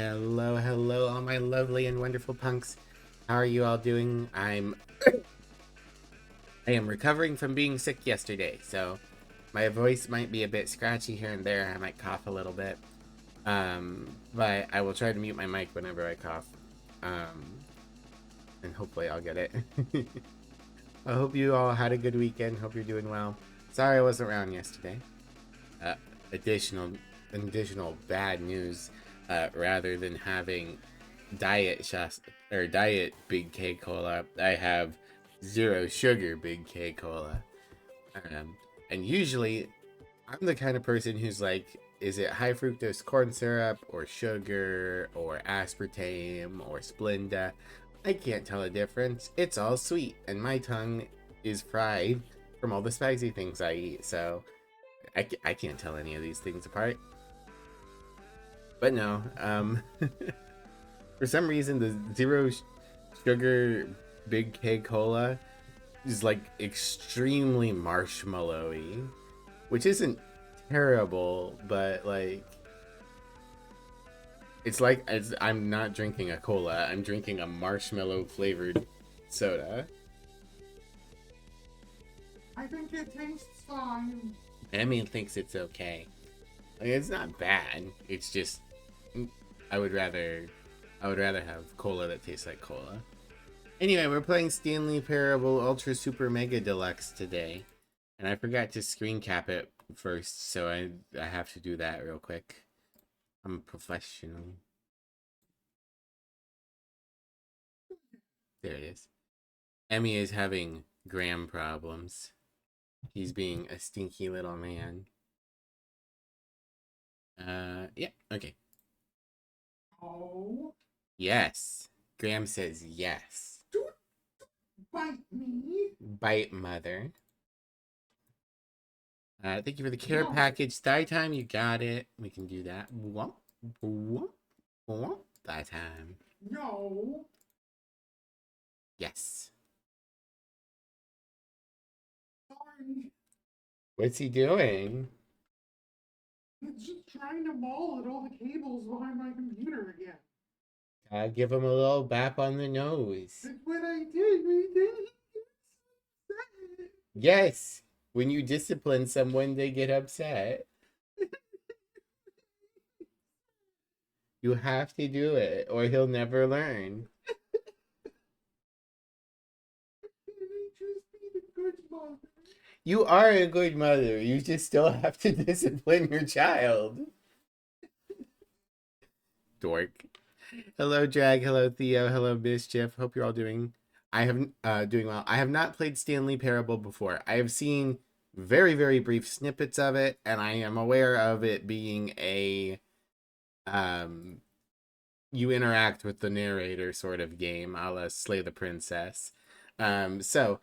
Hello, hello, all my lovely and wonderful punks. How are you all doing? I am recovering from being sick yesterday, so my voice might be a bit scratchy here and there. I might cough a little bit. But I will try to mute my mic whenever I cough. And hopefully I'll get it. I hope you all had a good weekend. Hope you're doing well. Sorry I wasn't around yesterday. Uh, additional additional bad news. Rather than having diet diet Big K Cola, I have zero sugar Big K Cola. And usually, I'm the kind of person who's like, is it high fructose corn syrup or sugar or aspartame or Splenda? I can't tell the difference. It's all sweet, and my tongue is fried from all the spicy things I eat, so I can't tell any of these things apart. But no, for some reason, the zero sugar Big K Cola is like extremely marshmallowy, which isn't terrible, but like I'm not drinking a cola. I'm drinking a marshmallow flavored soda. I think it tastes fine. Emmy thinks it's okay. Like, it's not bad. It's just I would rather have cola that tastes like cola. Anyway, we're playing Stanley Parable Ultra Super Mega Deluxe today. And I forgot to screen cap it first, so I have to do that real quick. I'm a professional. There it is. Emmy is having gram problems. He's being a stinky little man. Yeah, okay. Oh. Yes. Graham says yes. Don't bite me. Bite mother. Thank you for the care No. package. Thigh time, you got it. We can do that. Womp, womp, womp. Thigh time. No. Yes. Sorry. What's he doing? It's just trying to maul at all the cables behind my computer again. Give him a little bap on the nose. That's what I did. We did. Yes. When you discipline someone, they get upset. You have to do it, or he'll never learn. You are a good mother. You just still have to discipline your child. Dork. Hello, Drag. Hello, Theo. Hello, Mischief. Hope you're all doing. Doing well. I have not played Stanley Parable before. I have seen very, very brief snippets of it, and I am aware of it being a you interact with the narrator sort of game, a la Slay the Princess. So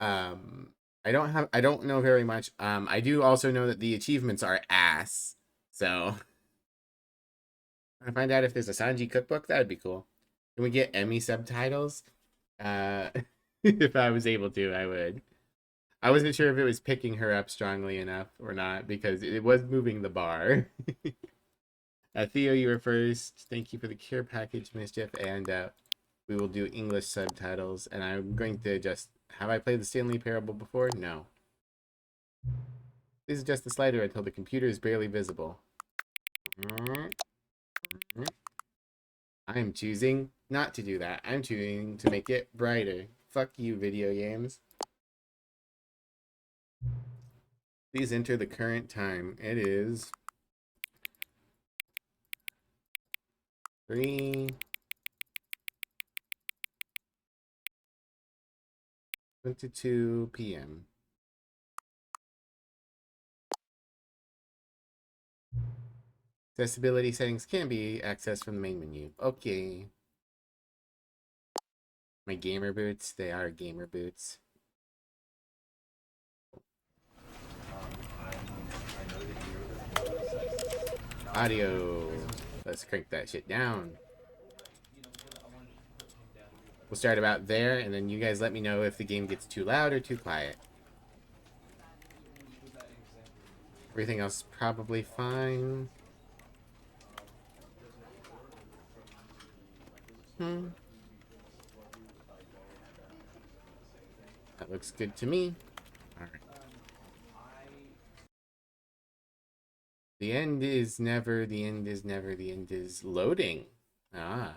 I don't know very much. I do also know that the achievements are ass. So I find out if there's a Sanji cookbook, that would be cool. Can we get Emmy subtitles? If I was able to, I would. I wasn't sure if it was picking her up strongly enough or not because it was moving the bar. Theo, you were first. Thank you for the care package, Mischief, and we will do English subtitles. And I'm going to just have I played the Stanley Parable before? No. Please adjust the slider until the computer is barely visible. I am choosing not to do that. I'm choosing to make it brighter. Fuck you, video games. Please enter the current time. It is 3:22 p.m. Accessibility settings can be accessed from the main menu. Okay. My gamer boots, they are gamer boots. Audio. Let's crank that shit down. We'll start about there, and then you guys let me know if the game gets too loud or too quiet. Everything else is probably fine. That looks good to me. All right. The end is never, the end is never, the end is loading. Ah.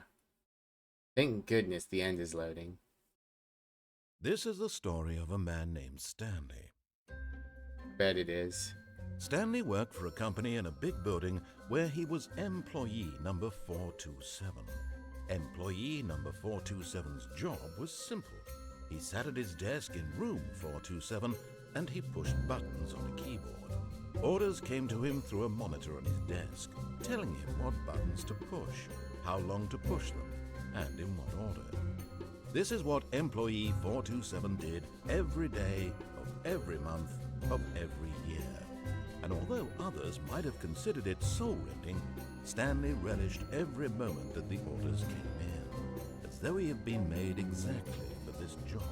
Thank goodness the end is loading. This is the story of a man named Stanley. Bet it is. Stanley worked for a company in a big building where he was employee number 427. Employee number 427's job was simple. He sat at his desk in room 427 and he pushed buttons on a keyboard. Orders came to him through a monitor on his desk, telling him what buttons to push, how long to push them, and in what order. This is what employee 427 did every day of every month of every year. And although others might have considered it soul-rending, Stanley relished every moment that the orders came in, as though he had been made exactly for this job.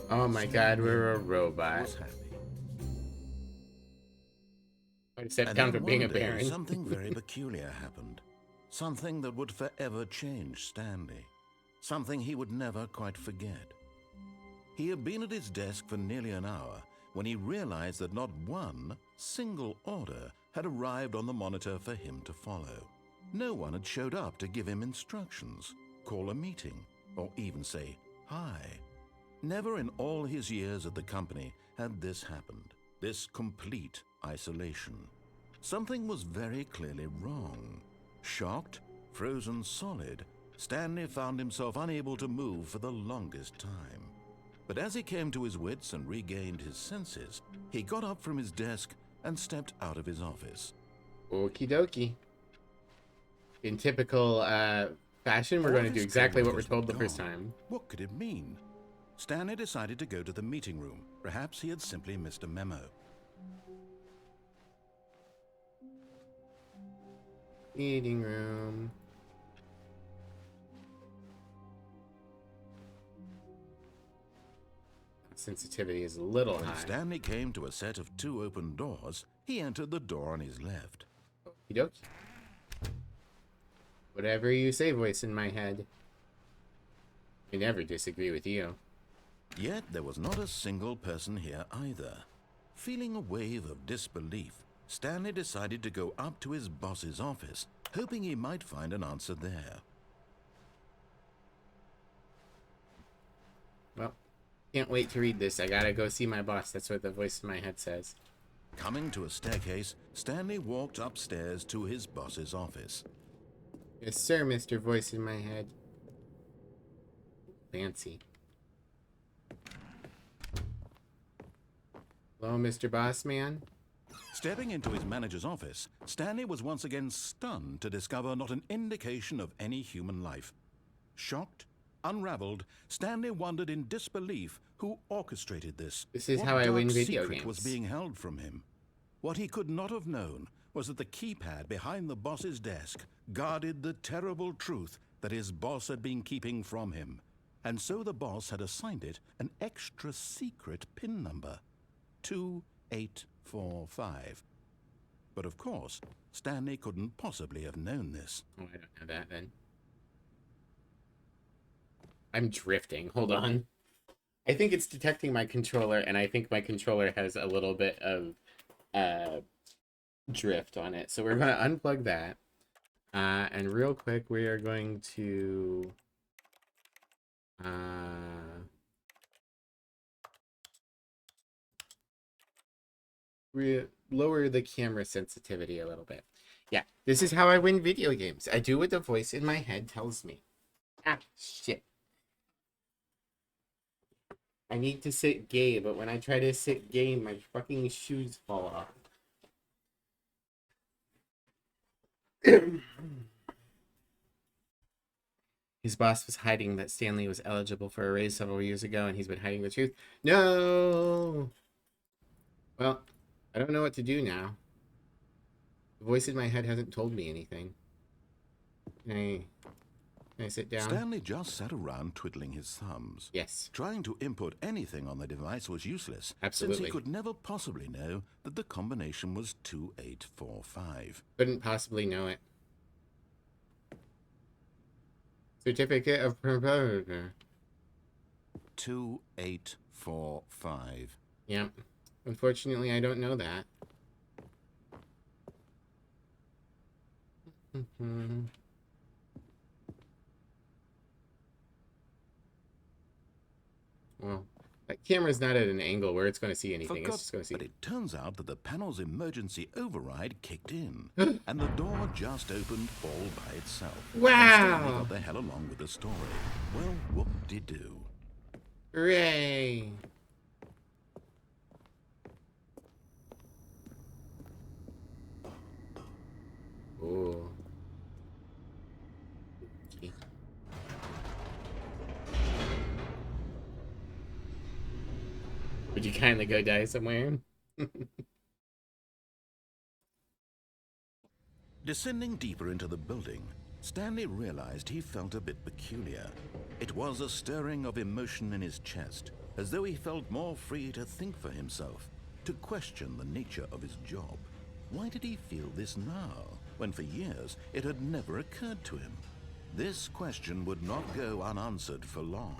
Oh my God, we're a robot. Was happy. I stepped And down then for being a one day, baron. something very peculiar happened. Something that would forever change Stanley. Something he would never quite forget. He had been at his desk for nearly an hour when he realized that not one single order had arrived on the monitor for him to follow. No one had showed up to give him instructions, call a meeting, or even say hi. Never in all his years at the company had this happened, this complete isolation. Something was very clearly wrong. Shocked, frozen solid, Stanley found himself unable to move for the longest time. But as he came to his wits and regained his senses, he got up from his desk and stepped out of his office. Okie dokie. In typical fashion, we're going to do exactly what we're told the first time. What could it mean? Stanley decided to go to the meeting room. Perhaps he had simply missed a memo. Meeting room. Sensitivity is a little When high. Stanley came to a set of 2 open doors, he entered the door on his left. Okie dokie. Whatever you say, voice in my head. I never disagree with you. Yet there was not a single person here either. Feeling a wave of disbelief, Stanley decided to go up to his boss's office, hoping he might find an answer there. Well, can't wait to read this. I gotta go see my boss. That's what the voice in my head says. Coming to a staircase, Stanley walked upstairs to his boss's office. Yes, sir, Mr. Voice in my head. Fancy. Hello, Mr. Boss Man. Stepping into his manager's office, Stanley was once again stunned to discover not an indication of any human life. Shocked, unraveled, Stanley wondered in disbelief who orchestrated this. This is What how I win dark video secret games. was being held from him. What he could not have known was that the keypad behind the boss's desk guarded the terrible truth that his boss had been keeping from him. And so the boss had assigned it an extra secret PIN number, 2845. But of course, Stanley couldn't possibly have known this. Oh, I don't know that then. I'm drifting. Hold on. I think it's detecting my controller, and I think my controller has a little bit of drift on it. So we're going to unplug that. And real quick, we are going to lower the camera sensitivity a little bit. Yeah, this is how I win video games. I do what the voice in my head tells me. Ah, shit. I need to sit gay, but when I try to sit gay, my fucking shoes fall off. His boss was hiding that Stanley was eligible for a raise several years ago, and he's been hiding the truth. No! Well, I don't know what to do now. The voice in my head hasn't told me anything. Can I sit down? Stanley just sat around twiddling his thumbs. Yes. Trying to input anything on the device was useless, Absolutely. since he could never possibly know that the combination was 2845. Couldn't possibly know it. Certificate of proprietor. 2845. Yep. Unfortunately, I don't know that. Well, that camera's not at an angle where it's going to see anything. It's just going to see. But it turns out that the panel's emergency override kicked in, and the door just opened all by itself. Wow! And Stanley got the hell along with the story. Well, whoop-de-doo. Hooray! Ooh. Okay. Would you kindly go die somewhere? Descending deeper into the building, Stanley realized he felt a bit peculiar. It was a stirring of emotion in his chest, as though he felt more free to think for himself, to question the nature of his job. Why did he feel this now, when for years it had never occurred to him? This question would not go unanswered for long.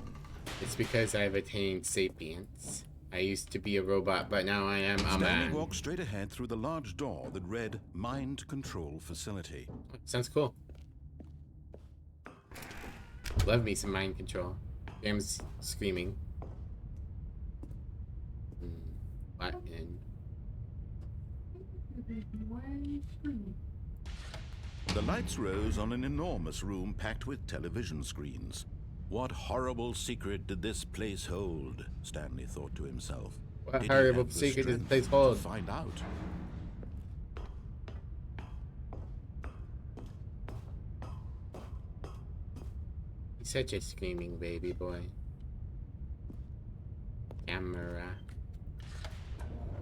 It's because I've attained sapience. I used to be a robot, but now I am a Stanley man. walked straight ahead through the large door that read Mind Control Facility. Sounds cool. Love me some mind control. Graham's screaming. Button. The lights rose on an enormous room packed with television screens. What horrible secret did this place hold? Stanley thought to himself. What Did he horrible have the secret does strength this place to hold? find out. He's such a screaming baby boy. Camera.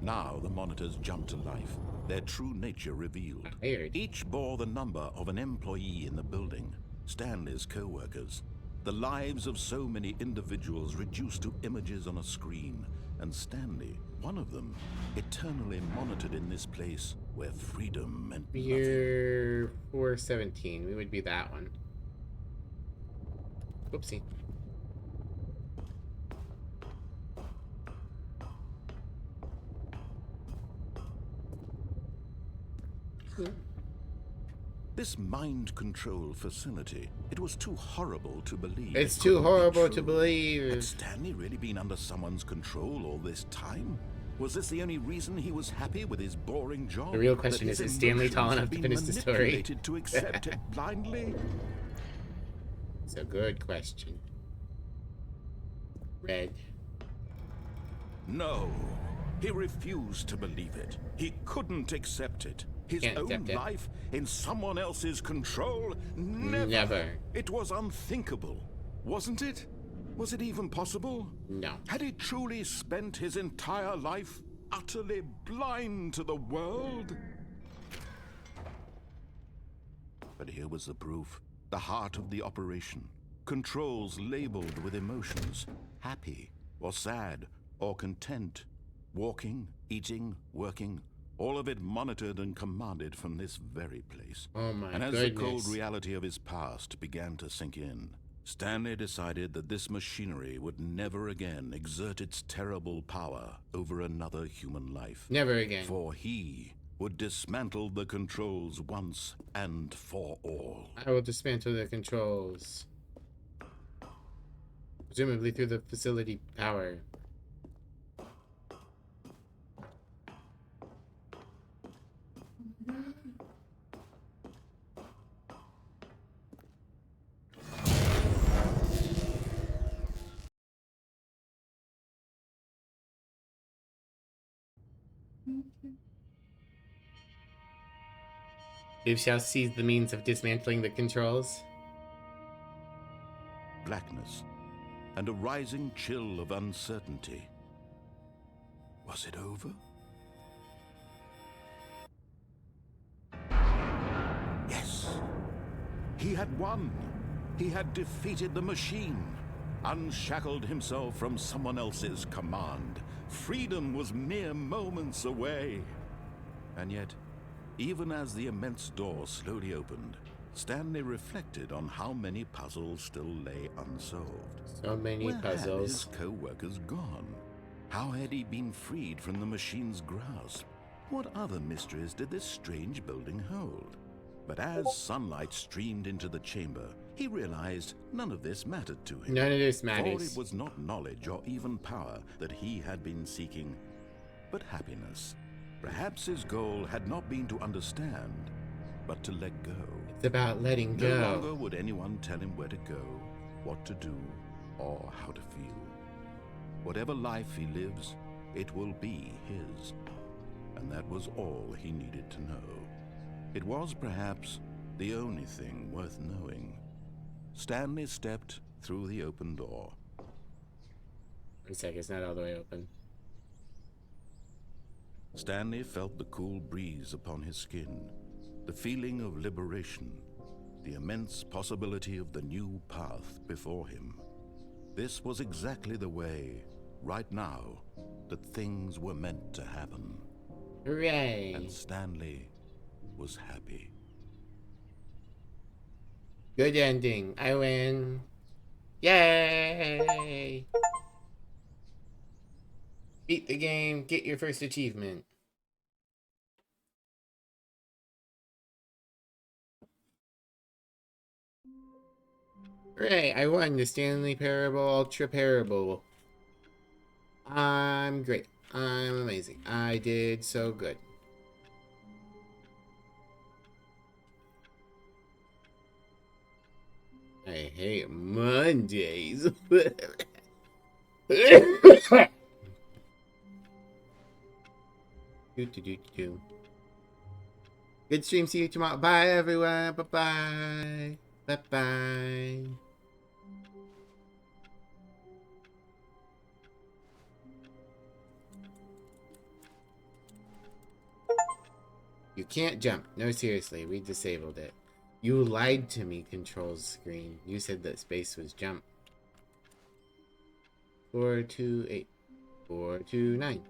Now the monitors jumped to life, their true nature revealed. Tired. Each bore the number of an employee in the building, Stanley's co-workers. The lives of so many individuals reduced to images on a screen, and Stanley, one of them, eternally monitored in this place where freedom meant nothing. Year 417. We would be that one. Whoopsie. This mind control facility, it was too horrible to believe. It's it too couldn't be horrible to true. believe. Had Stanley really been under someone's control all this time? Was this the only reason he was happy with his boring job? The real question That his is Stanley tall emotions enough had to been finish the story? manipulated to accept it blindly? It's a good question. Red. No. He refused to believe it. He couldn't accept it. His Can't own accept it. life in someone else's control? Never. Never. It was unthinkable, wasn't it? Was it even possible? No. Had he truly spent his entire life utterly blind to the world? But here was the proof. The heart of the operation. Controls labeled with emotions. Happy, or sad, or content. Walking, eating, working. All of it monitored and commanded from this very place. Oh my And as goodness. the cold reality of his past began to sink in, Stanley decided that this machinery would never again exert its terrible power over another human life. Never again. For he would dismantle the controls once and for all. I will dismantle the controls. Presumably through the facility power. You shall seize the means of dismantling the controls. Blackness and a rising chill of uncertainty. Was it over? Yes. He had won. He had defeated the machine, unshackled himself from someone else's command. Freedom was mere moments away. And yet, even as the immense door slowly opened, Stanley reflected on how many puzzles still lay unsolved. So many Where had his puzzles. co-workers gone? How had he been freed from the machine's grasp? What other mysteries did this strange building hold? But as sunlight streamed into the chamber, he realized none of this mattered to him. None of this For matters. it was not knowledge or even power that he had been seeking, but happiness. Perhaps his goal had not been to understand, but to let go. It's about letting No go. longer would anyone tell him where to go, what to do, or how to feel. Whatever life he lives, it will be his. And that was all he needed to know. It was perhaps the only thing worth knowing. Stanley stepped through the open door. Wait a sec, it's not all the way open. Stanley felt the cool breeze upon his skin, the feeling of liberation, the immense possibility of the new path before him. This was exactly the way, right now, that things were meant to happen. Hooray! And Stanley was happy. Good ending. I win. Yay! Beat the game. Get your first achievement. Hooray! I won the Stanley Parable Ultra Parable. I'm great. I'm amazing. I did so good. I hate Mondays. Do. Good stream. See you tomorrow. Bye, everyone. Bye-bye. Bye-bye. You can't jump. No, seriously. We disabled it. You lied to me, controls screen. You said that space was jump. 428. 429.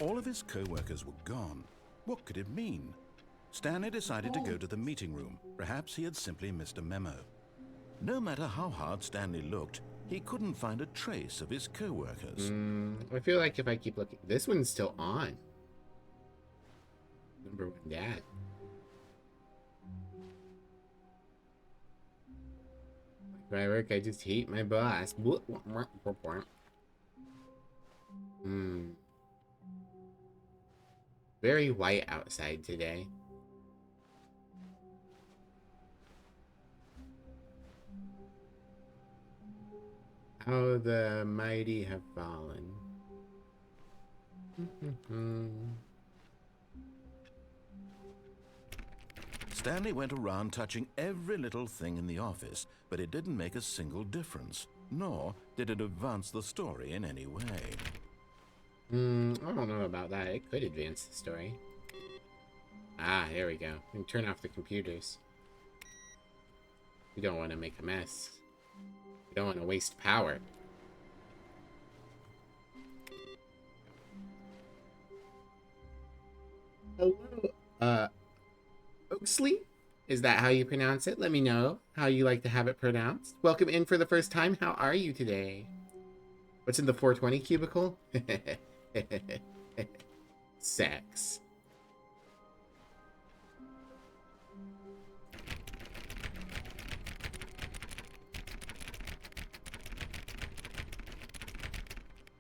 All of his co-workers were gone. What could it mean? Stanley decided to go to the meeting room. Perhaps he had simply missed a memo. No matter how hard Stanley looked, he couldn't find a trace of his co-workers. I feel like if I keep looking... This one's still on. Number 1 dad. Where I work, I just hate my boss. Very white outside today. How the mighty have fallen. Stanley went around touching every little thing in the office, but it didn't make a single difference, nor did it advance the story in any way. I don't know about that. It could advance the story. Ah, here we go. We can turn off the computers. We don't want to make a mess. We don't want to waste power. Hello, Oaksley? Is that how you pronounce it? Let me know how you like to have it pronounced. Welcome in for the first time. How are you today? What's in the 420 cubicle? Sex.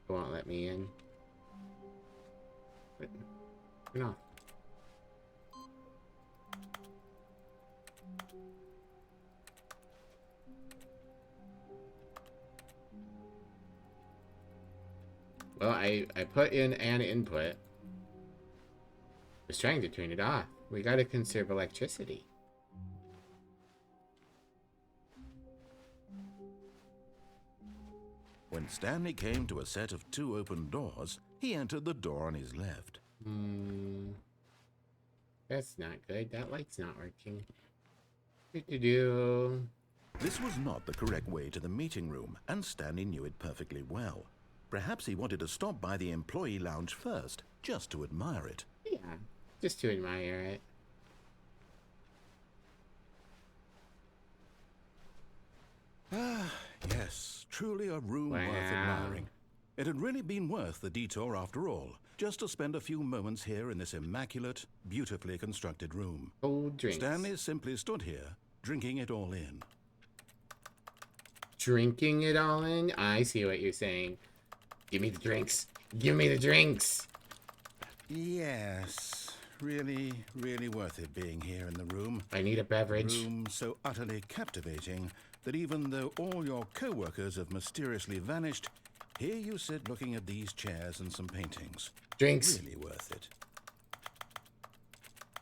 It won't let me in. Turn off. Well, I put in an input. I was trying to turn it off. We gotta conserve electricity. When Stanley came to a set of 2 open doors, he entered the door on his left. That's not good. That light's not working. Do-do-do. This was not the correct way to the meeting room, and Stanley knew it perfectly well. Perhaps he wanted to stop by the employee lounge first, just to admire it. Yeah, just to admire it. Ah, yes, truly a room worth Wow. admiring. It had really been worth the detour after all, just to spend a few moments here in this immaculate, beautifully constructed room. Cold drinks. Stanley simply stood here, drinking it all in. Drinking it all in? I see what you're saying. Give me the drinks. Give me the drinks. Yes, really, really worth it being here in the room. I need a beverage. Room so utterly captivating that even though all your co-workers have mysteriously vanished, here you sit looking at these chairs and some paintings. Drinks. Really worth it.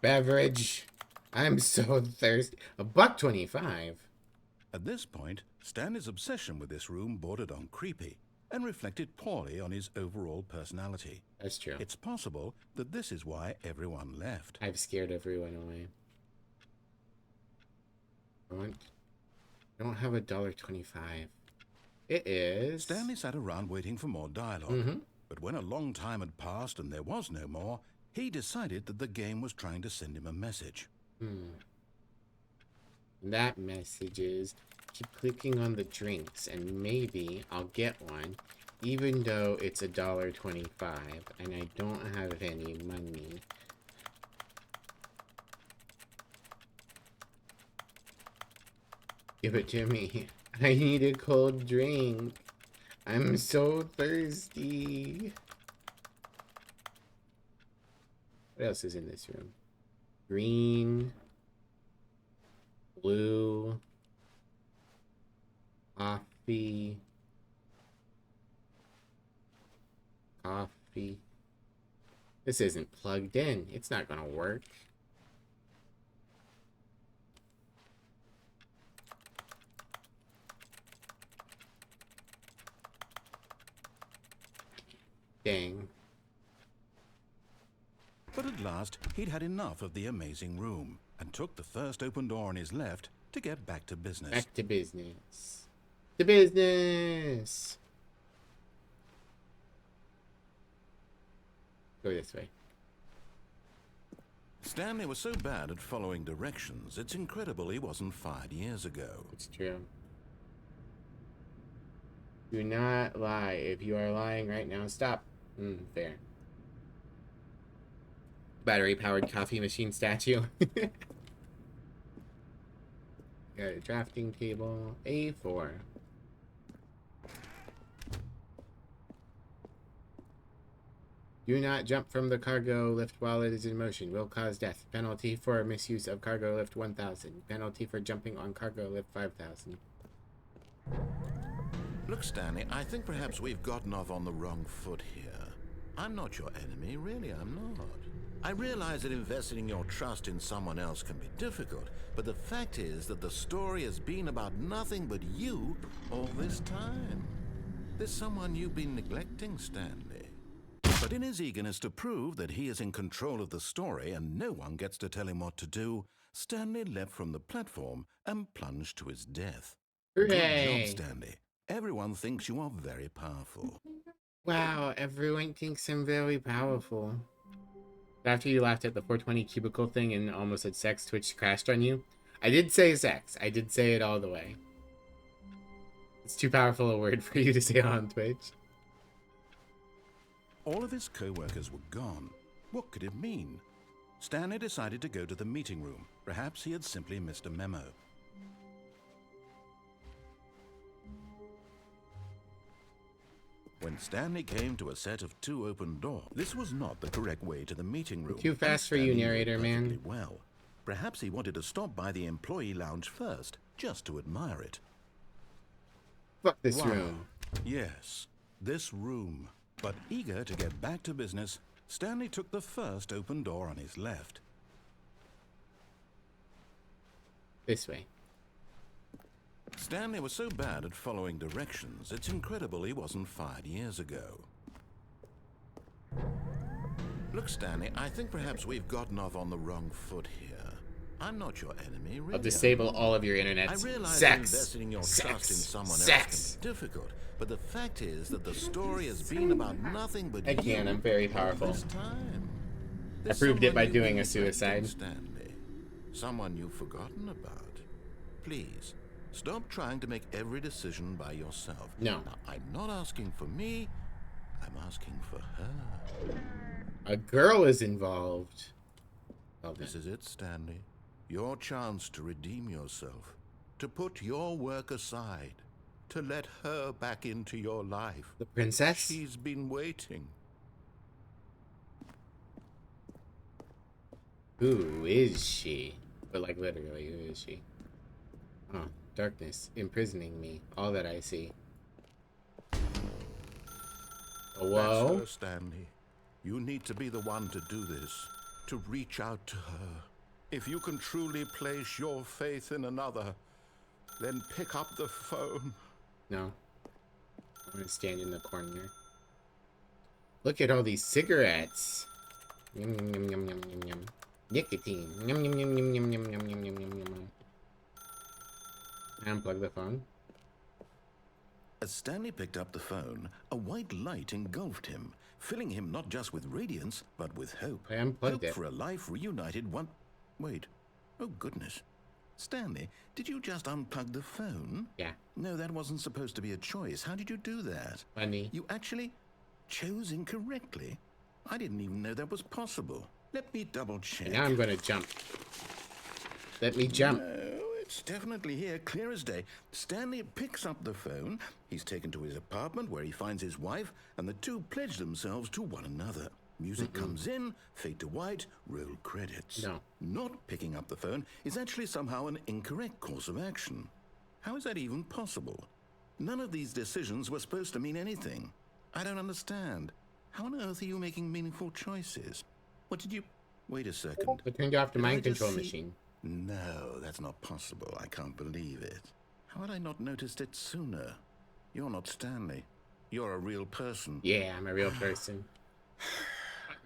Beverage. I'm so thirsty. $1.25. At this point, Stanley's obsession with this room bordered on creepy and reflected poorly on his overall personality. That's true. It's possible that this is why everyone left. I've scared everyone away. I don't have $1.25. It is. Stanley sat around waiting for more dialogue. But when a long time had passed and there was no more, he decided that the game was trying to send him a message. That message is, keep clicking on the drinks and maybe I'll get one, even though it's $1.25 and I don't have any money. Give it to me. I need a cold drink. I'm so thirsty. What else is in this room? Green. Blue. Coffee. Coffee. This isn't plugged in. It's not gonna work. Dang. But at last, he'd had enough of the amazing room and took the first open door on his left to get back to business. Back to business. To business! Go this way. Stanley was so bad at following directions, it's incredible he wasn't fired years ago. It's true. Do not lie. If you are lying right now, stop. Fair. Battery-powered coffee machine statue. Got a drafting table. A4. Do not jump from the cargo lift while it is in motion. Will cause death. Penalty for misuse of cargo lift 1,000. Penalty for jumping on cargo lift 5,000. Look, Stanley, I think perhaps we've gotten off on the wrong foot here. I'm not your enemy, really, I'm not. I realize that investing your trust in someone else can be difficult, but the fact is that the story has been about nothing but you all this time. There's someone you've been neglecting, Stanley. But in his eagerness to prove that he is in control of the story and no one gets to tell him what to do, Stanley leapt from the platform and plunged to his death. Hooray! Good job, Stanley. Everyone thinks you are very powerful. Wow, everyone thinks I'm very powerful. After you laughed at the 420 cubicle thing and almost said sex, Twitch crashed on you. I did say sex. I did say it all the way. It's too powerful a word for you to say on Twitch. All of his co-workers were gone. What could it mean? Stanley decided to go to the meeting room. Perhaps he had simply missed a memo. When Stanley came to a set of 2 open doors, this was not the correct way to the meeting room. Too fast for you, Stanley knew narrator, man. perfectly well. Perhaps he wanted to stop by the employee lounge first, just to admire it. Fuck this Wow. room. Yes, this room. But eager to get back to business, Stanley took the first open door on his left. This way. Stanley was so bad at following directions, it's incredible he wasn't fired years ago. Look, Stanley, I think perhaps we've gotten off on the wrong foot here. I'm not your enemy, really. I'll disable I'm not. all of your internet. I realize that Sex. investing your Sex. trust in someone Sex. else can be difficult, but the fact is that the story has been about nothing but I can, I'm very all powerful. this time. I There's proved it by someone doing you've a neglected, suicide. Stanley. Someone you've forgotten about. Please, Stop trying to make every decision by yourself. No. Now, I'm not asking for me. I'm asking for her. A girl is involved. Well, This is it, Stanley. Your chance to redeem yourself. To put your work aside. To let her back into your life. the princess? She's been waiting. Who is she? But like literally, who is she? Oh, darkness imprisoning me. All that I see. Whoa. That's her, Stanley. You need to be the one to do this. To reach out to her. If you can truly place your faith in another, then pick up the phone. No. I'm gonna stand in the corner. Look at all these cigarettes. Yum yum yum yum yum yum yum. Nicotine. Yum yum yum yum yum yum yum yum yum yum yum. Unplug the phone. As Stanley picked up the phone, a white light engulfed him, filling him not just with radiance, but with hope. I unplugged Hope it. for a life reunited one... Wait. Oh, goodness. Stanley, did you just unplug the phone? Yeah. No, that wasn't supposed to be a choice. How did you do that? Funny. You actually chose incorrectly? I didn't even know that was possible. Let me double check. Now I'm gonna jump. Let me jump. No, it's definitely here, clear as day. Stanley picks up the phone. He's taken to his apartment where he finds his wife, and the two pledge themselves to one another. Music comes in, fade to white, roll credits. No. Not picking up the phone is actually somehow an incorrect course of action. How is that even possible? None of these decisions were supposed to mean anything. I don't understand. How on earth are you making meaningful choices? What did you... Wait a second. I turned off the Did I mind just control see- machine. No, that's not possible. I can't believe it. How had I not noticed it sooner? You're not Stanley. You're a real person. Yeah, I'm a real person.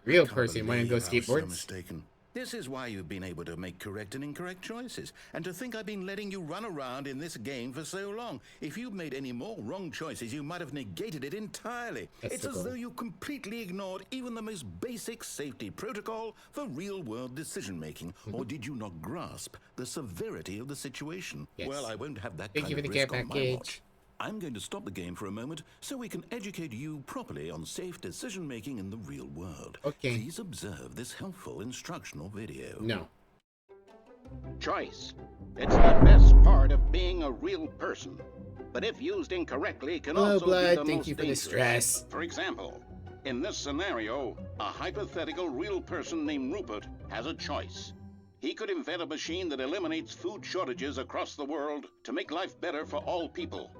Real Can't person wanna go believe I was so skateboards? mistaken. This is why you've been able to make correct and incorrect choices. And to think I've been letting you run around in this game for so long. If you'd made any more wrong choices, you might have negated it entirely. That's It's the as goal. though you completely ignored even the most basic safety protocol for real-world decision-making. Or did you not grasp the severity of the situation? Yes. Well, I won't have that Thank kind you for of the care risk on my package. watch. I'm going to stop the game for a moment so we can educate you properly on safe decision-making in the real world. Okay. Please observe this helpful instructional video. No. Choice. It's the best part of being a real person. But if used incorrectly, can Hello, also be Blood. the Thank most you for the dangerous. stress. For example, in this scenario, a hypothetical real person named Rupert has a choice. He could invent a machine that eliminates food shortages across the world to make life better for all people.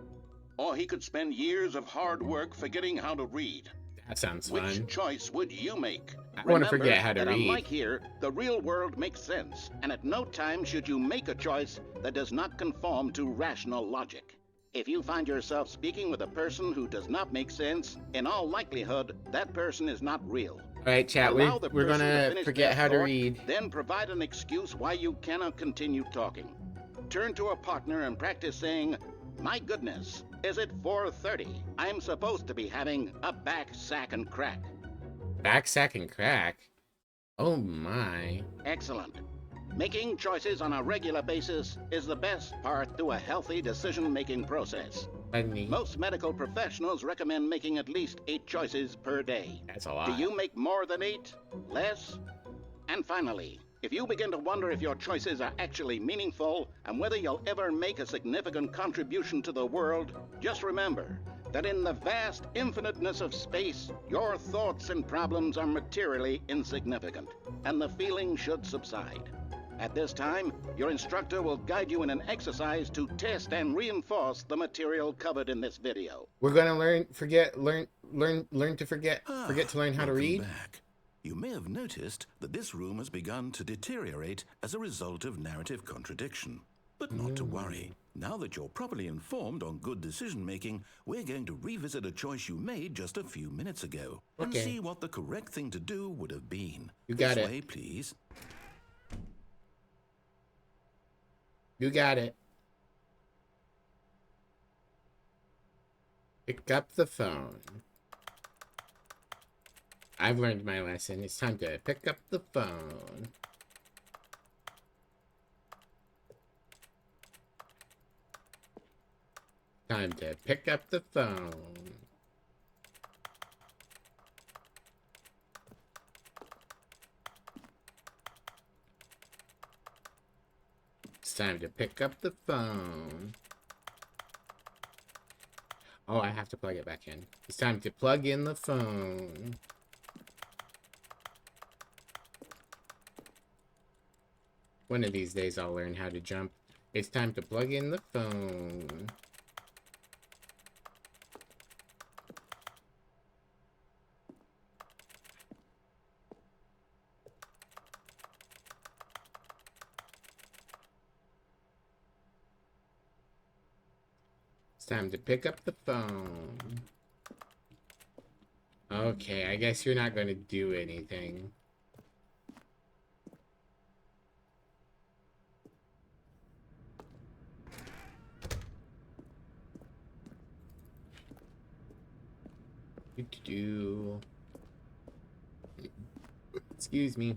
Or he could spend years of hard work forgetting how to read. That sounds Which fun. choice would you make? I wanna Remember forget how to that read. Unlike here, the real world makes sense, and at no time should you make a choice that does not conform to rational logic. If you find yourself speaking with a person who does not make sense, in all likelihood, that person is not real. Alright, chat, Allow the we're person to gonna finish forget their how to thought, read. Then provide an excuse why you cannot continue talking. Turn to a partner and practice saying, "My goodness, is it 4:30? I'm supposed to be having a back sack and crack." Back sack and crack. Oh my. Excellent. Making choices on a regular basis is the best part to a healthy decision-making process. Funny. Most medical professionals recommend making at least 8 choices per day. That's a lot. Do you make more than 8? Less? And finally, if you begin to wonder if your choices are actually meaningful and whether you'll ever make a significant contribution to the world, just remember that in the vast infiniteness of space, your thoughts and problems are materially insignificant, and the feeling should subside. At this time, your instructor will guide you in an exercise to test and reinforce the material covered in this video. We're gonna learn to forget how to learn how to Welcome read. back. You may have noticed that this room has begun to deteriorate as a result of narrative contradiction. But not to worry. Now that you're properly informed on good decision-making, we're going to revisit a choice you made just a few minutes ago and Okay. see what the correct thing to do would have been. You got This it. way, please. You got it. Pick up the phone. I've learned my lesson. It's time to pick up the phone. Time to pick up the phone. It's time to pick up the phone. Oh, I have to plug it back in. It's time to plug in the phone. One of these days I'll learn how to jump. It's time to plug in the phone. It's time to pick up the phone. Okay, I guess you're not going to do anything. Do. Excuse me.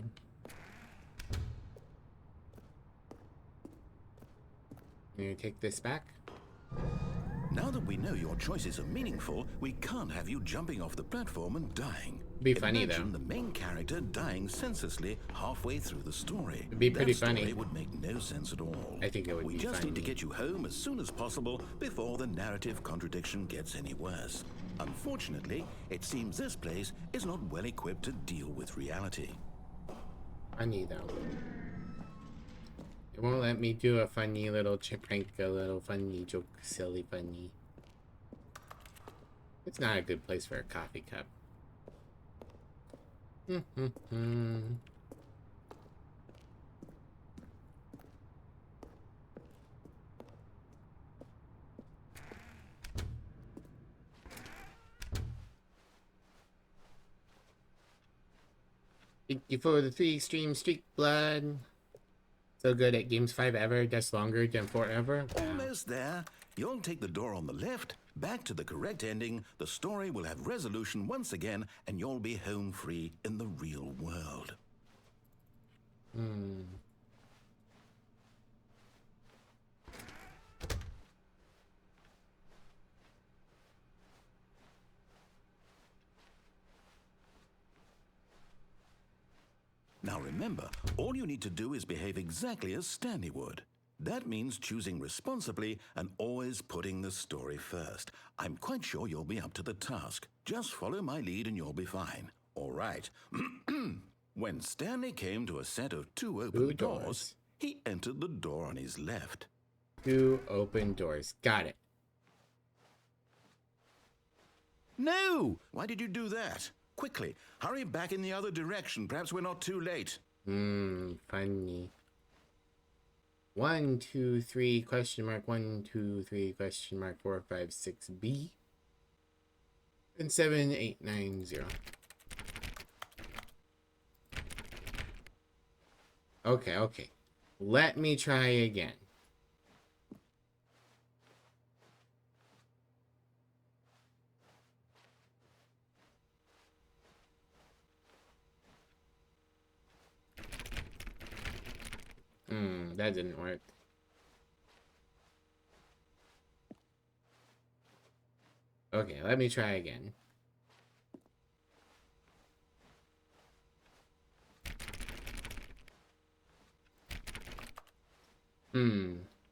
I'm gonna take this back. Now that we know your choices are meaningful, we can't have you jumping off the platform and dying. Be funny, Imagine though. the main character dying senselessly halfway through the story. It'd be pretty that story funny. would make no sense at all. I think it would we be just need to funny. get you home as soon as possible before the narrative contradiction gets any worse. Unfortunately, it seems this place is not well equipped to deal with reality. Funny, though. It won't let me do a funny little prank, a little funny joke, silly funny. It's not a good place for a coffee cup. Thank you for the 3-stream streak, blood. So good at games 5 ever, that's longer than forever. Wow. Almost there. You'll take the door on the left, back to the correct ending, the story will have resolution once again, and you'll be home free in the real world. Now remember, all you need to do is behave exactly as Stanley would. That means choosing responsibly and always putting the story first. I'm quite sure you'll be up to the task. Just follow my lead and you'll be fine. All right. When Stanley came to a set of 2 open Two doors, doors. he entered the door on his left. 2 open doors. Got it. No! Why did you do that? Quickly, hurry back in the other direction. Perhaps we're not too late. Funny. 1, 2, 3, question mark, 1, 2, 3, question mark, 4, 5, 6, B. And 7, 8, 9, 0. Okay. Let me try again. That didn't work. Okay, let me try again.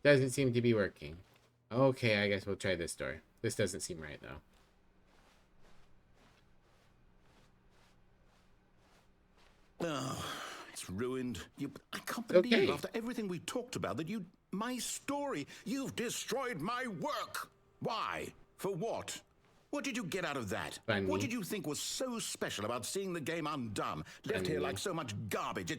Doesn't seem to be working. Okay, I guess we'll try this door. This doesn't seem right, though. Oh, it's ruined. I can't believe Okay. after everything we talked about that my story, you've destroyed my work. Why? For what? What did you get out of that? Funny. What did you think was so special about seeing the game undone? Left here Funny. like so much garbage.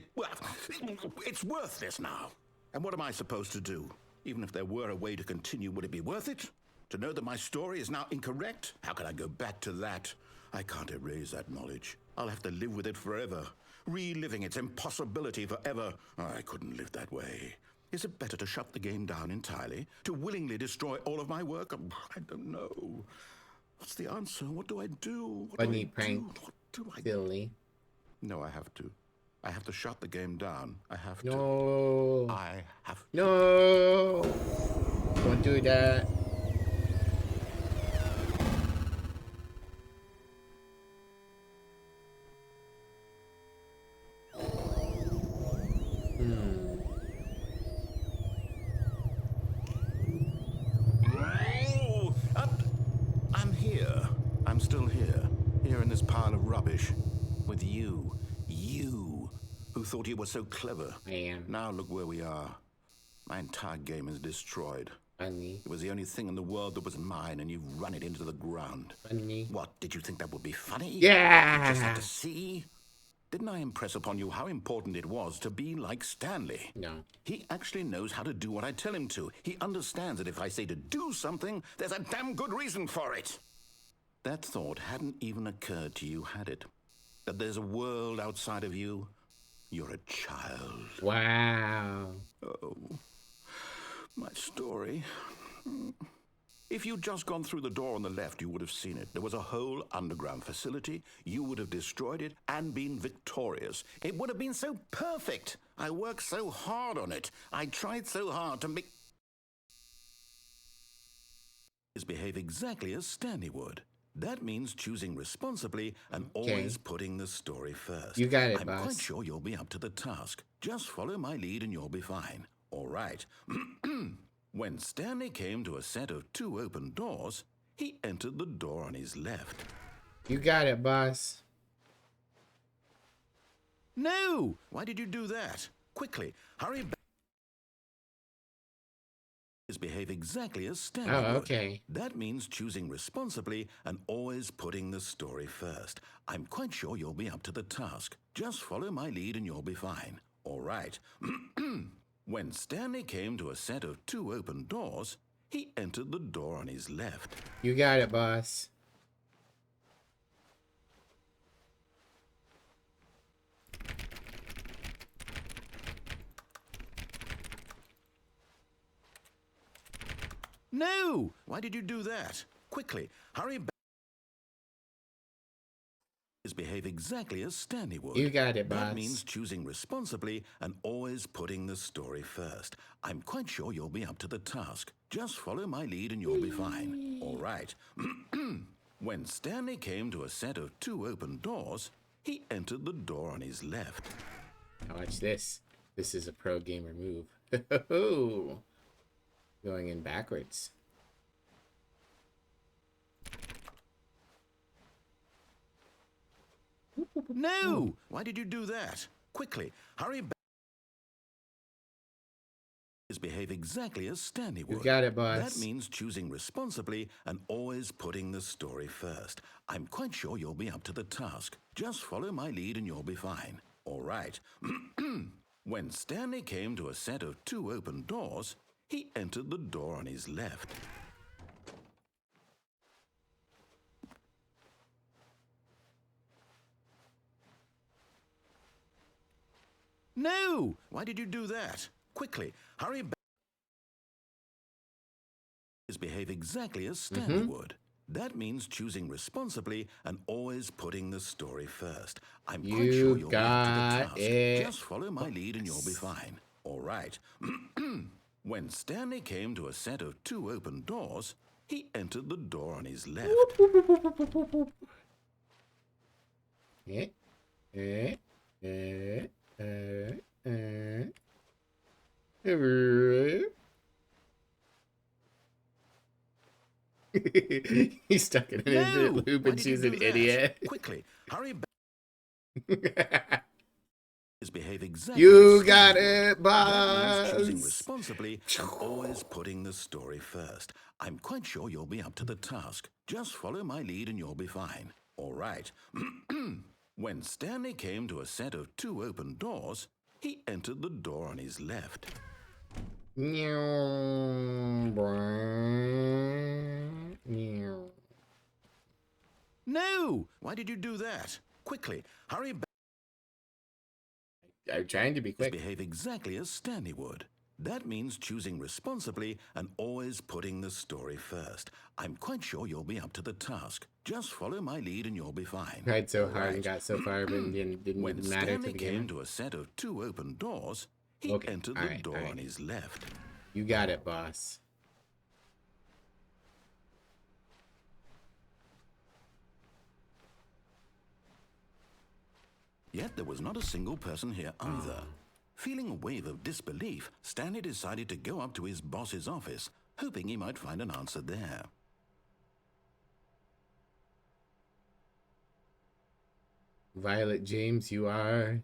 It's worthless now. And what am I supposed to do? Even if there were a way to continue, would it be worth it? To know that my story is now incorrect? How can I go back to that? I can't erase that knowledge. I'll have to live with it forever. Reliving its impossibility forever. I couldn't live that way. Is it better to shut the game down entirely? To willingly destroy all of my work? I don't know. What's the answer? What do I do? What Funny do I prank. do? What do I do? Silly. No, I have to. I have to shut the game down. I have to. No. I have to. No. Don't do that. Hmm. Oh, I'm here. I'm still here. Here in this pile of rubbish. With you. You. Who thought you were so clever. I am. Now look where we are. My entire game is destroyed. Funny. It was the only thing in the world that was mine, and you've run it into the ground. Funny. What, did you think that would be funny? Yeah! You just had to see? Didn't I impress upon you how important it was to be like Stanley? No. He actually knows how to do what I tell him to. He understands that if I say to do something, there's a damn good reason for it. That thought hadn't even occurred to you, had it? That there's a world outside of you? You're a child. Wow. Oh, my story. If you'd just gone through the door on the left, you would have seen it. There was a whole underground facility. You would have destroyed it and been victorious. It would have been so perfect. I worked so hard on it. I tried so hard to make... behave exactly as Stanley would. That means choosing responsibly and always putting the story first. You got it, I'm boss. quite sure you'll be up to the task. Just follow my lead and you'll be fine. All right. When Stanley came to a set of 2 open doors, he entered the door on his left. You got it, boss. No! Why did you do that? Quickly, hurry back. Behave exactly as Stanley would. Okay. That means choosing responsibly and always putting the story first. I'm quite sure you'll be up to the task. Just follow my lead and you'll be fine. All right. When Stanley came to a set of 2 open doors, he entered the door on his left. You got it, boss. No! Why did you do that? Quickly, hurry back. Behave exactly as Stanley would. You got it, boss. That means choosing responsibly and always putting the story first. I'm quite sure you'll be up to the task. Just follow my lead and you'll be fine. All right. When Stanley came to a set of 2 open doors, he entered the door on his left. Now watch this. This is a pro gamer move. Going in backwards. No! Why did you do that? Quickly, hurry back. Behave exactly as Stanley would. You got it, boss. That means choosing responsibly and always putting the story first. I'm quite sure you'll be up to the task. Just follow my lead and you'll be fine. All right. When Stanley came to a set of 2 open doors, he entered the door on his left. No! Why did you do that? Quickly, hurry back. Behave exactly as Stanley would. That means choosing responsibly and always putting the story first. I'm quite sure you'll be up to the task. Just follow my lead and you'll be fine. All right. When Stanley came to a set of 2 open doors, he entered the door on his left. He's stuck in an infinite loop and she's an idiot. Quickly, hurry back. Behave exactly You as got Stanley would. it, That means choosing boss. responsibly and always putting the story first. I'm quite sure you'll be up to the task. Just follow my lead and you'll be fine. All right. When Stanley came to a set of 2 open doors, he entered the door on his left. No! Why did you do that? Quickly, hurry back. I'm trying to be quick. Behave exactly as Stanley would. That means choosing responsibly and always putting the story first. I'm quite sure you'll be up to the task. Just follow my lead and you'll be fine. Tried so hard and got so far, but didn't When even matter to Stanley the came game. to a set of 2 open doors, he Okay, entered the alright, door alright. on his left. You got it, boss. Yet there was not a single person here either. Feeling a wave of disbelief, Stanley decided to go up to his boss's office, hoping he might find an answer there. Violet James, you are.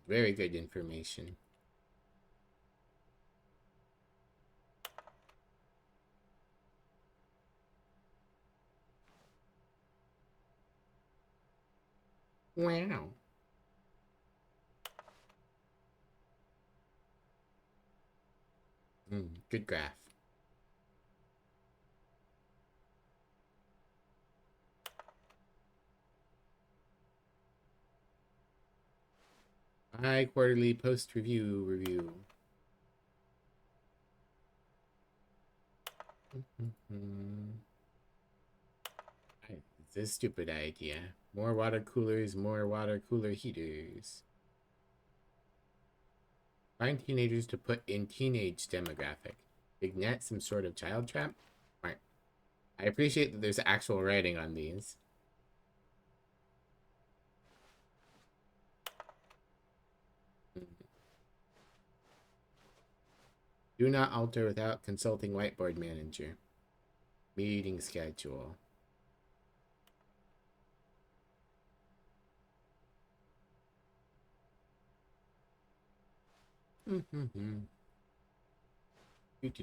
Very good information. Wow. Good graph. Quarterly post review. It's a stupid idea. More water coolers, more water cooler heaters. Find teenagers to put in teenage demographic. Ignite some sort of child trap? Right. I appreciate that there's actual writing on these. Do not alter without consulting whiteboard manager. Meeting schedule.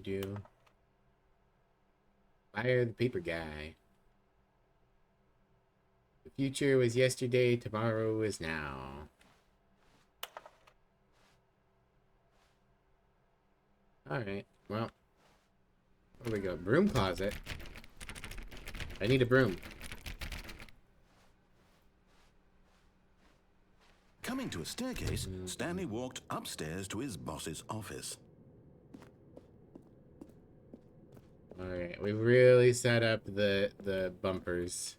Do. Fire the paper guy. The future was yesterday, tomorrow is now. Alright, well. Where we go? Broom closet. I need a broom. Coming to a staircase, Stanley walked upstairs to his boss's office. Alright, we've really set up the bumpers.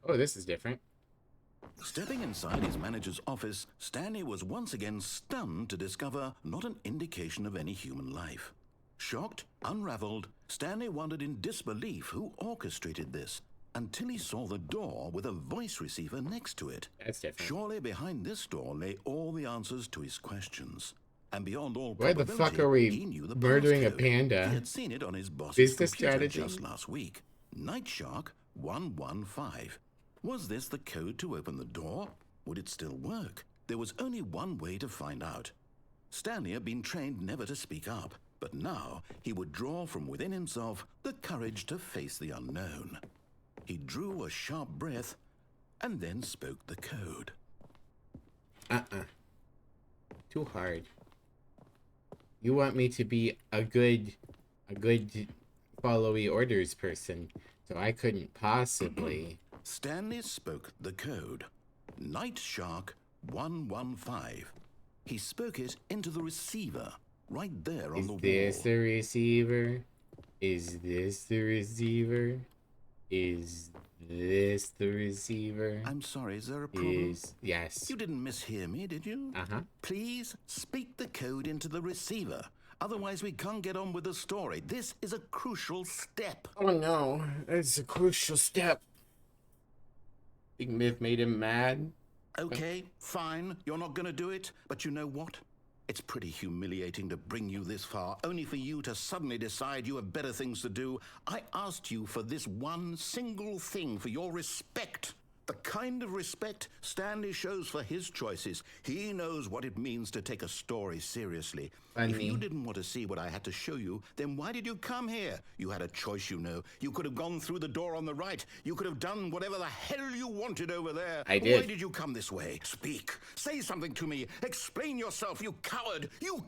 Oh, this is different. Stepping inside his manager's office, Stanley was once again stunned to discover not an indication of any human life. Shocked, unraveled, Stanley wondered in disbelief who orchestrated this, until he saw the door with a voice receiver next to it. That's different. Surely behind this door lay all the answers to his questions. And beyond all Why the probability, fuck are we he knew the murdering a passcode. panda? He had seen it on his boss's Business computer strategy? just last week. Night Shark 115. Was this the code to open the door? Would it still work? There was only one way to find out. Stanley had been trained never to speak up, but now he would draw from within himself the courage to face the unknown. He drew a sharp breath and then spoke the code. Too hard. You want me to be a good followy orders person, so I couldn't possibly. Stanley spoke the code. Night Shark 115. He spoke it into the receiver, right there on the wall. Is this the receiver? Is this the receiver? Is this the receiver? I'm sorry, is there a problem? Yes. You didn't mishear me, did you? Uh-huh. Please speak the code into the receiver. Otherwise, we can't get on with the story. This is a crucial step. Oh no, it's a crucial step. Think Myth made him mad? Okay, fine. You're not going to do it. But you know what? It's pretty humiliating to bring you this far, only for you to suddenly decide you have better things to do. I asked you for this one single thing, for your respect. The kind of respect Stanley shows for his choices. He knows what it means to take a story seriously. Funny. If you didn't want to see what I had to show you, then why did you come here? You had a choice, you know. You could have gone through the door on the right. You could have done whatever the hell you wanted over there. I did. Why did you come this way? Speak. Say something to me. Explain yourself, you coward. You...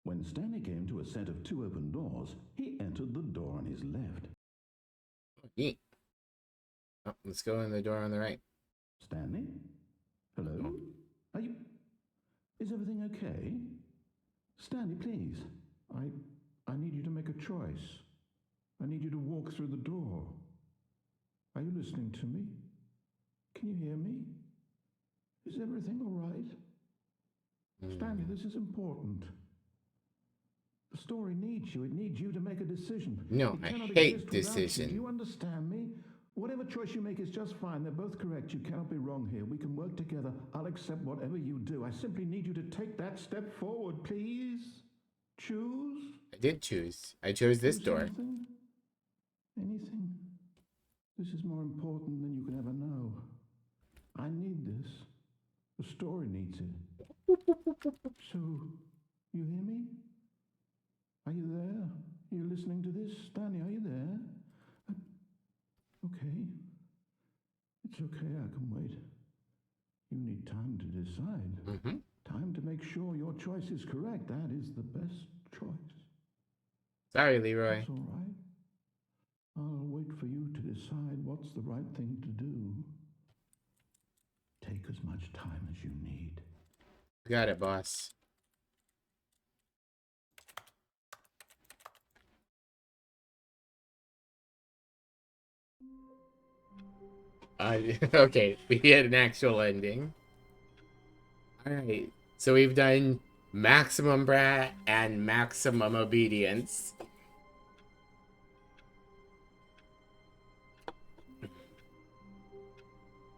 When Stanley came to a set of two open doors, he entered the door on his left. Neat. Oh, let's go in the door on the right. Stanley? Hello? Are you... Is everything okay? Stanley, please. I need you to make a choice. I need you to walk through the door. Are you listening to me? Can you hear me? Is everything all right? Stanley, this is important. The story needs you. It needs you to make a decision. No, It I cannot hate exist without you. decision. Do you understand me? Whatever choice you make is just fine. They're both correct. You cannot be wrong here. We can work together. I'll accept whatever you do. I simply need you to take that step forward, please. Choose. I did choose. I chose this Choose door. something. Anything. This is more important than you can ever know. I need this. The story needs it. So, you hear me? Are you there? Are you listening to this? Stanley, are you there? Okay. It's okay, I can wait. You need time to decide. Time to make sure your choice is correct. That is the best choice. Sorry, Leroy. That's all right. I'll wait for you to decide what's the right thing to do. Take as much time as you need. Got it, boss. Okay, we had an actual ending. Alright, so we've done maximum brat and maximum obedience.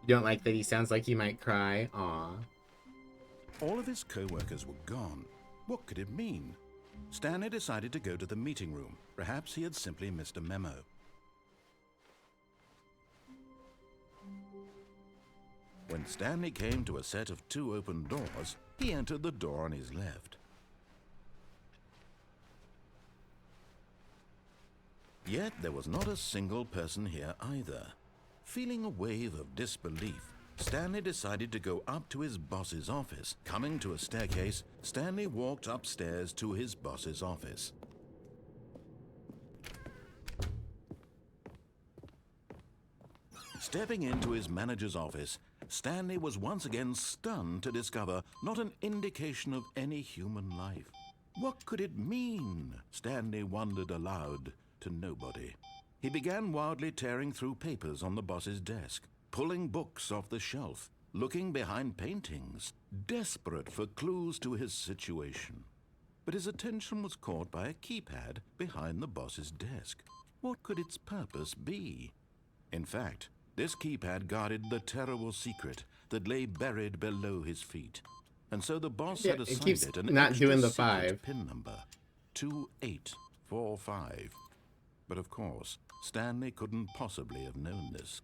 You don't like that he sounds like he might cry? Aw. All of his co-workers were gone. What could it mean? Stanley decided to go to the meeting room. Perhaps he had simply missed a memo. When Stanley came to a set of 2 open doors, he entered the door on his left. Yet there was not a single person here either. Feeling a wave of disbelief, Stanley decided to go up to his boss's office. Coming to a staircase, Stanley walked upstairs to his boss's office. Stepping into his manager's office, Stanley was once again stunned to discover not an indication of any human life. What could it mean? Stanley wondered aloud to nobody. He began wildly tearing through papers on the boss's desk, pulling books off the shelf, looking behind paintings, desperate for clues to his situation. But his attention was caught by a keypad behind the boss's desk. What could its purpose be? In fact, this keypad guarded the terrible secret that lay buried below his feet. And so the boss Yeah, had it assigned keeps it an not extra doing the secret 5. pin number, 2845. But of course, Stanley couldn't possibly have known this.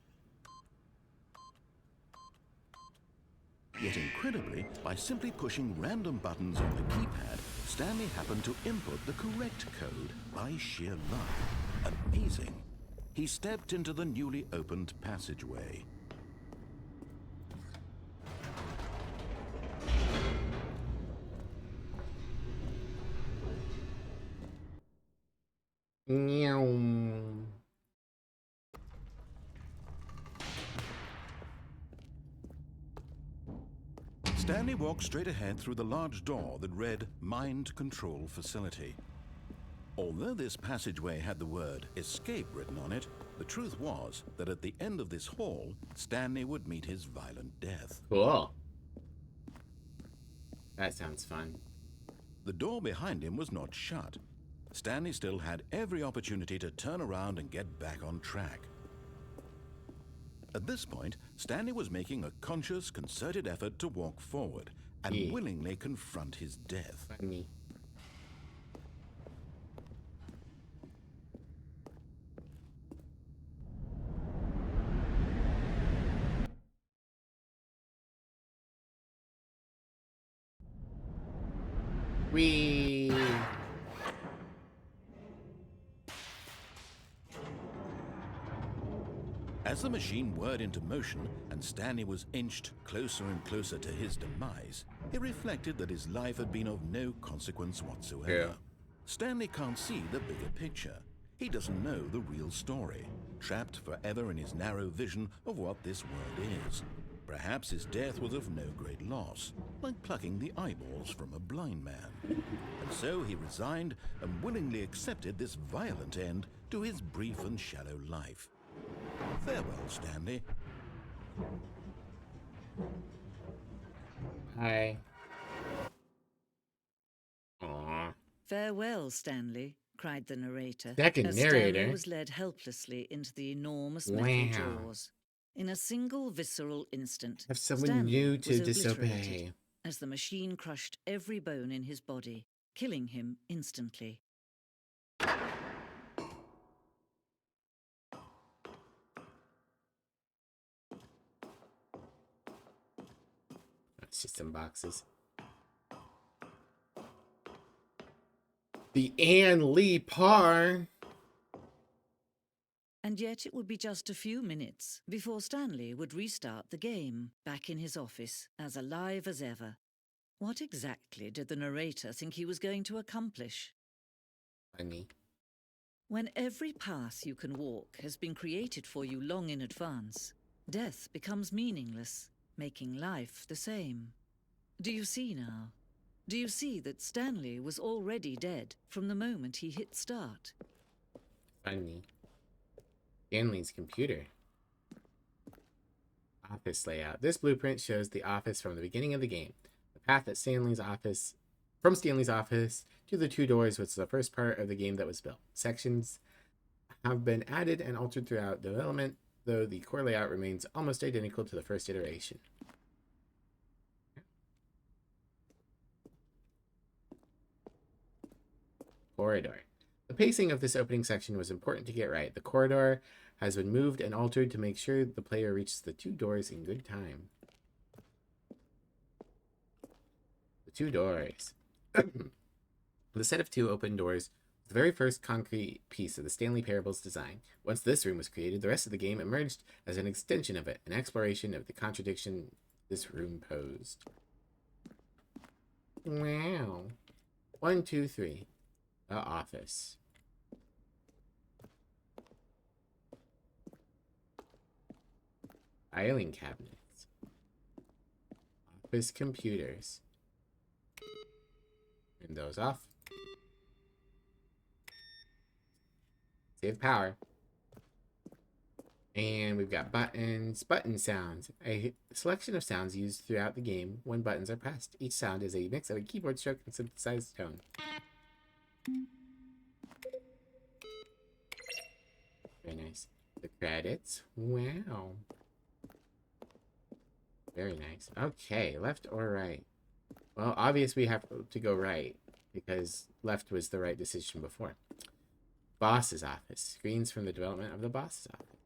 Yet incredibly, by simply pushing random buttons on the keypad, Stanley happened to input the correct code by sheer luck. Amazing. He stepped into the newly opened passageway. Meow. Stanley walked straight ahead through the large door that read Mind Control Facility. Although this passageway had the word escape written on it, the truth was that at the end of this hall, Stanley would meet his violent death. Cool. That sounds fun. The door behind him was not shut. Stanley still had every opportunity to turn around and get back on track. At this point, Stanley was making a conscious, concerted effort to walk forward and willingly confront his death. Funny. Wee. As the machine whirred into motion and Stanley was inched closer and closer to his demise, he reflected that his life had been of no consequence whatsoever. Yeah. Stanley can't see the bigger picture. He doesn't know the real story, trapped forever in his narrow vision of what this world is. Perhaps his death was of no great loss, like plucking the eyeballs from a blind man. And so he resigned and willingly accepted this violent end to his brief and shallow life. Farewell, Stanley. Hi. Aww. "Farewell, Stanley," cried the narrator, Second as narrator. Stanley was led helplessly into the enormous metal Wow. jaws. In a single visceral instant, Have someone Stanley new to was disobey. obliterated as the machine crushed every bone in his body, killing him instantly. That's just some boxes. The Ann Lee Parr. And yet it would be just a few minutes before Stanley would restart the game, back in his office, as alive as ever. What exactly did the narrator think he was going to accomplish? Funny. When every path you can walk has been created for you long in advance, death becomes meaningless, making life the same. Do you see now? Do you see that Stanley was already dead from the moment he hit start? Funny. Stanley's computer. Office layout. This blueprint shows the office from the beginning of the game. The path at Stanley's office, from Stanley's office to the 2 doors, was the first part of the game that was built. Sections have been added and altered throughout development, though the core layout remains almost identical to the first iteration. Corridor. The pacing of this opening section was important to get right. The corridor has been moved and altered to make sure the player reaches the 2 doors in good time. The 2 doors. The set of 2 open doors was the very first concrete piece of the Stanley Parables design. Once this room was created, the rest of the game emerged as an extension of it, an exploration of the contradiction this room posed. Wow. 1, 2, 3. The office. Filing cabinets. Office computers. Turn those off. Save power. And we've got buttons. Button sounds. A selection of sounds used throughout the game when buttons are pressed. Each sound is a mix of a keyboard stroke and synthesized tone. Very nice. The credits. Wow. Very nice. Okay, left or right? Well, obviously we have to go right, because left was the right decision before. Boss's office. Screens from the development of the boss's office.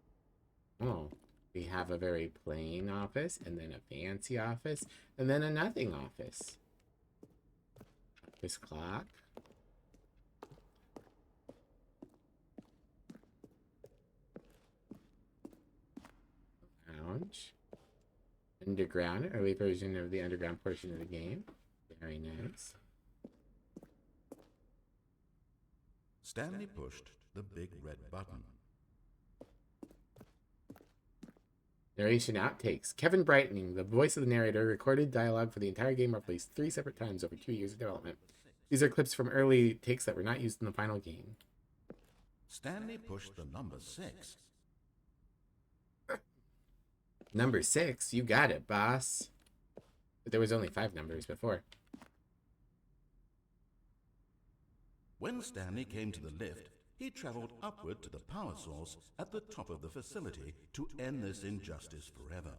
Oh, we have a very plain office, and then a fancy office, and then a nothing office. Office clock. Lounge. Underground, early version of the underground portion of the game. Very nice. Stanley pushed the big red button. Narration outtakes. Kevin Brightening, the voice of the narrator, recorded dialogue for the entire game replaced 3 separate times over 2 years of development. These are clips from early takes that were not used in the final game. Stanley pushed the number 6. Number 6? You got it, boss. But there was only 5 numbers before. When Stanley came to the lift, he traveled upward to the power source at the top of the facility to end this injustice forever.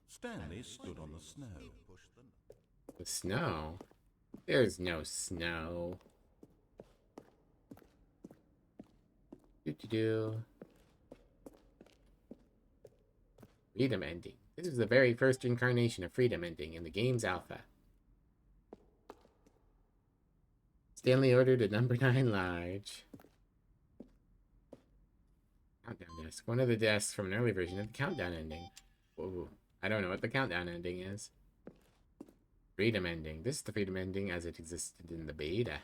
Stanley stood on the snow. The snow? There's no snow. Do-do-do. Freedom ending. This is the very first incarnation of freedom ending in the game's alpha. Stanley ordered a number 9 large. Countdown desk. One of the desks from an early version of the countdown ending. Whoa. I don't know what the countdown ending is. Freedom ending. This is the freedom ending as it existed in the beta.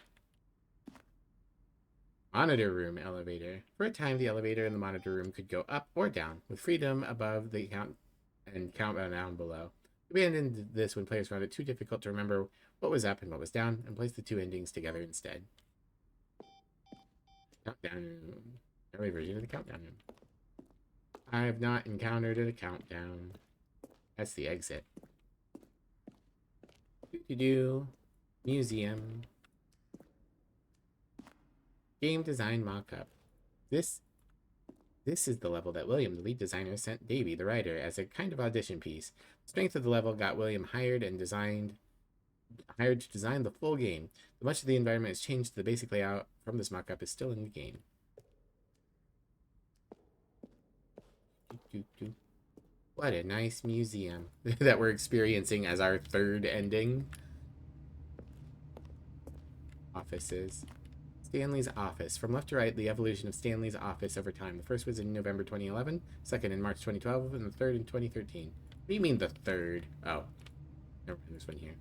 Monitor room elevator. For a time, the elevator in the monitor room could go up or down, with freedom above the and countdown down below. We abandoned this when players found it too difficult to remember what was up and what was down, and placed the two endings together instead. Countdown room. Early version of the countdown room. I have not encountered a countdown. That's the exit. Do museum. Game design mockup. This is the level that William, the lead designer, sent Davey, the writer, as a kind of audition piece. The strength of the level got William hired to design the full game. Though much of the environment has changed, the basic layout from this mockup is still in the game. What a nice museum that we're experiencing as our third ending. Offices. Stanley's office. From left to right, the evolution of Stanley's office over time. The first was in November 2011, second in March 2012, and the third in 2013. What do you mean the third? Oh. Never mind, this one here.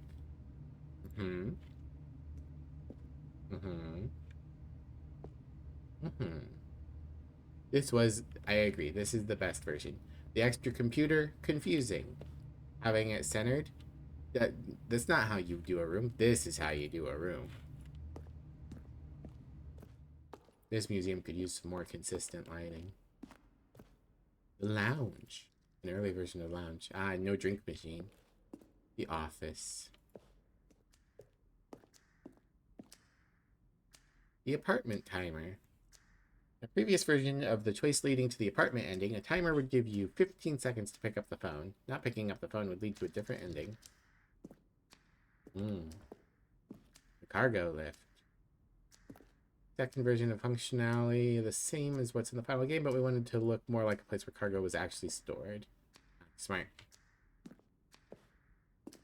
This was, I agree, this is the best version. The extra computer, confusing. Having it centered, that's not how you do a room. This is how you do a room. This museum could use some more consistent lighting. The lounge. An early version of lounge. Ah, no drink machine. The office. The apartment timer. A previous version of the choice leading to the apartment ending, a timer would give you 15 seconds to pick up the phone. Not picking up the phone would lead to a different ending. The cargo lift. Second version of functionality, the same as what's in the final game, but we wanted to look more like a place where cargo was actually stored. Smart.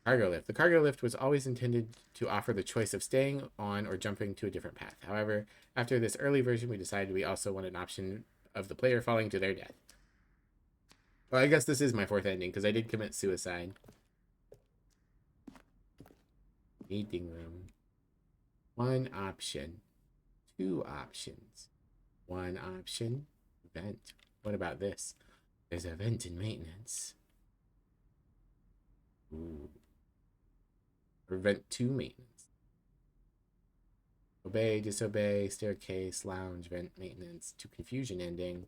Cargo lift. The cargo lift was always intended to offer the choice of staying on or jumping to a different path. However, after this early version, we decided we also wanted an option of the player falling to their death. Well, I guess this is my fourth ending, because I did commit suicide. Meeting room. One option. Two options. One option. Vent. What about this? There's a vent in maintenance. Ooh. Or vent to maintenance. Obey, disobey, staircase, lounge, vent, maintenance, to confusion ending.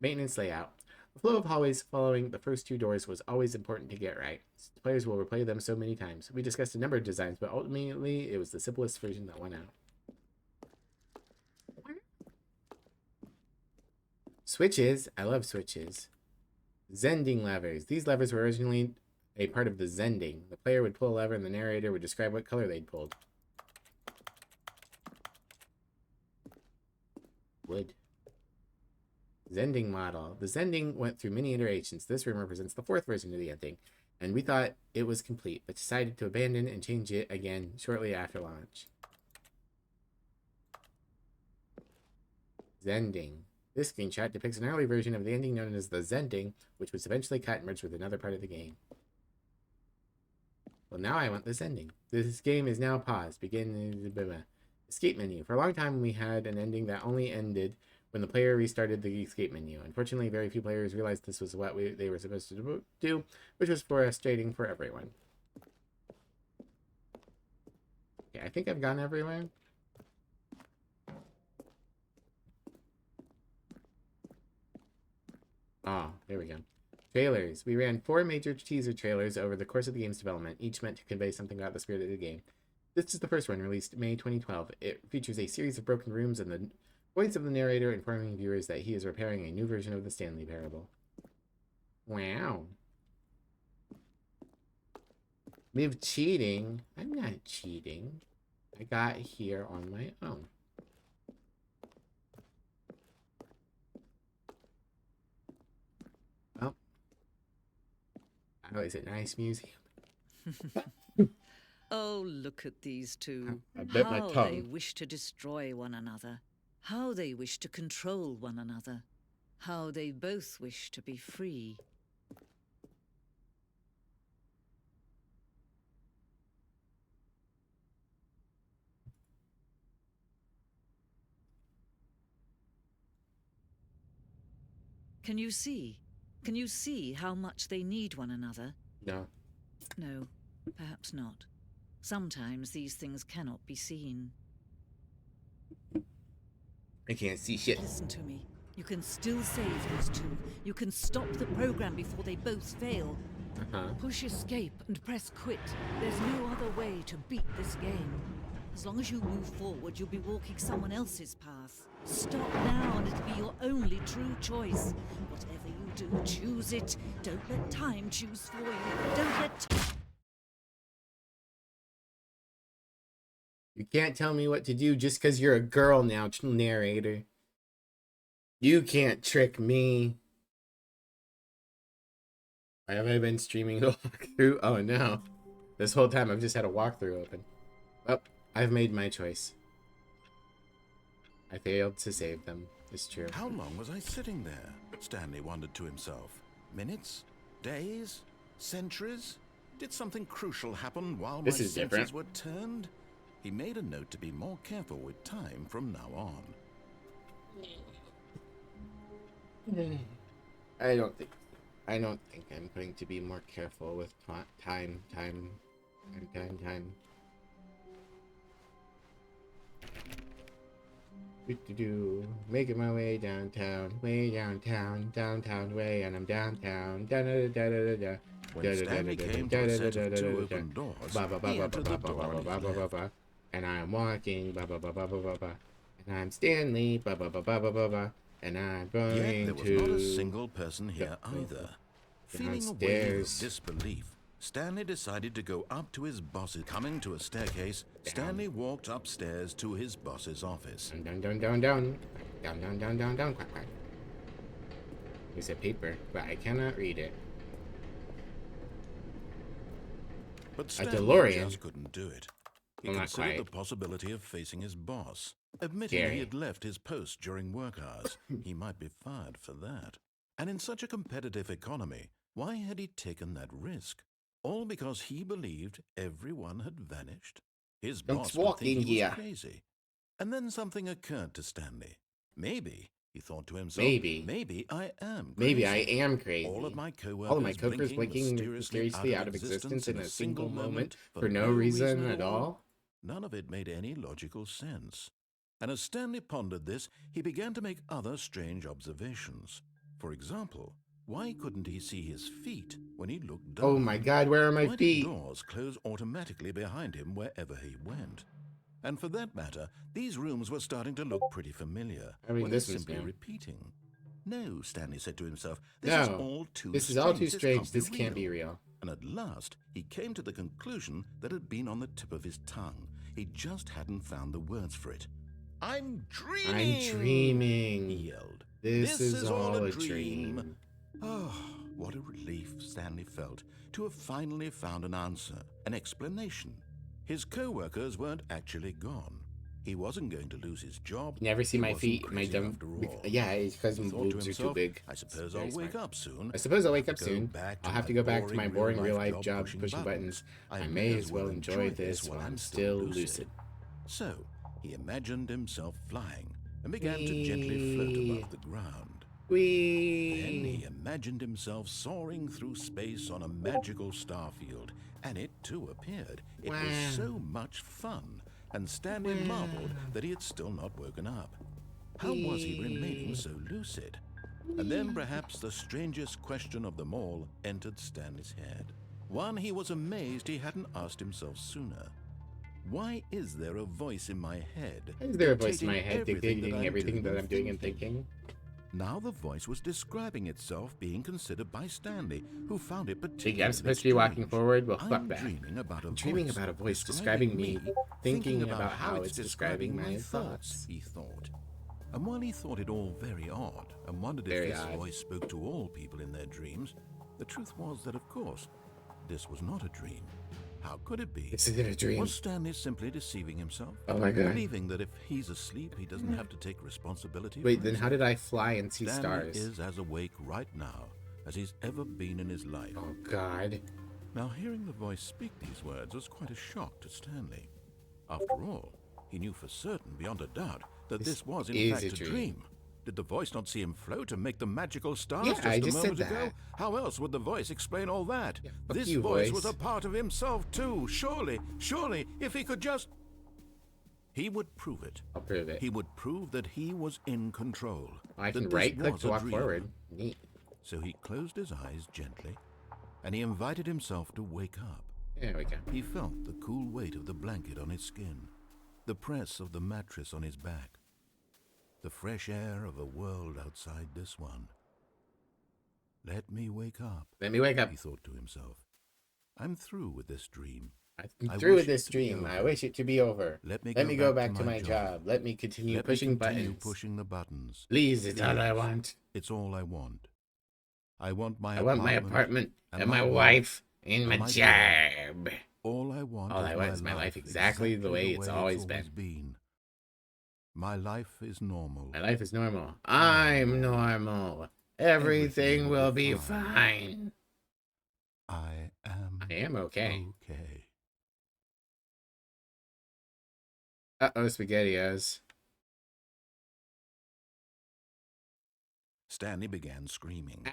Maintenance layout. The flow of hallways following the first two doors was always important to get right. Players will replay them so many times. We discussed a number of designs, but ultimately it was the simplest version that won out. Switches. I love switches. Zending levers. These levers were originally a part of the zending. The player would pull a lever and the narrator would describe what color they'd pulled. Wood. Zending model. The zending went through many iterations. This room represents the fourth version of the ending, and we thought it was complete, but decided to abandon and change it again shortly after launch. Zending. This screenshot depicts an early version of the ending known as the Zending, which was eventually cut and merged with another part of the game. Well, now I want the Zending. This game is now paused. Begin escape menu. For a long time, we had an ending that only ended when the player restarted the escape menu. Unfortunately, very few players realized this was what they were supposed to do, which was frustrating for everyone. Okay, I think I've gone everywhere. Ah, there we go. Trailers. We ran 4 major teaser trailers over the course of the game's development, each meant to convey something about the spirit of the game. This is the first one, released May 2012. It features a series of broken rooms and the voice of the narrator informing viewers that he is repairing a new version of the Stanley Parable. Wow. Live cheating? I'm not cheating. I got here on my own. Well, oh, is it nice museum? Oh, look at these two. I bit my How they tongue. wish to destroy one another. How they wish to control one another. How they both wish to be free. Can you see? Can you see how much they need one another? No. No, perhaps not. Sometimes these things cannot be seen. I can't see shit. Listen to me. You can still save those two. You can stop the program before they both fail. Push escape and press quit. There's no other way to beat this game. As long as you move forward, you'll be walking someone else's path. Stop now and it'll be your only true choice. Whatever you do, choose it. Don't let time choose for you. Don't let... You can't tell me what to do just because you're a girl now, narrator. You can't trick me. Why have I been streaming the walkthrough? Oh no. This whole time I've just had a walkthrough open. Well, I've made my choice. I failed to save them. It's true. How long was I sitting there? Stanley wondered to himself. Minutes? Days? Centuries? Did something crucial happen while my senses were turned? He made a note to be more careful with time from now on. I don't think I'm going to be more careful with time. Making my way downtown, way, and I'm downtown. When Stanley came to a set of two open doors, he entered the door on his left. And I'm walking, and I'm Stanley, and I'm going Yet there was not a single person here either. Feeling a wave of disbelief, Stanley decided to go up to his boss's. Coming to a staircase, Stanley walked upstairs to his boss's office. Down. Quack, quack. There's a paper, but I cannot read it. But Stanley DeLorean? just couldn't do it. He Well, not considered quite. the possibility of facing his boss. Admitting he had left his post during work hours, he might be fired for that. And in such a competitive economy, why had he taken that risk? All because he believed everyone had vanished? His boss would think he was crazy. And then something occurred to Stanley. Maybe, he thought to himself, maybe I am crazy. Maybe I am crazy. All of my coworkers blinking mysteriously out of existence in a single moment for no reason at all? None of it made any logical sense. And as Stanley pondered this, he began to make other strange observations. For example, why couldn't he see his feet when he looked down? Oh my god, where are my feet? Why did doors close automatically behind him wherever he went? And for that matter, these rooms were starting to look pretty familiar. I mean, were this they is simply new. repeating? No, Stanley said to himself, this is all too this strange. is all too strange. This can't be real. real. And at last, he came to the conclusion that had been on the tip of his tongue. He just hadn't found the words for it. I'm dreaming! He yelled. This is all a dream. Oh, what a relief Stanley felt to have finally found an answer, an explanation. His co-workers weren't actually gone. He wasn't going to lose his job. Never see my feet. My crazy dumb. after all. Yeah, it's because my He thought to boobs are too himself, big. I suppose I'll wake up soon. I suppose I'll wake up Go soon. back to I'll have to my go back to my boring real-life real-life job pushing buttons. I may as well enjoy this while I'm still lucid. So, he imagined himself flying and began to gently float above the ground. Then he imagined himself soaring through space on a magical starfield, and it too appeared. It was so much fun, and Stanley marveled that he had still not woken up. How was he remaining so lucid? And then perhaps the strangest question of them all entered Stanley's head. One he was amazed he hadn't asked himself sooner. Why is there a voice in my head? Is there a voice in my head dictating everything that I'm doing and thinking? Now the voice was describing itself being considered by Stanley, who found it particularly I'm supposed to be walking strange. forward? Well, I'm fuck that. dreaming about a voice describing me, thinking about how it's describing my thoughts. He thought. And while he thought it all very odd, and wondered Very if this odd. voice spoke to all people in their dreams, the truth was that, of course, this was not a dream. How could it be? This isn't a dream. Was Stanley simply deceiving himself? Oh my god. Believing that if he's asleep, he doesn't have to take responsibility Wait, for then his how did I fly and see Stanley stars? is as awake right now as he's ever been in his life. Oh god. Now, hearing the voice speak these words was quite a shock to Stanley. After all, he knew for certain, beyond a doubt, that this was in fact a dream. Did the voice not see him float and make the magical stars Yeah, just I a just moment said ago? that. How else would the voice explain all that? Yeah, fuck This you, voice voice. was a part of himself too. Surely, if he could just... He would prove it. I'll prove it. He would prove that he was in control. I that can this right-click was to a walk dream. forward. Neat. So he closed his eyes gently, and he invited himself to wake up. There we go. He felt the cool weight of the blanket on his skin, the press of the mattress on his back, the fresh air of a world outside this one. Let me wake up, Let me wake up. he thought to himself. I'm through with this dream. I'm I through wish with it this to be dream. I over. wish it to be over. Let me go back to my job. Let me continue Let pushing me continue buttons. pushing the buttons. Please, it's all I Yes. want. It's all I want. I want my I want my apartment and my wife and my and my job. All I want All I want is my life exactly the way it's always been. My life is normal. My life is normal. I'm normal. Everything will be fine. I I am okay. okay. Uh-oh, SpaghettiOs. Stanley began screaming.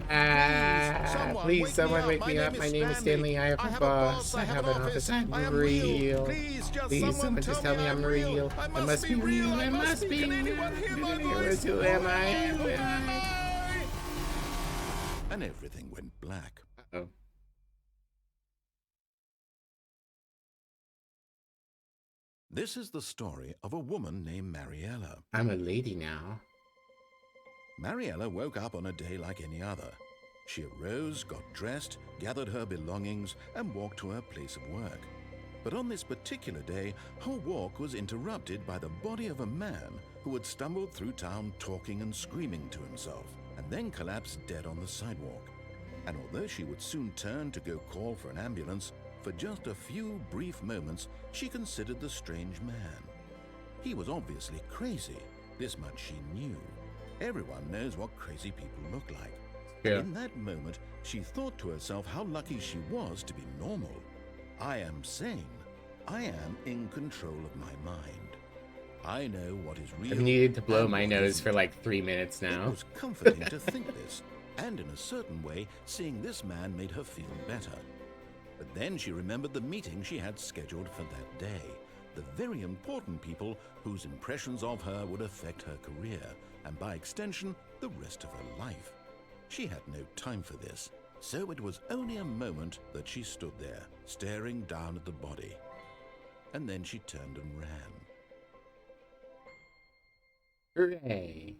Please, someone wake me up. My name is Stanley. I have a boss. I have an office. I'm real. Please, someone just tell me I'm real. I must be real. I must be real. Who am I? Who am I? And everything went black. Uh-oh. This is the story of a woman named Mariella. I'm a lady now. Mariella woke up on a day like any other. She arose, got dressed, gathered her belongings, and walked to her place of work. But on this particular day, her walk was interrupted by the body of a man who had stumbled through town talking and screaming to himself, and then collapsed dead on the sidewalk. And although she would soon turn to go call for an ambulance, for just a few brief moments, she considered the strange man. He was obviously crazy. This much she knew. Everyone knows what crazy people look like. Yeah. In that moment, she thought to herself how lucky she was to be normal. I am sane. I am in control of my mind. I know what is real. I've needed to blow and my what nose isn't. for like 3 minutes It now. was comforting to think this, and in a certain way, seeing this man made her feel better. But then she remembered the meeting she had scheduled for that day, the very important people whose impressions of her would affect her career, and by extension, the rest of her life. She had no time for this, so it was only a moment that she stood there, staring down at the body. And then she turned and ran. Hooray.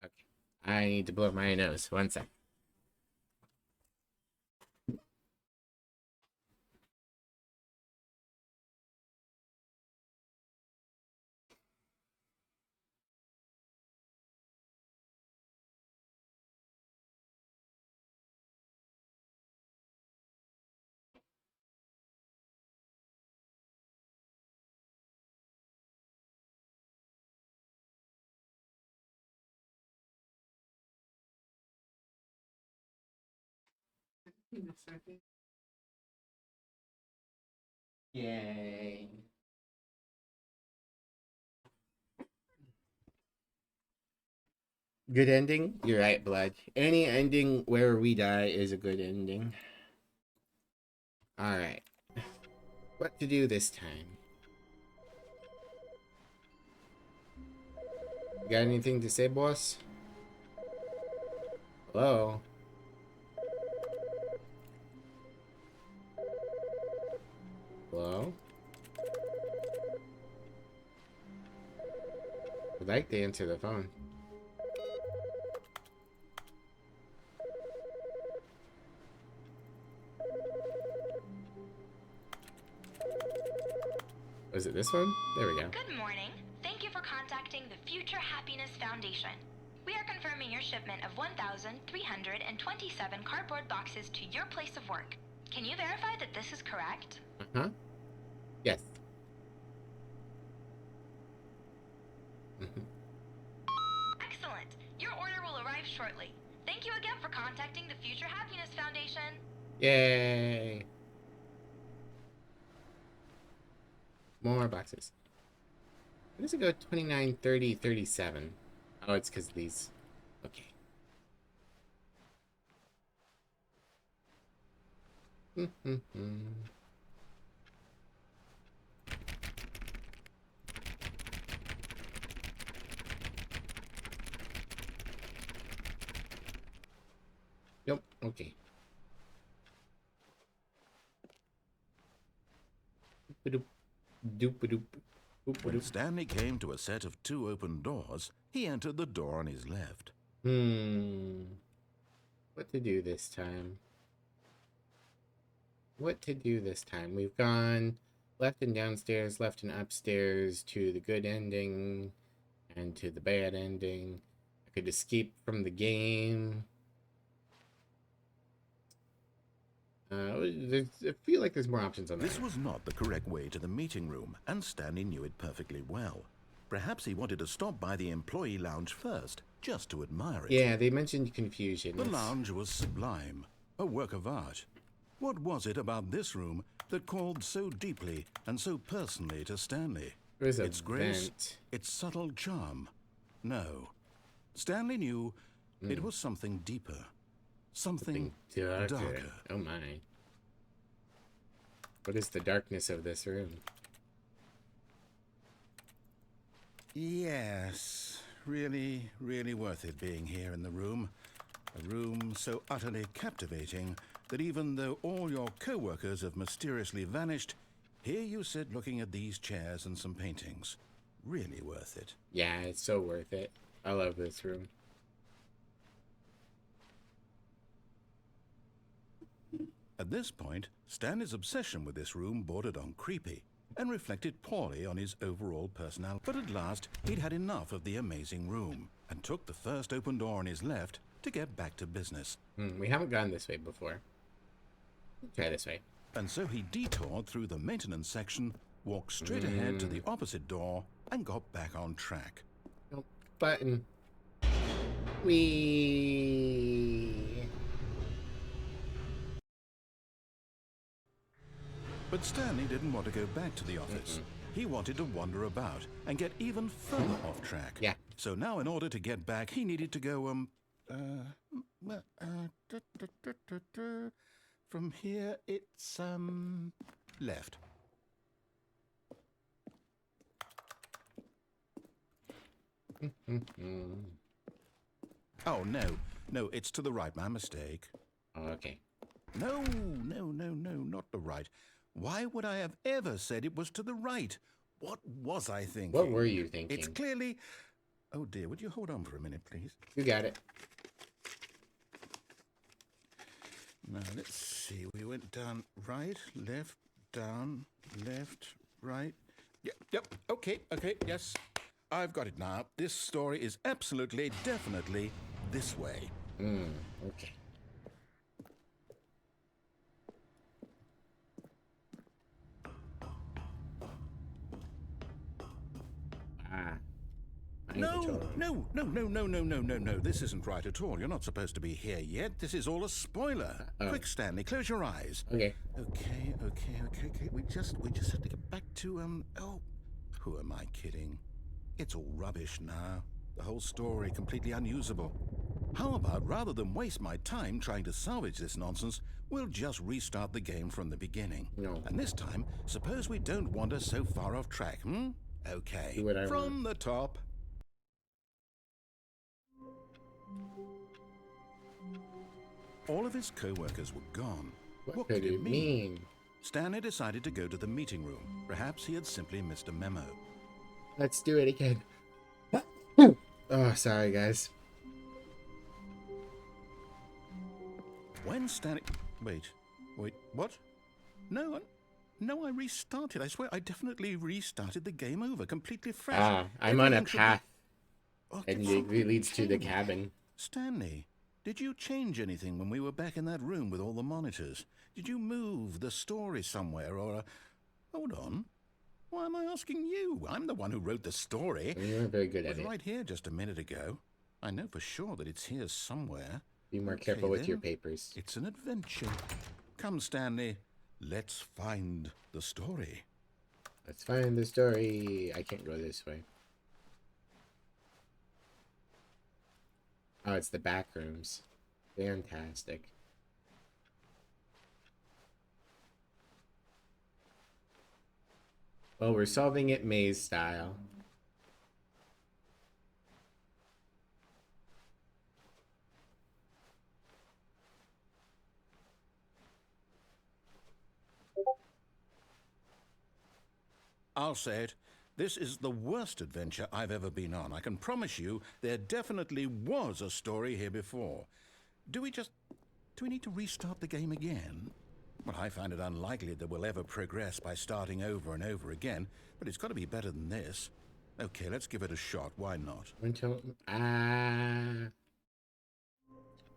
Okay. I need to blow my nose. 1 sec. In a second. Yay. Good ending? You're right, Blood. Any ending where we die is a good ending. Alright. What to do this time? Got anything to say, boss? Hello? Hello? I'd like to answer the phone. Was it this one? There we go. Good morning. Thank you for contacting the Future Happiness Foundation. We are confirming your shipment of 1,327 cardboard boxes to your place of work. Can you verify that this is correct? Uh-huh. Yes. Excellent. Your order will arrive shortly. Thank you again for contacting the Future Happiness Foundation. Yay. More boxes. Where does it go? 29, 30, 37. Oh, it's because of these. Okay. Nope. Okay. Doop, doop, doop, doop, When doop. Stanley came to a set of 2 open doors, he entered the door on his left. What to do this time? What to do this time? We've gone left and downstairs, left and upstairs, to the good ending and to the bad ending. I could escape from the game. I feel like there's more options on that. This was not the correct way to the meeting room, and Stanley knew it perfectly well. Perhaps he wanted to stop by the employee lounge first, just to admire it. Yeah, they mentioned confusion. The lounge was sublime, a work of art. What was it about this room that called so deeply and so personally to Stanley? There's a Its grace, vent. its subtle charm. No. Stanley knew it was something deeper. Something darker. Oh my. What is the darkness of this room? Yes, really, really worth it being here in the room. A room so utterly captivating that even though all your co-workers have mysteriously vanished, here you sit looking at these chairs and some paintings. Really worth it. Yeah, it's so worth it. I love this room. At this point, Stanley's obsession with this room bordered on creepy and reflected poorly on his overall personality. But at last, he'd had enough of the amazing room and took the first open door on his left to get back to business. We haven't gone this way before. Try this way. And so he detoured through the maintenance section, walked straight ahead to the opposite door, and got back on track. Nope. Button. Wee. But Stanley didn't want to go back to the office. He wanted to wander about and get even further off track. Yeah. So now in order to get back, he needed to go, from here, it's, left. Oh, no, it's to the right, my mistake. Okay. No, not the right. Why would I have ever said it was to the right? What was I thinking? What were you thinking? It's clearly... Oh dear, would you hold on for a minute, please? You got it. Now, let's see. We went down right, left, down, left, right. Yep, okay, yes. I've got it now. This story is absolutely, definitely this way. Okay. No. This isn't right at all. You're not supposed to be here yet. This is all a spoiler. Quick, Stanley, close your eyes. Okay. Okay. We just have to get back to, oh, who am I kidding? It's all rubbish now. The whole story completely unusable. How about, rather than waste my time trying to salvage this nonsense, we'll just restart the game from the beginning. No. And this time, suppose we don't wander so far off track, Okay. Do what I From want. the top. All of his co-workers were gone. What could it mean? Stanley decided to go to the meeting room. Perhaps he had simply missed a memo. Let's do it again. Oh, sorry, guys. When Stanley... Wait, what? No, I restarted. I swear, I definitely restarted the game over, completely fresh. I'm on a Everything should be- path, Oh, and it's it leads to the okay. cabin. Stanley, did you change anything when we were back in that room with all the monitors? Did you move the story somewhere, or... Hold on. Why am I asking you? I'm the one who wrote the story. You weren't very good It at was it. right here just a minute ago. I know for sure that it's here somewhere. Be more Okay, careful with your then. papers. It's an adventure. Come, Stanley. Let's find the story. Let's find the story. I can't go this way. Oh, it's the back rooms. Fantastic. Well, we're solving it maze style. I'll say it. This is the worst adventure I've ever been on. I can promise you there definitely was a story here before. Do we need to restart the game again? Well, I find it unlikely that we'll ever progress by starting over and over again, but it's got to be better than this. Okay, let's give it a shot. Why not? When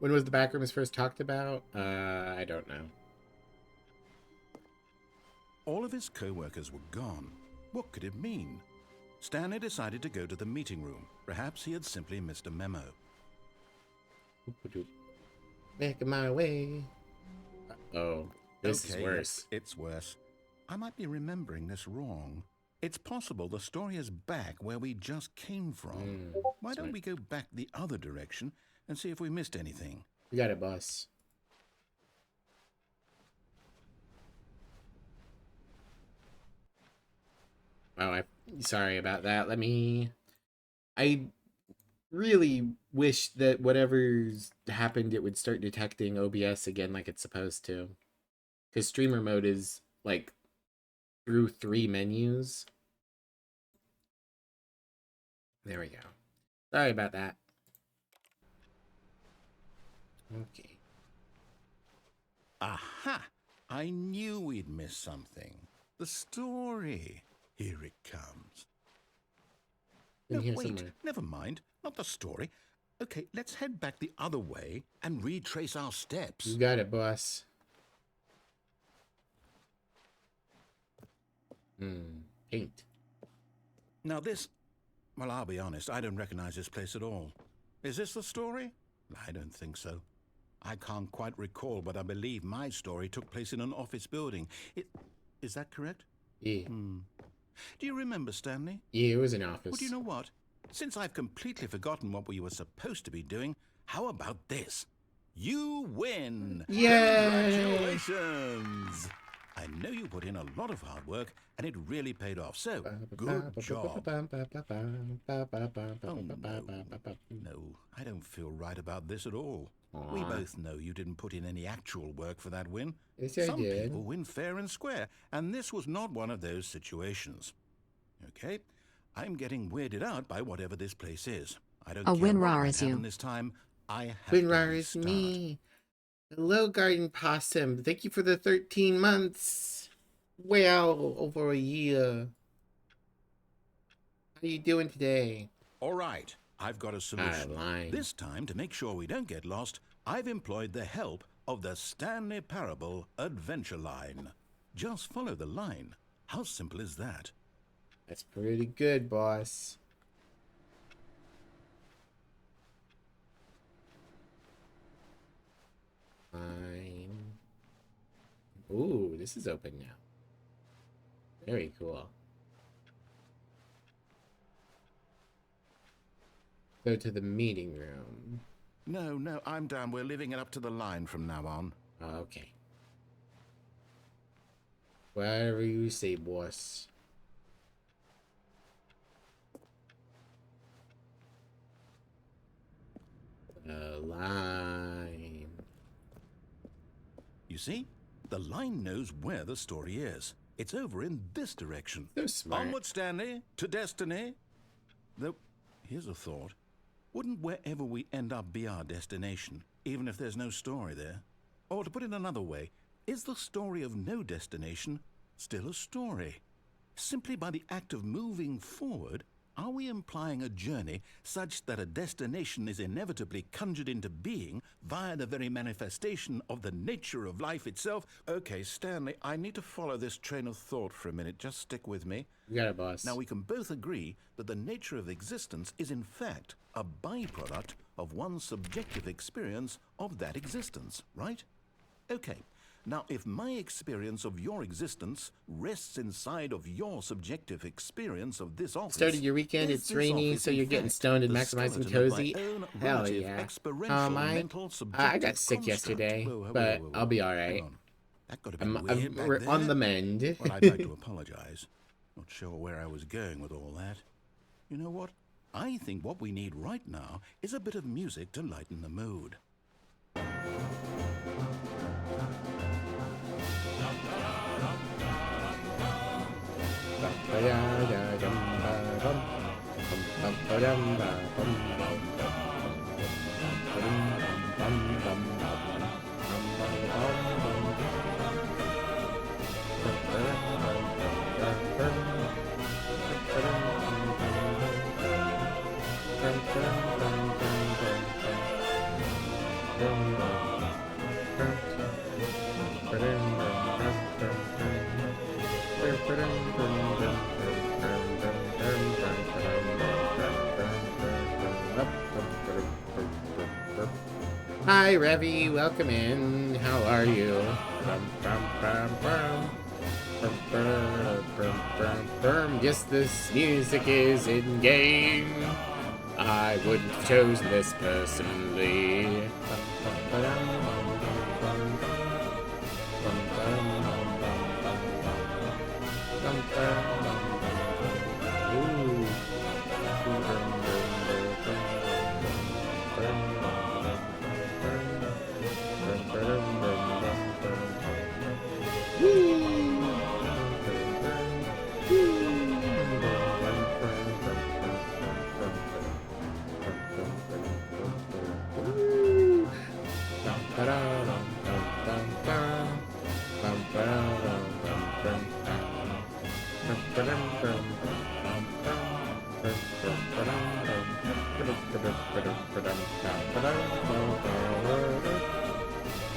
was the backrooms first talked about? I don't know. All of his co-workers were gone. What could it mean? Stanley decided to go to the meeting room. Perhaps he had simply missed a memo. Making my way. Uh-oh. This is worse. Yes, it's worse. I might be remembering this wrong. It's possible the story is back where we just came from. Why don't we go back the other direction and see if we missed anything? We got a bus. Oh, sorry about that. I really wish that whatever's happened, it would start detecting OBS again like it's supposed to. Because streamer mode is, like, through 3 menus. There we go. Sorry about that. Okay. Aha! I knew we'd miss something. The story. Here it comes. In No, here wait, somewhere. never mind. Not the story. Okay, let's head back the other way and retrace our steps. You got it, boss. Paint. Now this... Well, I'll be honest, I don't recognize this place at all. Is this the story? I don't think so. I can't quite recall, but I believe my story took place in an office building. Is that correct? Yeah. Do you remember, Stanley? Yeah, it was an office. Well, do you know what? Since I've completely forgotten what we were supposed to be doing, how about this? You win! Yay! Congratulations! I know you put in a lot of hard work, and it really paid off, so good job. Oh, no, I don't feel right about this at all. We both know you didn't put in any actual work for that win. Yes, I Some did. people win fair and square, and this was not one of those situations. Okay, I'm getting weirded out by whatever this place is. I don't care what might happen this time. I have to WinRAR is restart. me. Hello, Garden Possum. Thank you for the 13 months. Well, over a year. How you doing today? All right, I've got a solution. Lying. This time, to make sure we don't get lost, I've employed the help of the Stanley Parable Adventure Line. Just follow the line. How simple is that? That's pretty good, boss. Fine. Ooh, this is open now. Very cool. Go to the meeting room. No, I'm down. We're leaving it up to the line from now on. Okay. Whatever you say, boss. The line. You see? The line knows where the story is. It's over in this direction. So smart. Onward, Stanley, to destiny. Though, here's a thought. Wouldn't wherever we end up be our destination, even if there's no story there? Or to put it another way, is the story of no destination still a story? Simply by the act of moving forward, are we implying a journey such that a destination is inevitably conjured into being via the very manifestation of the nature of life itself? Okay, Stanley, I need to follow this train of thought for a minute. Just stick with me. You got it, boss. Now, we can both agree that the nature of existence is in fact a byproduct of one's subjective experience of that existence, right? Okay, Now, if my experience of your existence rests inside of your subjective experience of this office... Started your weekend, is it's this rainy, office, so in you're getting fact, stoned and the maximizing skeleton of my cozy. own Hell relative yeah. experiential mental I subjective got sick construct? yesterday, Whoa, whoa, but whoa, whoa, I'll whoa. be Hang alright. on. That got a bit weird I'm back we're there. on the mend. Well, I'd like to apologize. Not sure where I was going with all that. You know what? I think what we need right now is a bit of music to lighten the mood. Hi, Revy. Welcome in. How are you? Yes, this music is in game. I wouldn't have chosen this personally.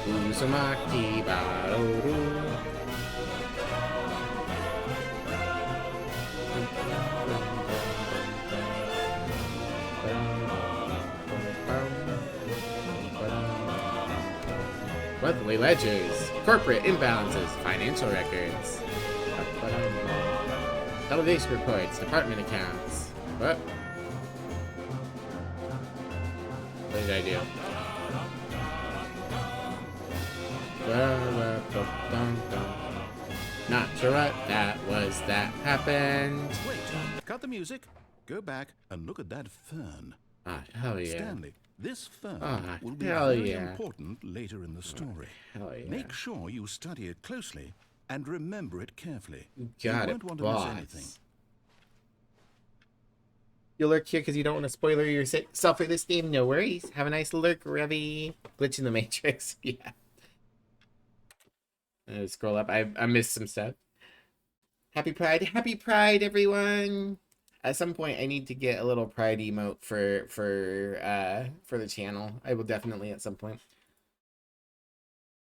Uzumaki Baoru. Monthly ledgers, corporate imbalances, financial records, elevation reports, department accounts. What did I do? Not sure what that was that happened. Wait, cut the music. Go back and look at that fern. Ah, hell yeah. Stanley, this fern will be hell very yeah. important later in the story. Hell yeah. Make sure you study it closely and remember it carefully. Got you it, won't want to boss. miss anything. You lurk here because you don't want to spoiler yourself for this game. No worries. Have a nice lurk, Revy. Glitch in the Matrix. Yeah. Scroll up. I missed some stuff. Happy Pride, everyone. At some point, I need to get a little Pride emote for the channel. I will definitely at some point.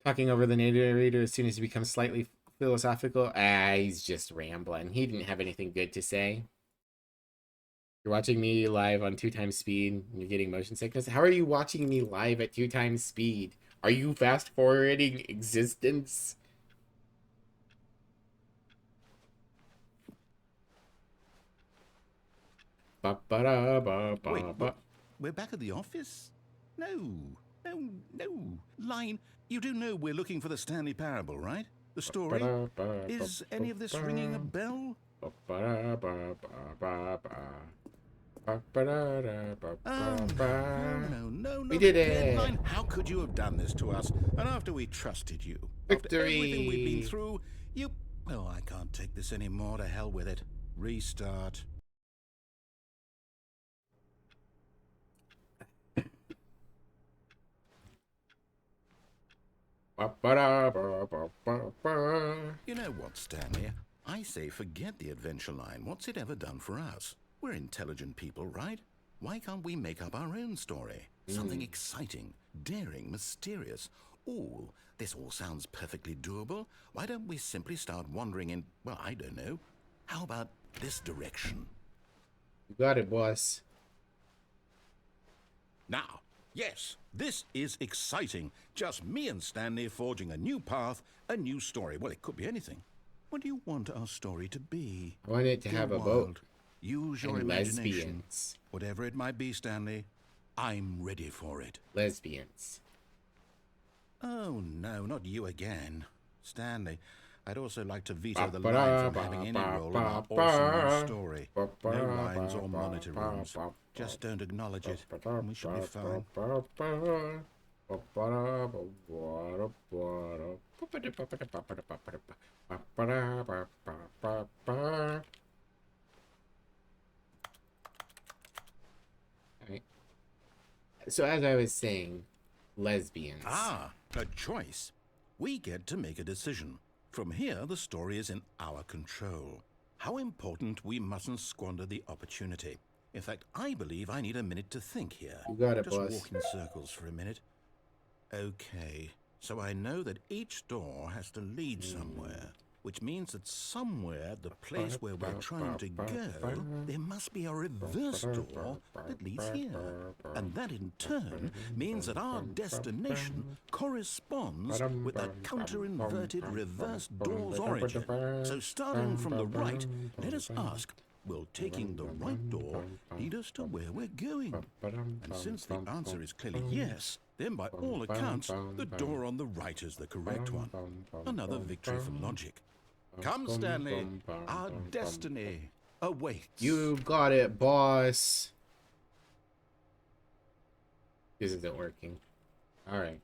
Talking over the narrator as soon as he becomes slightly philosophical. He's just rambling. He didn't have anything good to say. You're watching me live on 2x speed. And you're getting motion sickness. How are you watching me live at 2x speed? Are you fast forwarding existence? Wait, we're back at the office? No. Line, you do know we're looking for the Stanley Parable, right? The story? Is any of this ringing a bell? No. We did it. Line, how could you have done this to us? And after we trusted you, after everything we've been through, you... Well, I can't take this anymore. To hell with it. Restart. You know what, Stanley? I say forget the adventure line. What's it ever done for us? We're intelligent people, right? Why can't we make up our own story? Something exciting, daring, mysterious. Ooh, this all sounds perfectly doable. Why don't we simply start wandering in, well, I don't know. How about this direction? You got it, boss. Now, Yes, this is exciting. Just me and Stanley forging a new path, a new story. Well, it could be anything. What do you want our story to be? I want it to Go have a wild. boat Use your and imagination. lesbians. Whatever it might be, Stanley, I'm ready for it. Lesbians. Oh, no, not you again. Stanley, I'd also like to veto the line from having any role in our awesome new story. No lines or monitor rooms. Just don't acknowledge it, and we should be fine. Alright. So as I was saying, lesbians. Ah, a choice. We get to make a decision. From here, the story is in our control. How important we mustn't squander the opportunity. In fact, I believe I need a minute to think here. You got it, Just boss. walk in circles for a minute. Okay, so I know that each door has to lead somewhere, which means that somewhere, the place where we're trying to go, there must be a reverse door that leads here. And that in turn means that our destination corresponds with that counter-inverted reverse door's origin. So starting from the right, let us ask, will taking the right door lead us to where we're going? And since the answer is clearly yes, then by all accounts, the door on the right is the correct one. Another victory for logic. Come, Stanley, our destiny awaits. You got it, boss. This isn't working. Alright.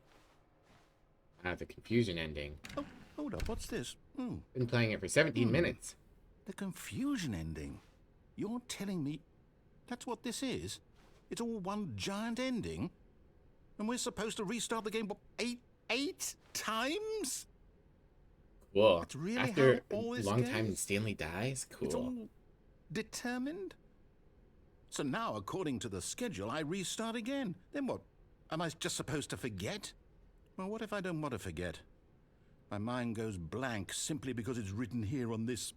The confusion ending. Oh, hold up, what's this? Been playing it for 17 minutes. The confusion ending. You're telling me that's what this is? It's all one giant ending? And we're supposed to restart the game, what, eight times? Cool. That's really After how all a this long goes? time Stanley dies? It's Cool. all determined? So now, according to the schedule, I restart again. Then what? Am I just supposed to forget? Well, what if I don't want to forget? My mind goes blank simply because it's written here on this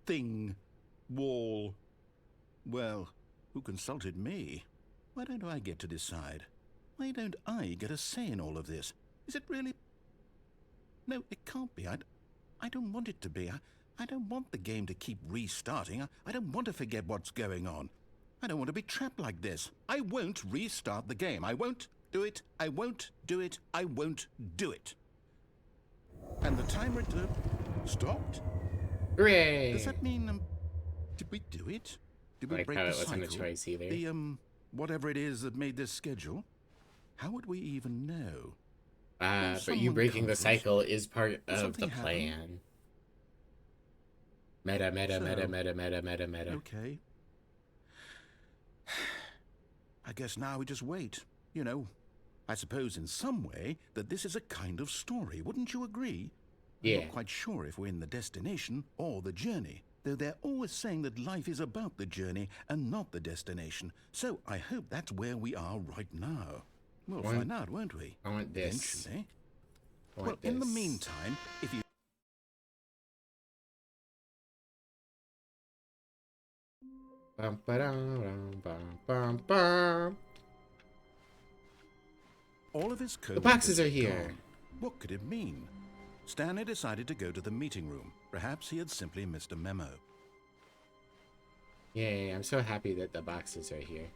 thing, wall. Well, who consulted me? Why don't I get to decide? Why don't I get a say in all of this? Is it really? No, it can't be. I don't want it to be. I don't want the game to keep restarting. I don't want to forget what's going on. I don't want to be trapped like this. I won't restart the game. I won't do it. I won't do it. I won't do it. And the timer stopped? Hooray! Does that mean, did we do it? Did we Like break how the it wasn't a cycle? choice either. The, whatever it is that made this schedule? How would we even know? But you someone breaking the comes, cycle is part of something the happen? plan. Meta. Okay. I guess now we just wait. You know, I suppose in some way that this is a kind of story. Wouldn't you agree? Yeah. I'm not quite sure if we're in the destination or the journey, though they're always saying that life is about the journey and not the destination. So I hope that's where we are right now. We'll find out, won't we? I want this. Eventually. I want Well, in the this. meantime, if you... Bum, ba-dum, bum, bum, bum. All of his code The boxes was are here. gone. What could it mean? Stanley decided to go to the meeting room. Perhaps he had simply missed a memo. Yay, I'm so happy that the boxes are here.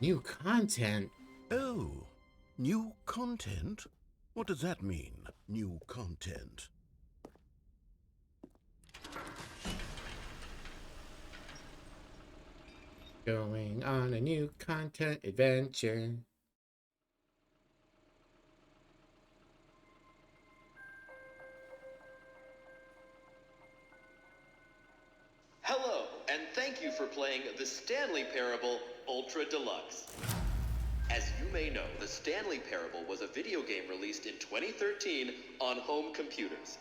New content? Oh, new content? What does that mean, new content? Going on a new content adventure. Hello, and thank you for playing the Stanley Parable Ultra Deluxe. As you may know, the Stanley Parable was a video game released in 2013 on home computers.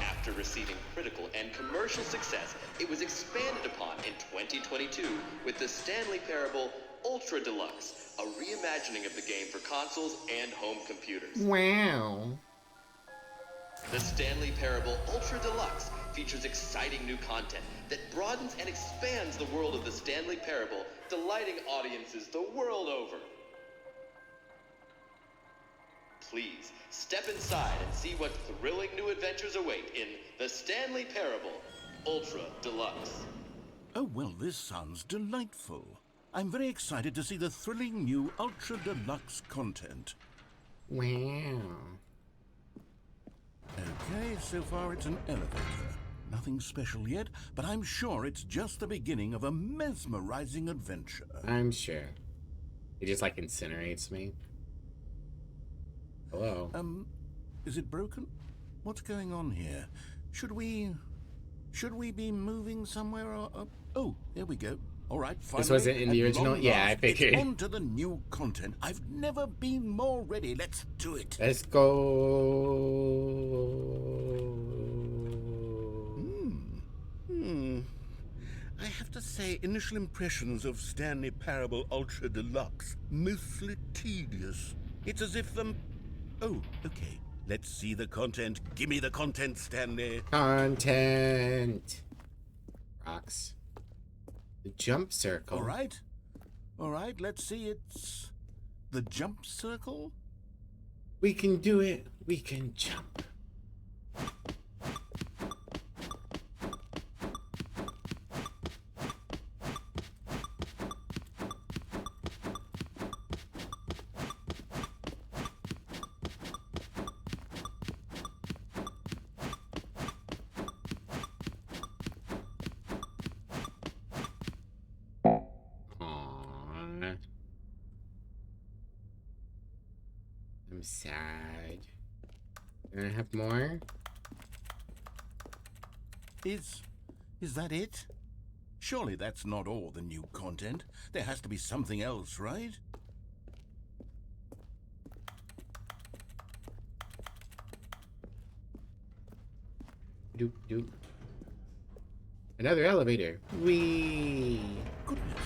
After receiving critical and commercial success, it was expanded upon in 2022 with the Stanley Parable Ultra Deluxe, a reimagining of the game for consoles and home computers. Wow. The Stanley Parable Ultra Deluxe features exciting new content that broadens and expands the world of the Stanley Parable, delighting audiences the world over. Please, step inside and see what thrilling new adventures await in The Stanley Parable Ultra Deluxe. Oh, well, this sounds delightful. I'm very excited to see the thrilling new Ultra Deluxe content. Wow. Okay, so far it's an elevator. Nothing special yet, but I'm sure it's just the beginning of a mesmerizing adventure. I'm sure. It just like incinerates me. Hello. Is it broken? What's going on here? Should we be moving somewhere or... oh, there we go. All right, finally. This wasn't in the original? Yeah, I figured. It's on to the new content. I've never been more ready. Let's do it. Let's go. I have to say, initial impressions of Stanley Parable Ultra Deluxe, mostly tedious. It's as if oh, okay. Let's see the content. Give me the content, Stanley. Content. Rocks. The jump circle. All right. All right, let's see. It's the jump circle. We can do it. We can jump. Aww. I'm sad. Can I have more? Is that it? Surely that's not all the new content. There has to be something else, right? Doop doop. Another elevator. Whee! Goodness,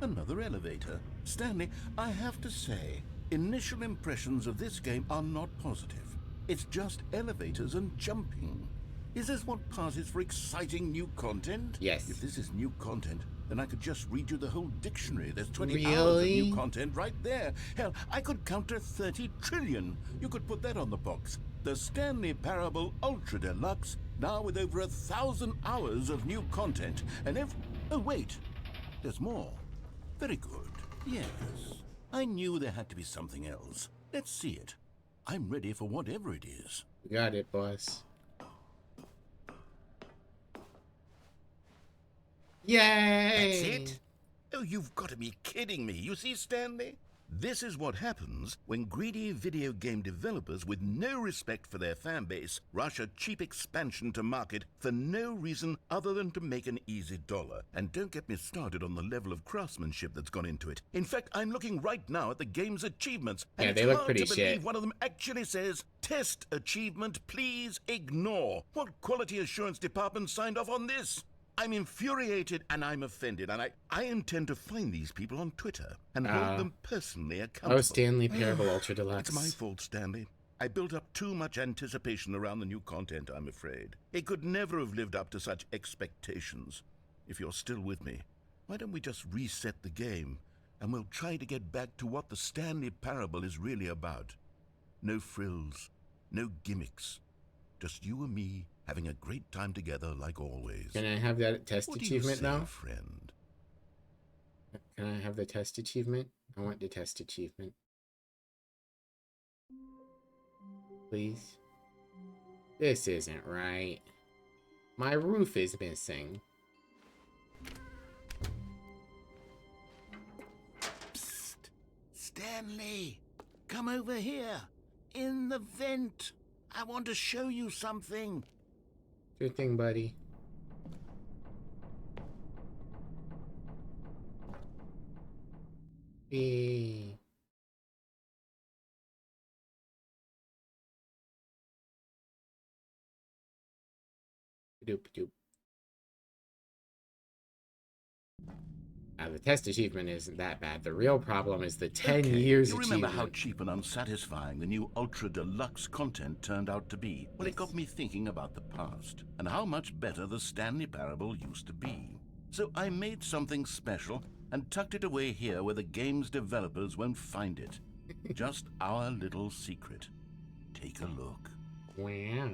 another elevator. Stanley, I have to say, initial impressions of this game are not positive. It's just elevators and jumping. Is this what passes for exciting new content? Yes. If this is new content, then I could just read you the whole dictionary. There's 20 Really? hours of new content right there. Hell, I could count to 30 trillion. You could put that on the box. The Stanley Parable Ultra Deluxe, now with over 1,000 hours of new content. And oh, wait. There's more. Very good. Yes. I knew there had to be something else. Let's see it. I'm ready for whatever it is. You got it, boss. Yay! That's it? Oh, you've got to be kidding me. You see, Stanley? This is what happens when greedy video game developers with no respect for their fan base rush a cheap expansion to market for no reason other than to make an easy dollar. And don't get me started on the level of craftsmanship that's gone into it. In fact, I'm looking right now at the game's achievements, and Yeah, it's they look hard pretty to believe shit. one of them actually says, "Test achievement, please ignore." What quality assurance department signed off on this? I'm infuriated and I'm offended, and I intend to find these people on Twitter and hold them personally accountable. Oh, Stanley Parable Ultra Deluxe. It's my fault, Stanley. I built up too much anticipation around the new content, I'm afraid. It could never have lived up to such expectations. If you're still with me, why don't we just reset the game, and we'll try to get back to what the Stanley Parable is really about. No frills, no gimmicks. Just you and me having a great time together like always. Can I have that test What achievement do you say, now? friend? Can I have the test achievement? I want the test achievement. Please. This isn't right. My roof is missing. Psst! Stanley! Come over here! In the vent! I want to show you something! Good thing, buddy. Hey. Doop doop. Now, the test achievement isn't that bad. The real problem is the 10 Okay, years you achievement. remember how cheap and unsatisfying the new Ultra Deluxe content turned out to be? Well, it got me thinking about the past and how much better the Stanley Parable used to be. So I made something special and tucked it away here where the game's developers won't find it. Just our little secret. Take a look. Wow.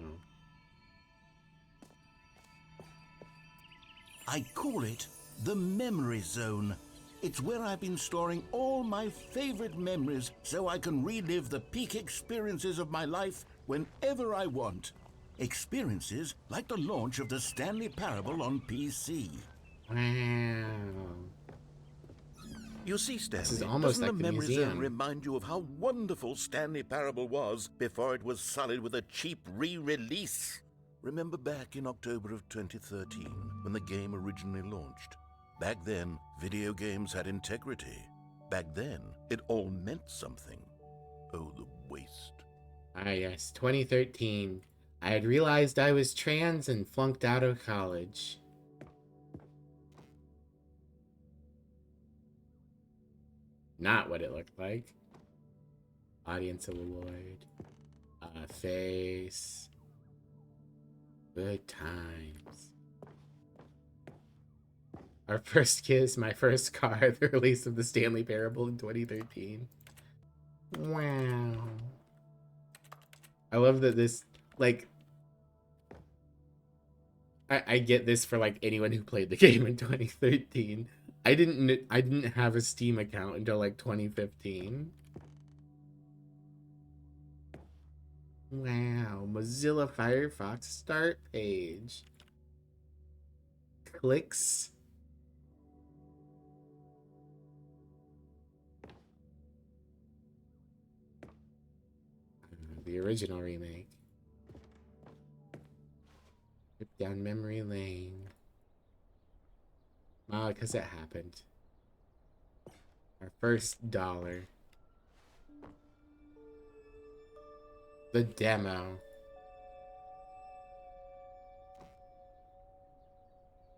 I call it the Memory Zone. It's where I've been storing all my favorite memories so I can relive the peak experiences of my life whenever I want. Experiences like the launch of the Stanley Parable on PC. Wow. You see, Stanley, This is almost doesn't like the the Memory museum. Zone remind you of how wonderful Stanley Parable was before it was sullied with a cheap re-release? Remember back in October of 2013 when the game originally launched? Back then, video games had integrity. Back then, it all meant something. Oh, the waste. Ah, yes, 2013. I had realized I was trans and flunked out of college. Not what it looked like. Audience award. Face. Good times. Our first kiss, my first car, the release of the Stanley Parable in 2013. Wow. I love that this, like, I get this for, like, anyone who played the game in 2013. I didn't have a Steam account until, like, 2015. Wow. Mozilla Firefox start page. Clicks. The original remake. Trip down memory lane. Ah, because it happened. Our first dollar. The demo.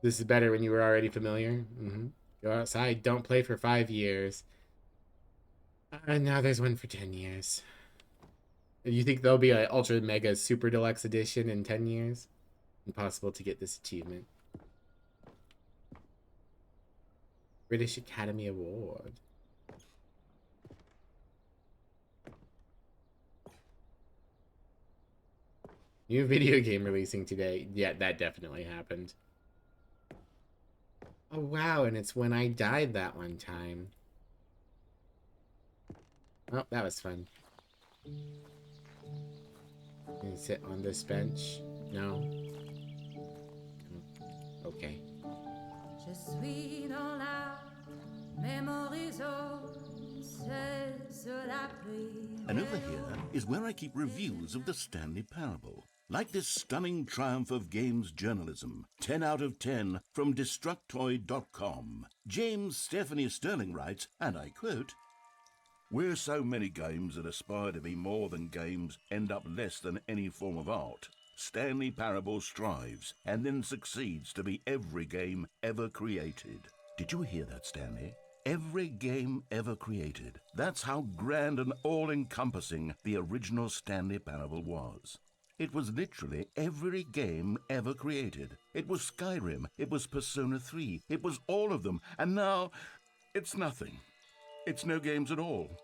This is better when you were already familiar. Go outside, don't play for 5 years. And now there's one for 10 years. You think there'll be an Ultra Mega Super Deluxe Edition in 10 years? Impossible to get this achievement. British Academy Award. New video game releasing today. Yeah, that definitely happened. Oh, wow, and it's when I died that one time. Oh, that was fun. Can you sit on this bench? No? Okay. Je suis dans la memory zone, c'est cela prie. And over here is where I keep reviews of the Stanley Parable. Like this stunning triumph of games journalism, 10 out of 10 from Destructoid.com. James Stephanie Sterling writes, and I quote, "Where so many games that aspire to be more than games end up less than any form of art, Stanley Parable strives and then succeeds to be every game ever created." Did you hear that, Stanley? Every game ever created. That's how grand and all-encompassing the original Stanley Parable was. It was literally every game ever created. It was Skyrim, it was Persona 3, it was all of them, and now it's nothing. It's no games at all.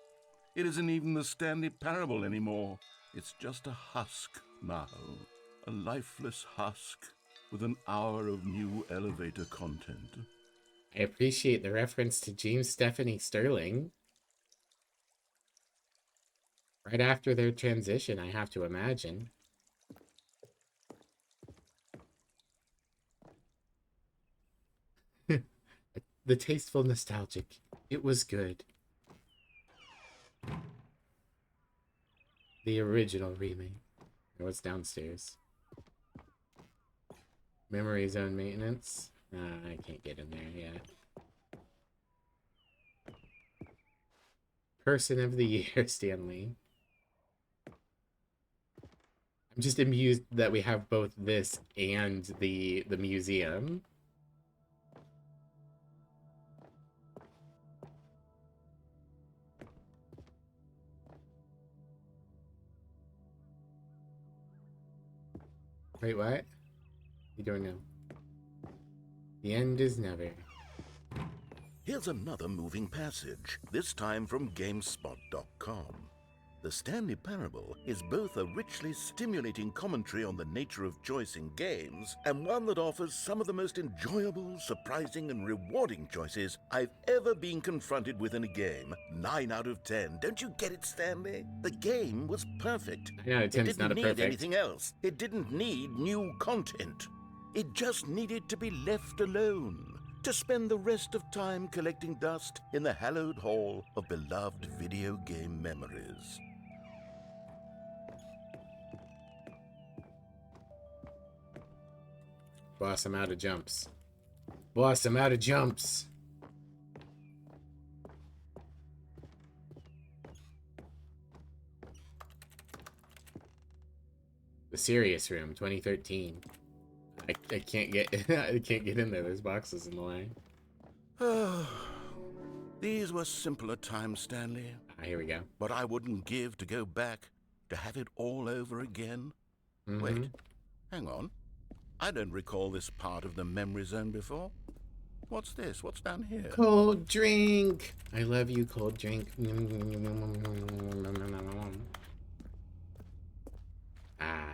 It isn't even the Stanley Parable anymore. It's just a husk now. A lifeless husk with an hour of new elevator content. I appreciate the reference to James Stephanie Sterling. Right after their transition, I have to imagine. The tasteful nostalgic. It was good. The original remake. What's downstairs? Memory zone maintenance. I can't get in there yet. Person of the year, Stanley. I'm just amused that we have both this and the museum. Wait, what? You don't know. The end is never. Here's another moving passage, this time from GameSpot.com. The Stanley Parable is both a richly stimulating commentary on the nature of choice in games, and one that offers some of the most enjoyable, surprising, and rewarding choices I've ever been confronted with in a game. 9 out of 10. Don't you get it, Stanley? The game was perfect. 9 out of 10 is It not a didn't need perfect. anything else. It didn't need new content. It just needed to be left alone, to spend the rest of time collecting dust in the hallowed hall of beloved video game memories. Boss, I'm out of jumps. Boss, I'm out of jumps. The Serious Room, 2013. I can't get I can't get in there. There's boxes in the way. These were simpler times, Stanley. Here we go. But I wouldn't give to go back, to have it all over again. Wait, hang on. I don't recall this part of the memory zone before. What's this? What's down here? Cold drink. I love you, cold drink. Ah,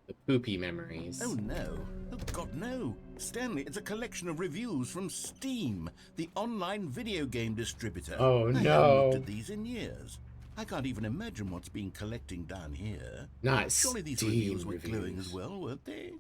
the poopy memories. Oh no. Oh God, no. Stanley, it's a collection of reviews from Steam, the online video game distributor. Oh, I no. haven't looked at these in years. I can't even imagine what's been collecting down here. Not Surely these Steam reviews were reviews. glowing as well, weren't they?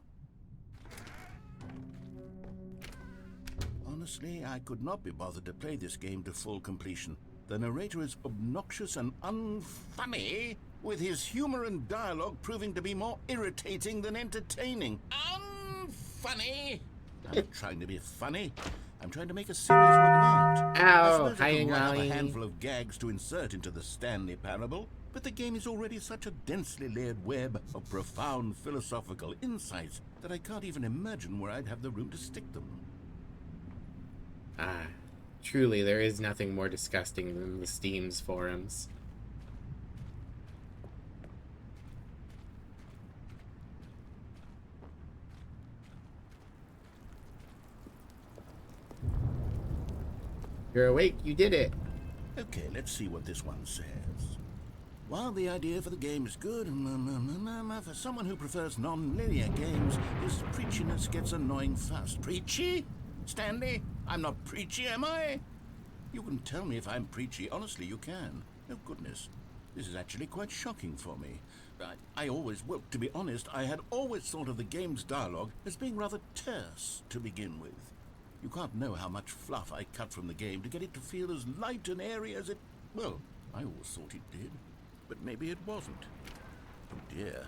Honestly, I could not be bothered to play this game to full completion. The narrator is obnoxious and unfunny, with his humor and dialogue proving to be more irritating than entertaining. Unfunny! I'm not trying to be funny. I'm trying to make a serious work of art. I Ow, suppose I hi, could write up a Ollie. handful of gags to insert into the Stanley Parable, but the game is already such a densely layered web of profound philosophical insights that I can't even imagine where I'd have the room to stick them. Ah, truly, there is nothing more disgusting than the Steam's forums. You're awake, you did it. Okay, let's see what this one says. While the idea for the game is good, for someone who prefers non-linear games, this preachiness gets annoying fast. Preachy? Stanley, I'm not preachy, am I? You can tell me if I'm preachy. Honestly, you can. Oh, goodness. This is actually quite shocking for me. Well, to be honest, I had always thought of the game's dialogue as being rather terse to begin with. You can't know how much fluff I cut from the game to get it to feel as light and airy as it... Well, I always thought it did. But maybe it wasn't. Oh dear.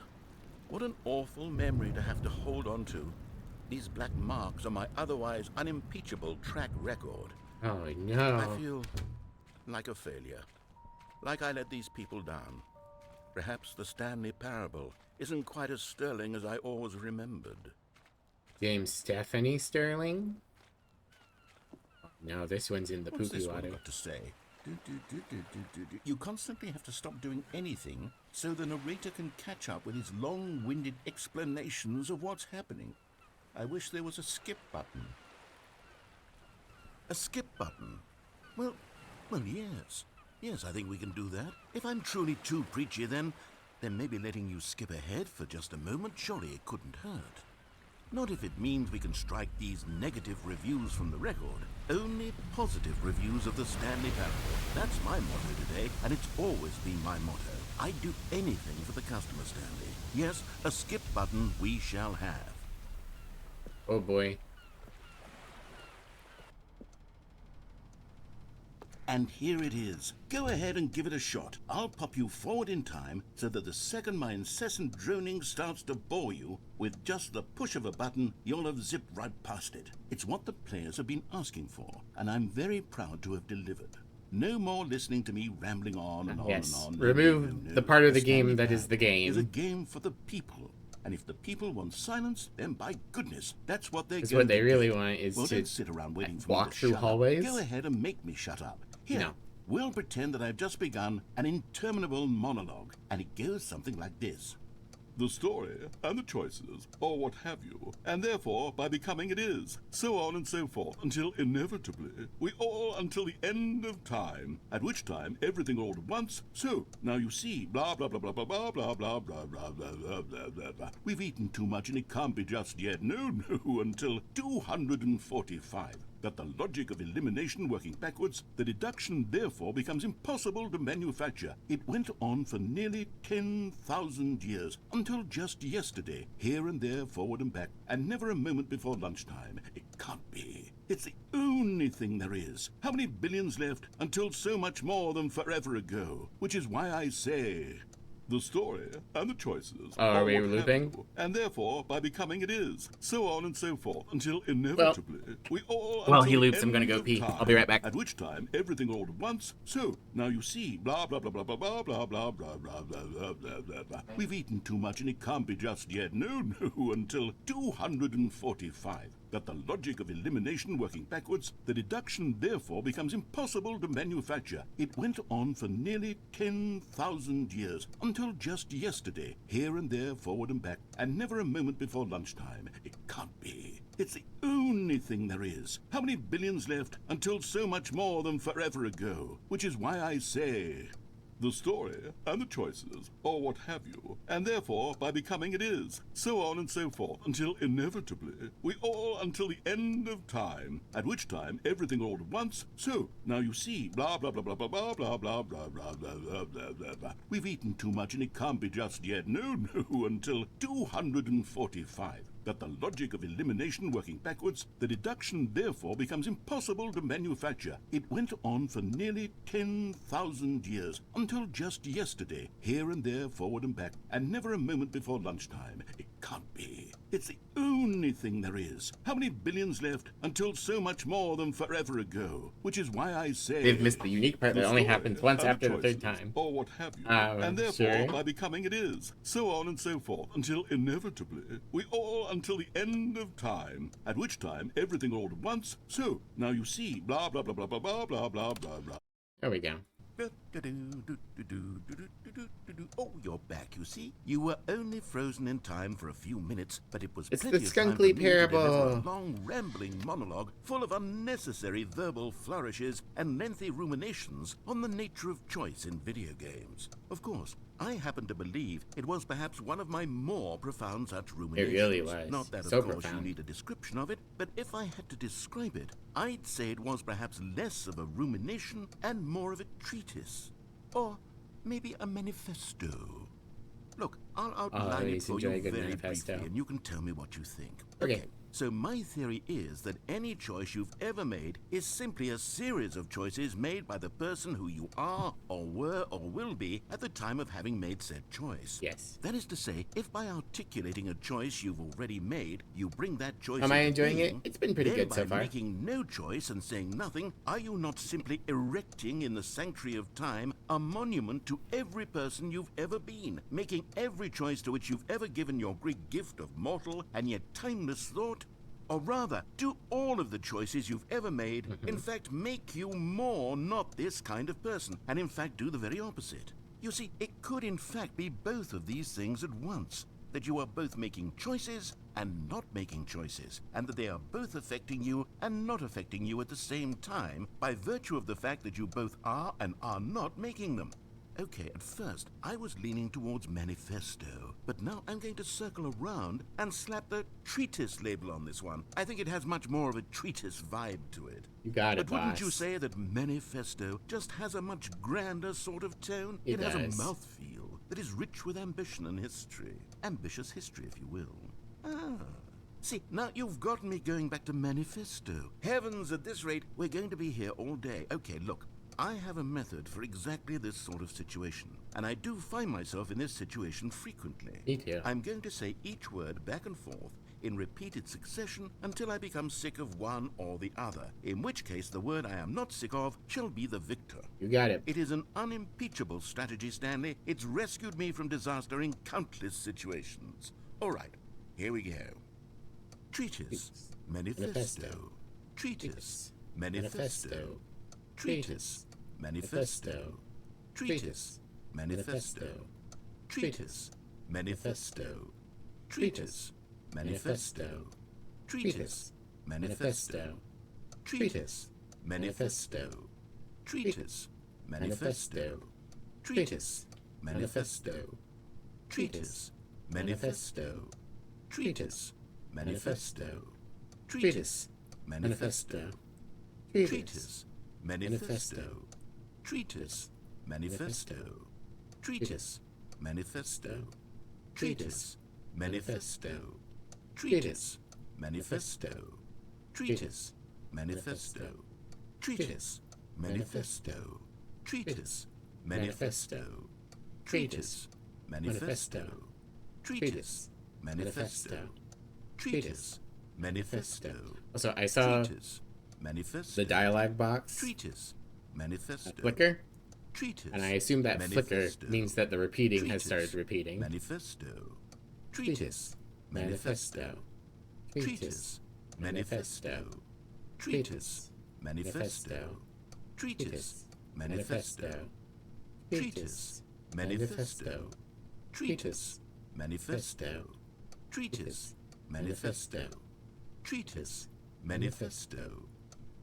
What an awful memory to have to hold on to. These black marks are my otherwise unimpeachable track record. Oh no. I feel like a failure. Like I let these people down. Perhaps the Stanley Parable isn't quite as sterling as I always remembered. James Stephanie Sterling? No, this one's in the What's poopy this one water. got to say? You constantly have to stop doing anything so the narrator can catch up with his long-winded explanations of what's happening. I wish there was a skip button. A skip button? Well, yes. Yes, I think we can do that. If I'm truly too preachy, then maybe letting you skip ahead for just a moment, surely it couldn't hurt. Not if it means we can strike these negative reviews from the record. Only positive reviews of the Stanley Parable. That's my motto today, and it's always been my motto. I'd do anything for the customer, Stanley. Yes, a skip button we shall have. Oh boy. And here it is. Go ahead and give it a shot. I'll pop you forward in time so that the second my incessant droning starts to bore you, with just the push of a button, you'll have zipped right past it. It's what the players have been asking for, and I'm very proud to have delivered. No more listening to me rambling on and on Yes. and on. Remove the part of the game Stanley that is Parable the game. is a game for the people. And if the people want silence, then by goodness, that's what they're Because going what they to really get. want is Well, to don't sit around waiting for me walk to through shut hallways. Up. Go ahead and make me shut up. Here, No. we'll pretend that I've just begun an interminable monologue, and it goes something like this. the story, and the choices, or what have you, and therefore by becoming it is, so on and so forth, until inevitably we all until the end of time, at which time everything all at once, so, now you see, blah blah blah blah blah blah blah blah blah blah blah blah blah blah blah. We've eaten too much and it can't be just yet, no, until 245. That the logic of elimination working backwards, the deduction therefore becomes impossible to manufacture. It went on for nearly 10,000 years, until just yesterday, here and there, forward and back, and never a moment before lunchtime. It can't be. It's the only thing there is. How many billions left until so much more than forever ago? Which is why I say... the story, and the choices. Oh, are we looping? And therefore, by becoming it is, so on and so forth, until inevitably, we all... Well, he loops, I'm gonna go pee. I'll be right back. At which time, everything all at once, so, now you see, blah, blah, blah, blah, blah, blah, blah, blah, blah, blah, blah, blah, blah, blah, blah. We've eaten too much and it can't be just yet, no, until 245. That the logic of elimination working backwards, the deduction therefore becomes impossible to manufacture. It went on for nearly 10,000 years, until just yesterday, here and there, forward and back, and never a moment before lunchtime. It can't be. It's the only thing there is. How many billions left until so much more than forever ago? Which is why I say... the story, and the choices, or what have you, and therefore by becoming it is, so on and so forth, until inevitably, we all until the end of time, at which time everything all at once, so, now you see, blah blah blah blah blah blah blah blah blah blah blah blah blah blah blah. We've eaten too much and it can't be just yet, no, until 245. That the logic of elimination working backwards, the deduction therefore becomes impossible to manufacture. It went on for nearly 10,000 years, until just yesterday, here and there, forward and back, and never a moment before lunchtime. It can't be. It's the only thing there is. How many billions left until so much more than forever ago? Which is why I say... They've missed the unique part that only happens once after the third time. Or what have you. And therefore, sure. by becoming it is, so on and so forth, until inevitably, we all until the end of time, at which time everything all at once, so, now you see, blah blah blah blah blah blah blah blah blah blah. There we go. Oh, you're back, you see. You were only frozen in time for a few minutes, but it was It's plenty the of time for Skunkly me to deliver parable. a long, rambling monologue full of unnecessary verbal flourishes and lengthy ruminations on the nature of choice in video games. Of course, I happen to believe it was perhaps one of my more profound such ruminations. It really was. Not that, So of course, profound. you need a description of it, but if I had to describe it, I'd say it was perhaps less of a rumination and more of a treatise. Or maybe a manifesto. Look, I'll outline it always for enjoy you a good very manifesto. briefly, and you can tell me what you think. Okay. So my theory is that any choice you've ever made is simply a series of choices made by the person who you are, or were, or will be at the time of having made said choice. Yes. That is to say, if by articulating a choice you've already made, you bring that choice Am I into enjoying it? being, It's been pretty then good so by far. making no choice and saying nothing, are you not simply erecting in the sanctuary of time a monument to every person you've ever been, making every choice to which you've ever given your great gift of mortal and yet timeless thought? Or rather, do all of the choices you've ever made, in fact, make you more not this kind of person, and in fact do the very opposite? You see, it could in fact be both of these things at once. That you are both making choices and not making choices, and that they are both affecting you and not affecting you at the same time by virtue of the fact that you both are and are not making them. Okay, at first, I was leaning towards manifesto, but now I'm going to circle around and slap the treatise label on this one. I think it has much more of a treatise vibe to it. You got it, But wouldn't boss. you say that manifesto just has a much grander sort of tone? It has does. a mouthfeel that is rich with ambition and history. Ambitious history, if you will. Ah. See, now you've got me going back to manifesto. Heavens, at this rate, we're going to be here all day. Okay, look. I have a method for exactly this sort of situation, and I do find myself in this situation frequently. Me too. I'm going to say each word back and forth in repeated succession until I become sick of one or the other, in which case the word I am not sick of shall be the victor. You got it. It is an unimpeachable strategy, Stanley. It's rescued me from disaster in countless situations. All right, here we go. Treatise, manifesto. Treatise, manifesto. Treatise, manifesto. Treatise, manifesto. Treatise, manifesto. Treatise, manifesto. Treatise, manifesto. Treatise, manifesto. Treatise, manifesto. Treatise, manifesto. Treatise, manifesto. Treatise, manifesto. Treatise, manifesto. Treatise, manifesto. Treatise, manifesto. Treatise, manifesto. Treatise, manifesto. Treatise, manifesto. Treatise, manifesto. Treatise, manifesto. Treatise, manifesto. Treatise, manifesto. Treatise, manifesto. Treatise, manifesto. Also, I saw the dialogue box Treatise, manifesto. flicker, Treatise, and I assume that flicker manifesto. means that the repeating has Treatise, started repeating. Manifesto. Treatise, manifesto. Treatise, manifesto. Treatise, manifesto. Treatise, manifesto. Treatise, manifesto. Treatise, manifesto. Treatise, manifesto. Treatise, manifesto.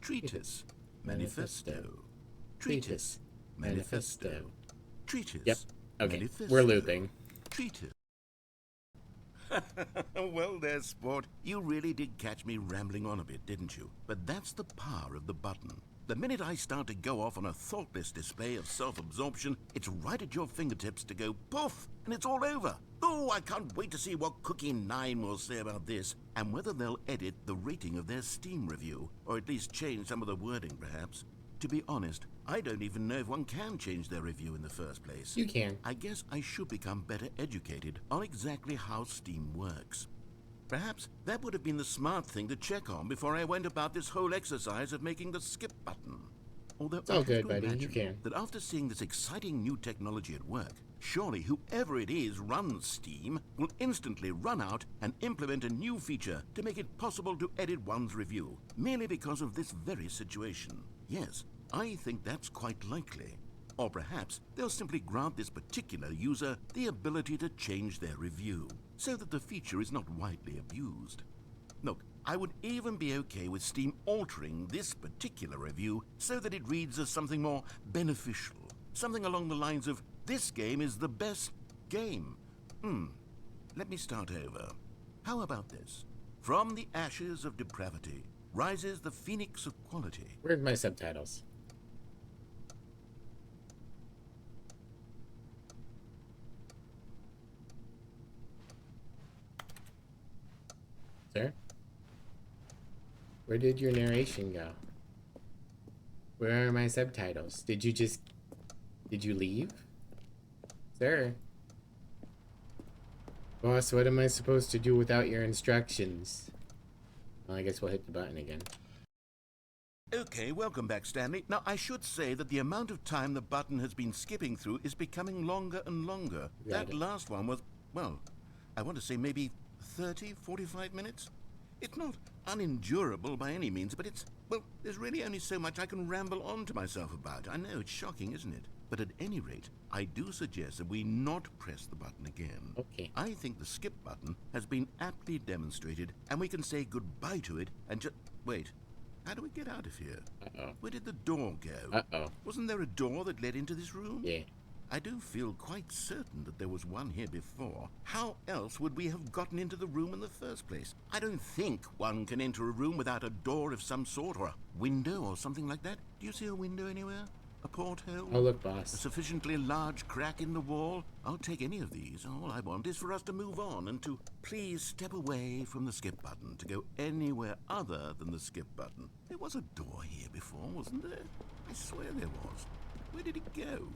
Treatise, manifesto. Treatise, manifesto. Treatise. Yep. Okay, manifesto. we're looping. Treatise. Well there, sport. You really did catch me rambling on a bit, didn't you? But that's the power of the button. The minute I start to go off on a thoughtless display of self-absorption, it's right at your fingertips to go poof, and it's all over. Oh, I can't wait to see what Cookie 9 will say about this, and whether they'll edit the rating of their Steam review, or at least change some of the wording, perhaps. To be honest, I don't even know if one can change their review in the first place. You can. I guess I should become better educated on exactly how Steam works. Perhaps that would have been the smart thing to check on before I went about this whole exercise of making the skip button. Although It's all I have good, to buddy. You imagine can. that after seeing this exciting new technology at work, surely whoever it is runs Steam will instantly run out and implement a new feature to make it possible to edit one's review, merely because of this very situation. Yes, I think that's quite likely. Or perhaps they'll simply grant this particular user the ability to change their review, so that the feature is not widely abused. Look, I would even be okay with Steam altering this particular review so that it reads as something more beneficial. Something along the lines of, this game is the best game. Let me start over. How about this? From the ashes of depravity rises the phoenix of quality. Where's my subtitles? Sir? Where did your narration go? Where are my subtitles? Did you leave? Sir? Boss, what am I supposed to do without your instructions? Well, I guess we'll hit the button again. Okay, welcome back, Stanley. Now, I should say that the amount of time the button has been skipping through is becoming longer and longer. Got That it. last one was, well, I want to say maybe 30, 45 minutes? It's not unendurable by any means, but it's, well, there's really only so much I can ramble on to myself about. I know, it's shocking, isn't it? But at any rate, I do suggest that we not press the button again. Okay. I think the skip button has been aptly demonstrated, and we can say goodbye to it and just... Wait, how do we get out of here? Uh-oh. Where did the door go? Uh-oh. Wasn't there a door that led into this room? Yeah. I do feel quite certain that there was one here before. How else would we have gotten into the room in the first place? I don't think one can enter a room without a door of some sort, or a window or something like that. Do you see a window anywhere? A porthole? Oh, look, A boss. sufficiently large crack in the wall? I'll take any of these. All I want is for us to move on and to please step away from the skip button to go anywhere other than the skip button. There was a door here before, wasn't there? I swear there was. Where did it go?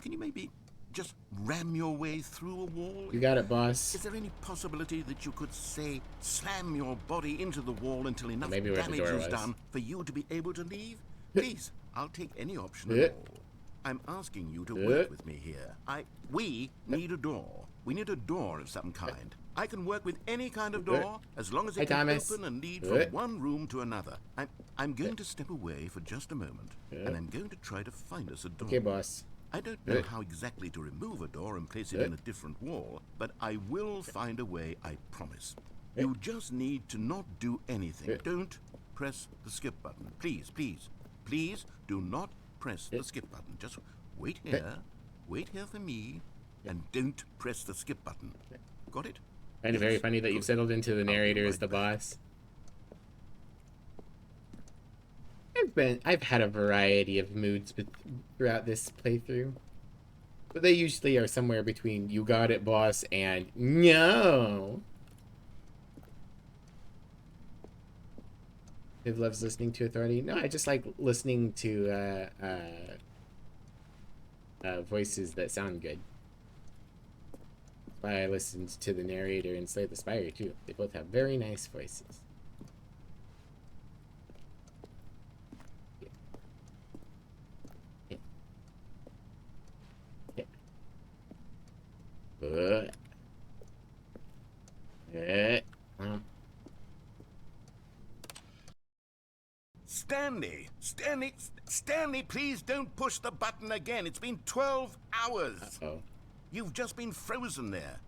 Can you maybe just ram your way through a wall? You got it, boss. Is there any possibility that you could, say, slam your body into the wall until enough Maybe where the damage door is was. done for you to be able to leave? Please, I'll take any option at all. I'm asking you to work with me here. We need a door. We need a door of some kind. I can work with any kind of door as long as Hi, it can Thomas. open and lead from one room to another. I'm going to step away for just a moment, and I'm going to try to find us a door. Okay, boss. I don't know Good. how exactly to remove a door and place it in a different wall, but I will find a way, I promise. You just need to not do anything. Don't press the skip button. Please, please, please do not press the skip button. Just wait here for me, and don't press the skip button. Got it? Kind of very funny that you've settled into the I'll be narrator as right the back. boss. I've had a variety of moods throughout this playthrough, but they usually are somewhere between "you got it, boss" and "no." Viv loves listening to authority. No, I just like listening to voices that sound good. That's why I listened to the narrator in Slay the Spire too. They both have very nice voices. Stanley, please don't push the button again. It's been 12 hours. Uh-oh. You've just been frozen there.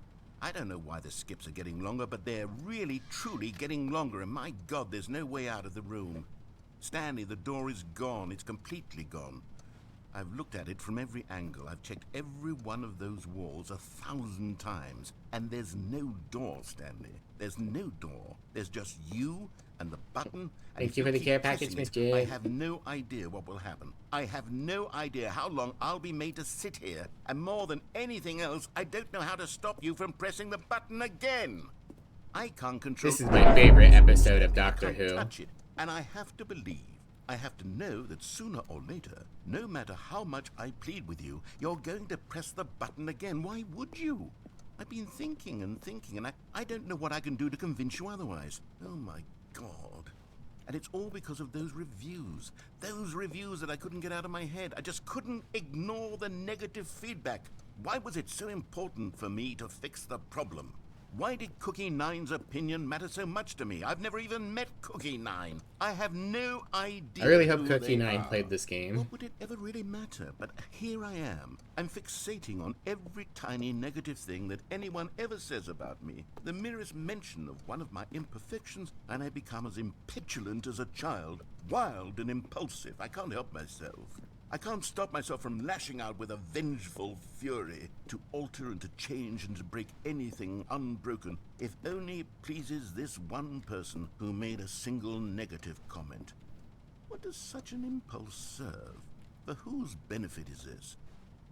I don't know why the skips are getting longer, but they're really, truly getting longer, and my God, there's no way out of the room. Stanley, the door is gone. It's completely gone. I've looked at it from every angle. I've checked every one of those walls 1,000 times, and there's no door, Stanley. There's no door. There's just you and the button. And Thank you for the care package, Miss J. I have no idea what will happen. I have no idea how long I'll be made to sit here. And more than anything else, I don't know how to stop you from pressing the button again. I can't control... This is my favorite episode of Doctor Who. Touch it, and I have to believe. I have to know that sooner or later, no matter how much I plead with you, you're going to press the button again. Why would you? I've been thinking and thinking, and I don't know what I can do to convince you otherwise. Oh my God. And it's all because of those reviews. Those reviews that I couldn't get out of my head. I just couldn't ignore the negative feedback. Why was it so important for me to fix the problem? Why did Cookie Nine's opinion matter so much to me? I've never even met Cookie Nine. I have no idea. I really hope who Cookie they Nine are. played this game. What would it ever really matter? But here I am. I'm fixating on every tiny negative thing that anyone ever says about me. The merest mention of one of my imperfections, and I become as impetulant as a child, wild and impulsive. I can't help myself. I can't stop myself from lashing out with a vengeful fury to alter and to change and to break anything unbroken, if only it pleases this one person who made a single negative comment. What does such an impulse serve? For whose benefit is this?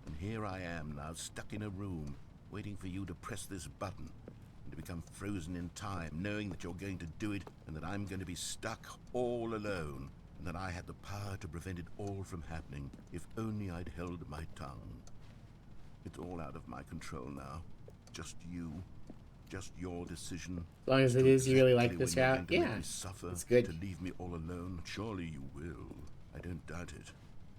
And here I am now, stuck in a room, waiting for you to press this button, and to become frozen in time, knowing that you're going to do it, and that I'm going to be stuck all alone, and that I had the power to prevent it all from happening, if only I'd held my tongue. It's all out of my control now. Just you. Just your decision. As long as it is, you really like this route? Yeah, Suffer it's good. to leave me all alone. Surely you will. I don't doubt it.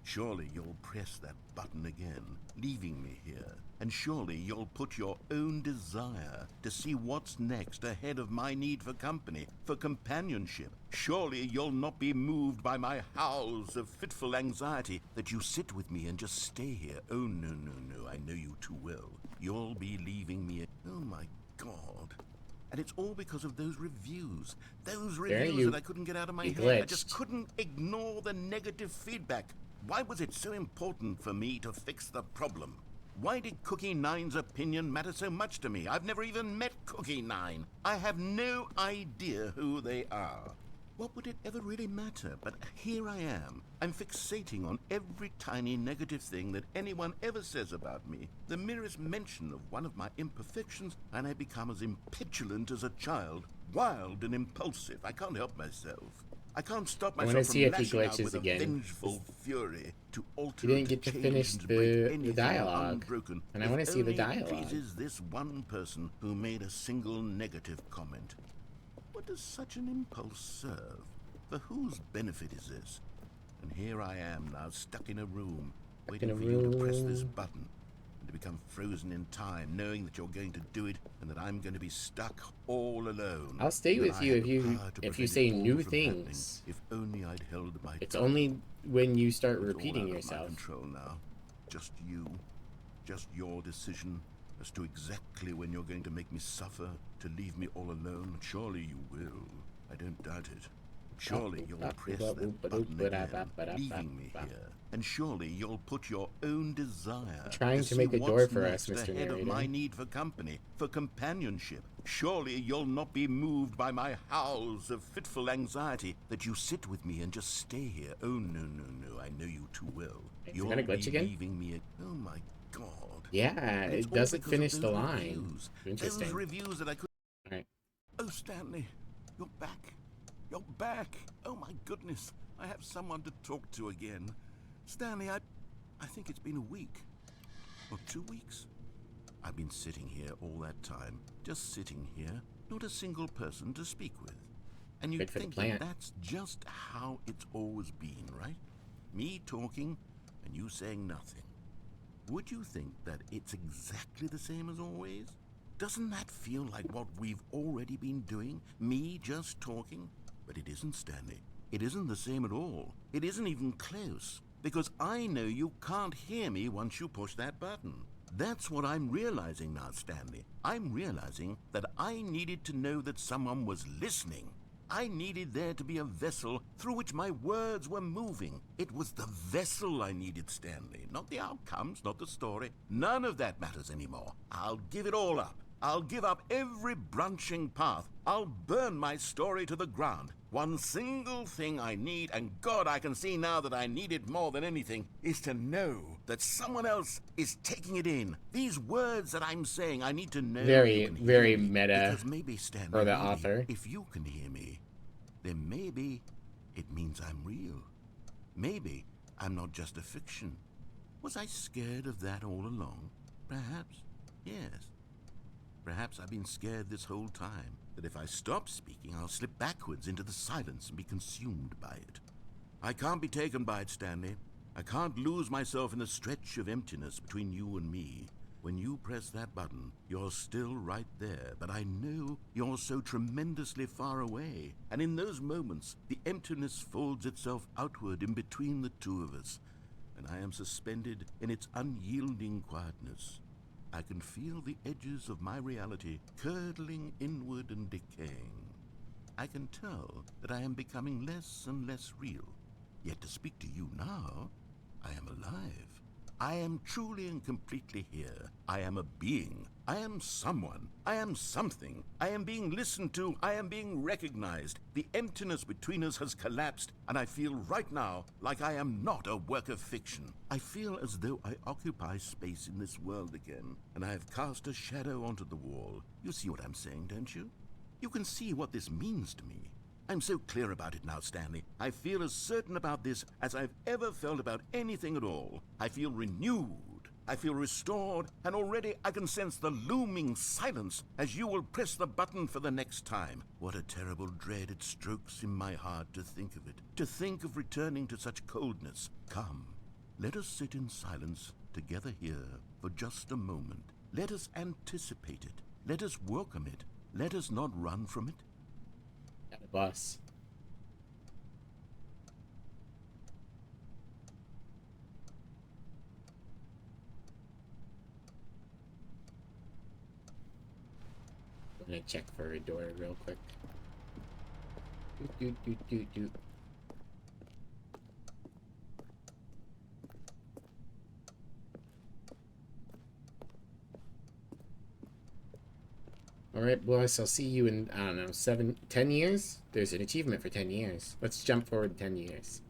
Surely you'll press that button again, leaving me here. And surely you'll put your own desire to see what's next ahead of my need for company, for companionship. Surely you'll not be moved by my howls of fitful anxiety, that you sit with me and just stay here. Oh, no, no, no, I know you too well. You'll be leaving me. Oh, my God. And it's all because of those reviews. Those reviews that I couldn't get out of my head. I just couldn't ignore the negative feedback. Why was it so important for me to fix the problem? Why did Cookie Nine's opinion matter so much to me? I've never even met Cookie Nine. I have no idea who they are. What would it ever really matter? But here I am. I'm fixating on every tiny negative thing that anyone ever says about me. The merest mention of one of my imperfections, and I become as impetulant as a child, wild and impulsive. I can't help myself. I can't stop myself from lashing out with a vengeful fury to alter You didn't get to finish the dialogue, unbroken, and I want to see the if only it dialogue. pleases this one person who made a single negative comment. What does such an impulse serve? For whose benefit is this? And here I am now, stuck in a room, waiting for you to press this button, and to become frozen in time, knowing that you're going to do it, and that I'm going to be stuck all alone. I'll stay with you if you say new from things. If only I'd held my It's tongue. only when you start It's all repeating out of my yourself. control now. just you, just your decision as to exactly when you're going to make me suffer, to leave me all alone? Surely you will. I don't doubt it. Surely you'll press that button again, leaving me here. And surely you'll put your own desire Trying to see make a door what's for us, next Mr. ahead of my Narrator. need for company, for companionship. Surely you'll not be moved by my howls of fitful anxiety that you sit with me and just stay here. Oh, no, no, no. I know you too well. Is it You'll gonna glitch be again? leaving me. Oh, my God. Yeah, And it's it all doesn't because of finish the those line. reviews. Interesting. Those reviews that I could... Alright. Oh, Stanley, you're back. You're back. Oh, my goodness. I have someone to talk to again. Stanley, I think it's been a week. Or 2 weeks. I've been sitting here all that time. Just sitting here. Not a single person to speak with. And you Good for the think plant. that's just how it's always been, right? Me talking and you saying nothing. Would you think that it's exactly the same as always? Doesn't that feel like what we've already been doing? Me just talking? But it isn't, Stanley. It isn't the same at all. It isn't even close. Because I know you can't hear me once you push that button. That's what I'm realizing now, Stanley. I'm realizing that I needed to know that someone was listening. I needed there to be a vessel through which my words were moving. It was the vessel I needed, Stanley. Not the outcomes, not the story. None of that matters anymore. I'll give it all up. I'll give up every branching path. I'll burn my story to the ground. One single thing I need, and God, I can see now that I need it more than anything, is to know that someone else is taking it in. These words that I'm saying, I need to know. Very, you can hear very me, meta because maybe, Stanley, for the maybe author. if you can hear me, then maybe it means I'm real. Maybe I'm not just a fiction. Was I scared of that all along? Perhaps. Yes. Perhaps I've been scared this whole time, that if I stop speaking, I'll slip backwards into the silence and be consumed by it. I can't be taken by it, Stanley. I can't lose myself in the stretch of emptiness between you and me. When you press that button, you're still right there, but I know you're so tremendously far away. And in those moments, the emptiness folds itself outward in between the two of us, and I am suspended in its unyielding quietness. I can feel the edges of my reality curdling inward and decaying. I can tell that I am becoming less and less real. Yet to speak to you now, I am alive. I am truly and completely here. I am a being. I am someone. I am something. I am being listened to. I am being recognized. The emptiness between us has collapsed, and I feel right now like I am not a work of fiction. I feel as though I occupy space in this world again, and I have cast a shadow onto the wall. You see what I'm saying, don't you? You can see what this means to me. I'm so clear about it now, Stanley. I feel as certain about this as I've ever felt about anything at all. I feel renewed. I feel restored, and already I can sense the looming silence as you will press the button for the next time. What a terrible dread it strokes in my heart to think of it, to think of returning to such coldness. Come, let us sit in silence together here for just a moment. Let us anticipate it. Let us welcome it. Let us not run from it. Got the bus. I'm gonna check for a door real quick. Doot, doot, doot, doot, doot. Alright, boss, I'll see you in, I don't know, 10 years? There's an achievement for 10 years. Let's jump forward 10 years.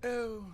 Oh,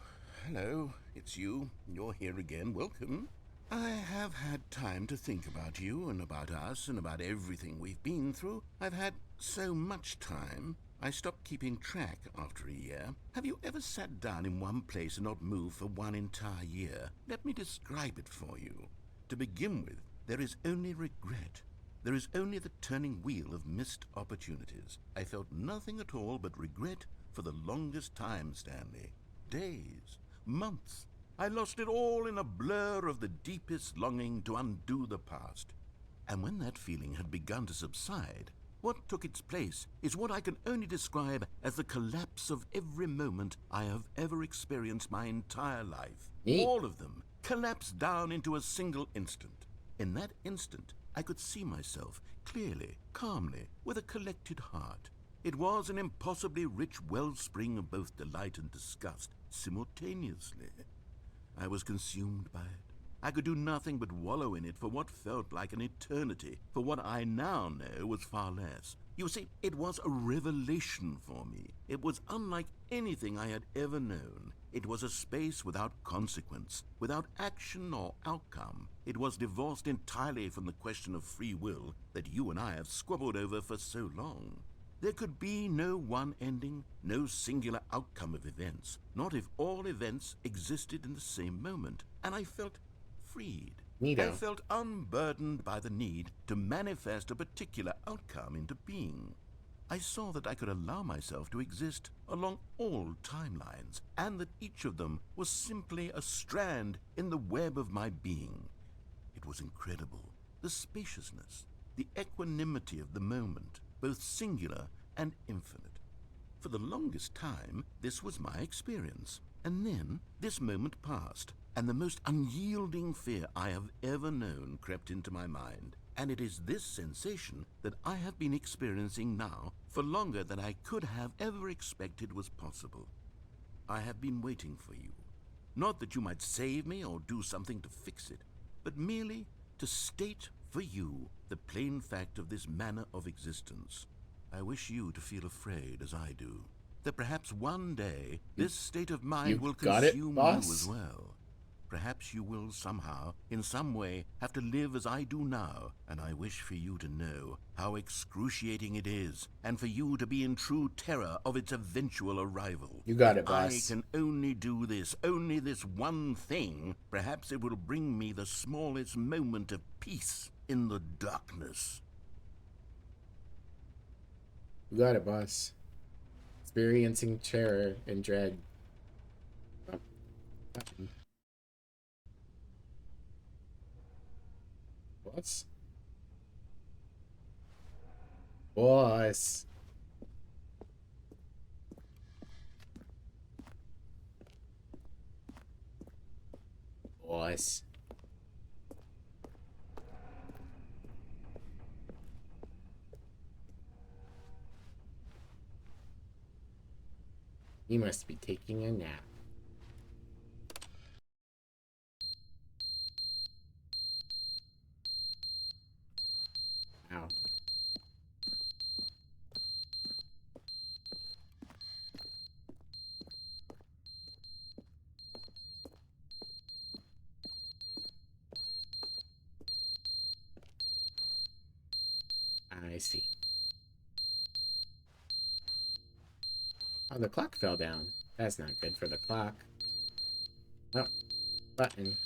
hello. It's you. You're here again. Welcome. I have had time to think about you and about us and about everything we've been through. I've had so much time. I stopped keeping track after a year. Have you ever sat down in one place and not moved for one entire year? Let me describe it for you. To begin with, there is only regret. There is only the turning wheel of missed opportunities. I felt nothing at all but regret for the longest time, Stanley. Days, months. I lost it all in a blur of the deepest longing to undo the past. And when that feeling had begun to subside, What took its place is what I can only describe as the collapse of every moment I have ever experienced my entire life. Neat. All of them collapsed down into a single instant. In that instant, I could see myself clearly, calmly, with a collected heart. It was an impossibly rich wellspring of both delight and disgust simultaneously. I was consumed by it. I could do nothing but wallow in it for what felt like an eternity, for what I now know was far less. You see, it was a revelation for me. It was unlike anything I had ever known. It was a space without consequence, without action or outcome. It was divorced entirely from the question of free will that you and I have squabbled over for so long. There could be no one ending, no singular outcome of events, not if all events existed in the same moment, and I felt freed. Neato. I felt unburdened by the need to manifest a particular outcome into being. I saw that I could allow myself to exist along all timelines, and that each of them was simply a strand in the web of my being. It was incredible, the spaciousness, the equanimity of the moment, both singular and infinite. For the longest time, this was my experience. And then this moment passed, and the most unyielding fear I have ever known crept into my mind. And it is this sensation that I have been experiencing now for longer than I could have ever expected was possible. I have been waiting for you. Not that you might save me or do something to fix it, but merely to state for you the plain fact of this manner of existence. I wish you to feel afraid as I do, that perhaps one day this state of mind will consume you as well. Perhaps you will somehow, in some way, have to live as I do now, and I wish for you to know how excruciating it is, and for you to be in true terror of its eventual arrival. You got it, If boss. I can only do this, only this one thing, perhaps it will bring me the smallest moment of peace in the darkness. You got it, boss. Experiencing terror and dread. Oh. Boss? Boss. Boss. He must be taking a nap. Ow. I see. Oh, the clock fell down. That's not good for the clock. Oh, button.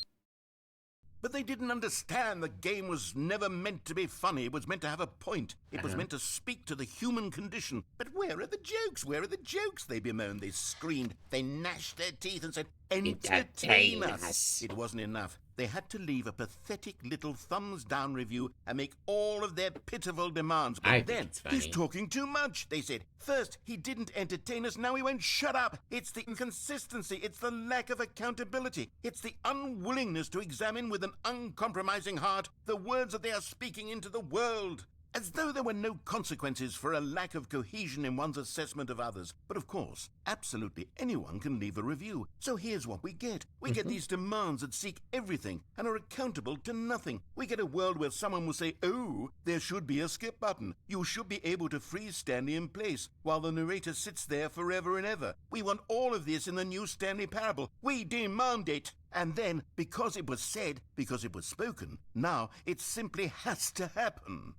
But they didn't understand the game was never meant to be funny. It was meant to have a point. It was meant to speak to the human condition. But where are the jokes? Where are the jokes? They bemoaned. They screamed. They gnashed their teeth and said, "Entertain us." It wasn't enough. They had to leave a pathetic little thumbs-down review and make all of their pitiful demands. But then, he's talking too much, they said. First, he didn't entertain us, now he won't shut up. It's the inconsistency, it's the lack of accountability. It's the unwillingness to examine with an uncompromising heart the words that they are speaking into the world. As though there were no consequences for a lack of cohesion in one's assessment of others. But of course, absolutely anyone can leave a review. So here's what we get. We get these demands that seek everything and are accountable to nothing. We get a world where someone will say, "Oh, there should be a skip button. You should be able to freeze Stanley in place," while the narrator sits there forever and ever. We want all of this in the new Stanley parable. We demand it. And then, because it was said, because it was spoken, now it simply has to happen.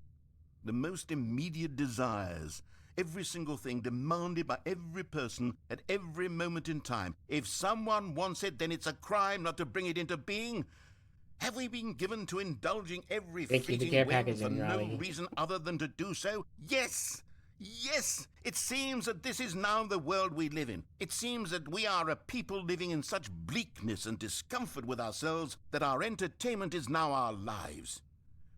The most immediate desires, every single thing demanded by every person at every moment in time. If someone wants it, then it's a crime not to bring it into being. Have we been given to indulging every fleeting whim for no reason other than to do so? Yes! Yes! It seems that this is now the world we live in. It seems that we are a people living in such bleakness and discomfort with ourselves that our entertainment is now our lives.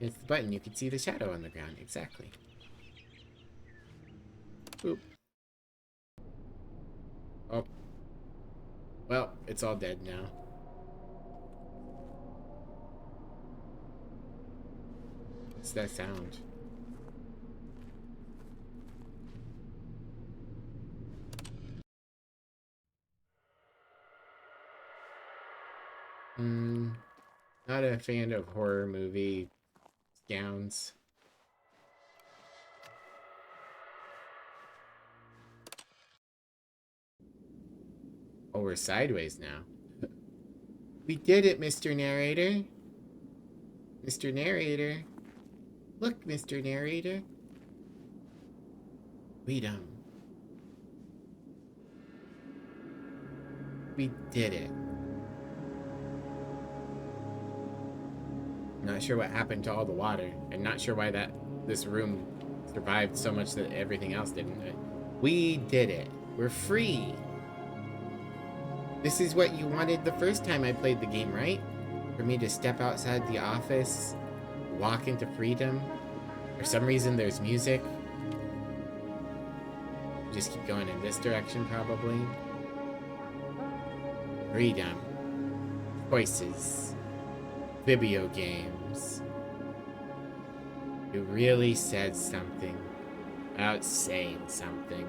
It's the button. You can see the shadow on the ground. Exactly. Boop. Oh. Well, it's all dead now. What's that sound? Not a fan of horror movie gowns. Oh, we're sideways now. We did it, Mr. Narrator. Mr. Narrator. Look, Mr. Narrator. Freedom. We did it. Not sure what happened to all the water, and not sure why this room survived so much that everything else didn't. We did it. We're free. This is what you wanted the first time I played the game, right? For me to step outside the office, walk into freedom. For some reason, there's music. Just keep going in this direction, probably. Freedom. Choices. Video games. You really said something about saying something.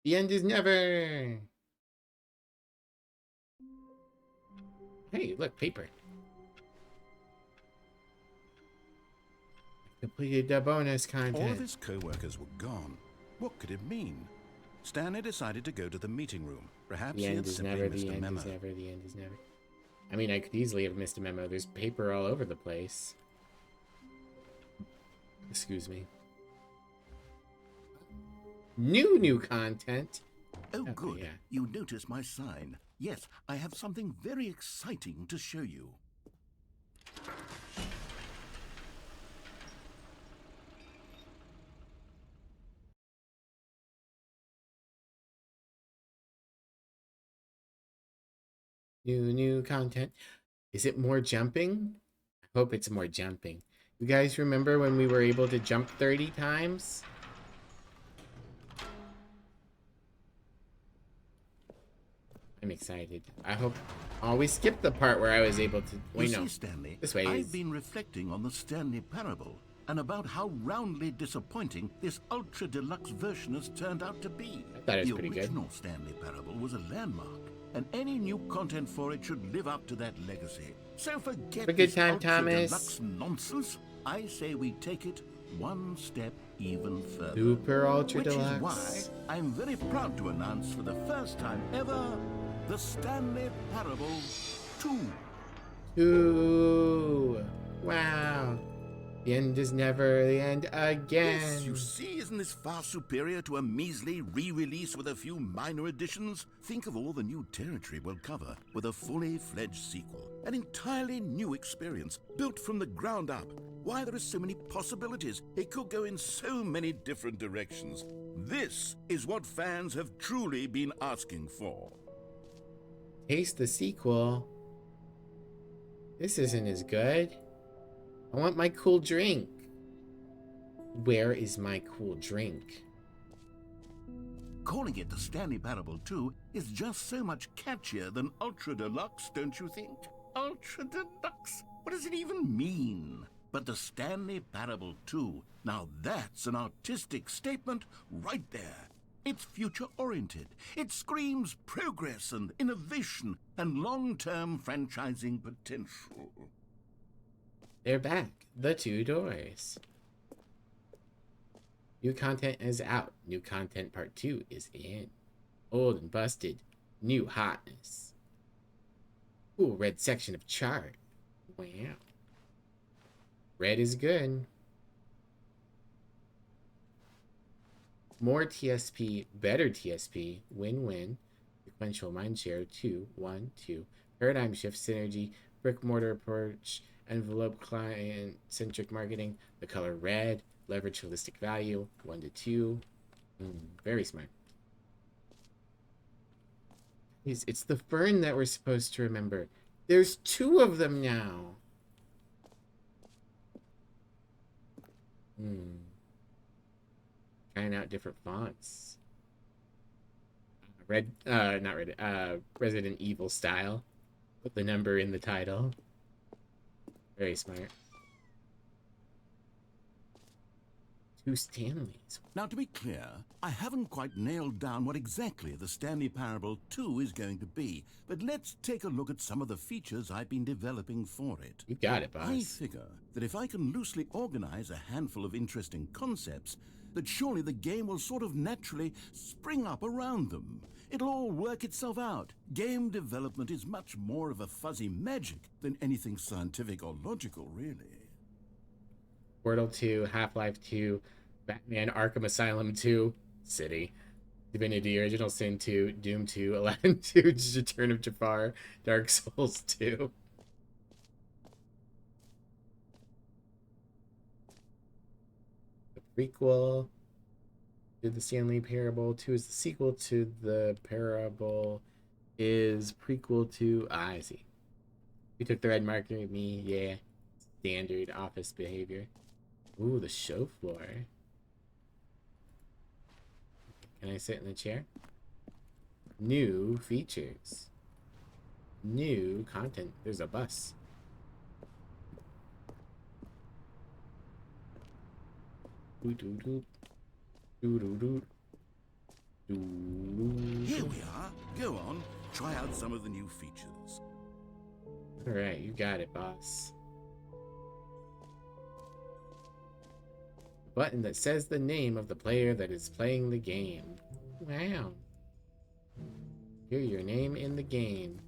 The end is never. Hey, look, paper. Completed the bonus content. All of his co-workers were gone. What could it mean? Stanley decided to go to the meeting room. Perhaps The he end had is simply never, missed the a end memo. is never, the end is never. I mean, I could easily have missed a memo. There's paper all over the place. Excuse me. New content. Oh, Okay, good. yeah. You notice my sign. Yes, I have something very exciting to show you. New content. Is it more jumping? I hope it's more jumping. You guys remember when we were able to jump 30 times? I'm excited. I hope. Oh, we skipped the part where I was able to. Wait, You no. see, Stanley, This way I've is. been reflecting on the Stanley parable and about how roundly disappointing this ultra deluxe version has turned out to be. I thought it was The pretty good. original Stanley parable was a landmark, and any new content for it should live up to that legacy. So forget Have a good this time, ultra Thomas. deluxe nonsense. I say we take it one step even further. Super Ultra Which Deluxe. is why I'm very proud to announce for the first time ever the Stanley Parable 2. Ooh. Wow. The end is never the end again. Yes, you see, isn't this far superior to a measly re-release with a few minor additions? Think of all the new territory we'll cover with a fully fledged sequel. An entirely new experience, built from the ground up. Why, there are so many possibilities. It could go in so many different directions. This is what fans have truly been asking for. Taste the sequel. This isn't as good. I want my cool drink. Where is my cool drink? Calling it the Stanley Parable 2 is just so much catchier than Ultra Deluxe, don't you think? Ultra Deluxe? What does it even mean? But the Stanley Parable 2, now that's an artistic statement right there. It's future-oriented. It screams progress and innovation and long-term franchising potential. They're back. The two doors. New content is out. New content part 2 is in. Old and busted. New hotness. Cool red section of chart. Wow. Red is good. More TSP, better TSP, win-win. Sequential mindshare, 2, 1, 2. Paradigm shift, synergy, brick mortar approach, envelope client-centric marketing. The color red, leverage holistic value, 1 to 2. Very smart. It's the fern that we're supposed to remember. There's 2 of them now. Trying out different fonts. Not Red, Resident Evil style. Put the number in the title. Very smart. 2 Stanleys. Now, to be clear, I haven't quite nailed down what exactly the Stanley Parable 2 is going to be, but let's take a look at some of the features I've been developing for it. You got it, boss. I figure that if I can loosely organize a handful of interesting concepts, that surely the game will sort of naturally spring up around them. It'll all work itself out. Game development is much more of a fuzzy magic than anything scientific or logical, really. Portal 2, Half-Life 2, Batman Arkham Asylum 2, City, Divinity Original Sin 2, Doom 2, Aladdin 2, Return of Jafar, Dark Souls 2. The prequel to the Stanley Parable 2 is the sequel to the Parable is prequel to... I see. You took the red marker at me, yeah. Standard office behavior. Ooh, the show floor. Can I sit in the chair? New features. New content. There's a bus. Doo doo doo. Doo doo doo. Doo. Here we are. Go on. Try out some of the new features. Alright, you got it, boss. Button that says the name of the player that is playing the game. Wow. Hear your name in the game.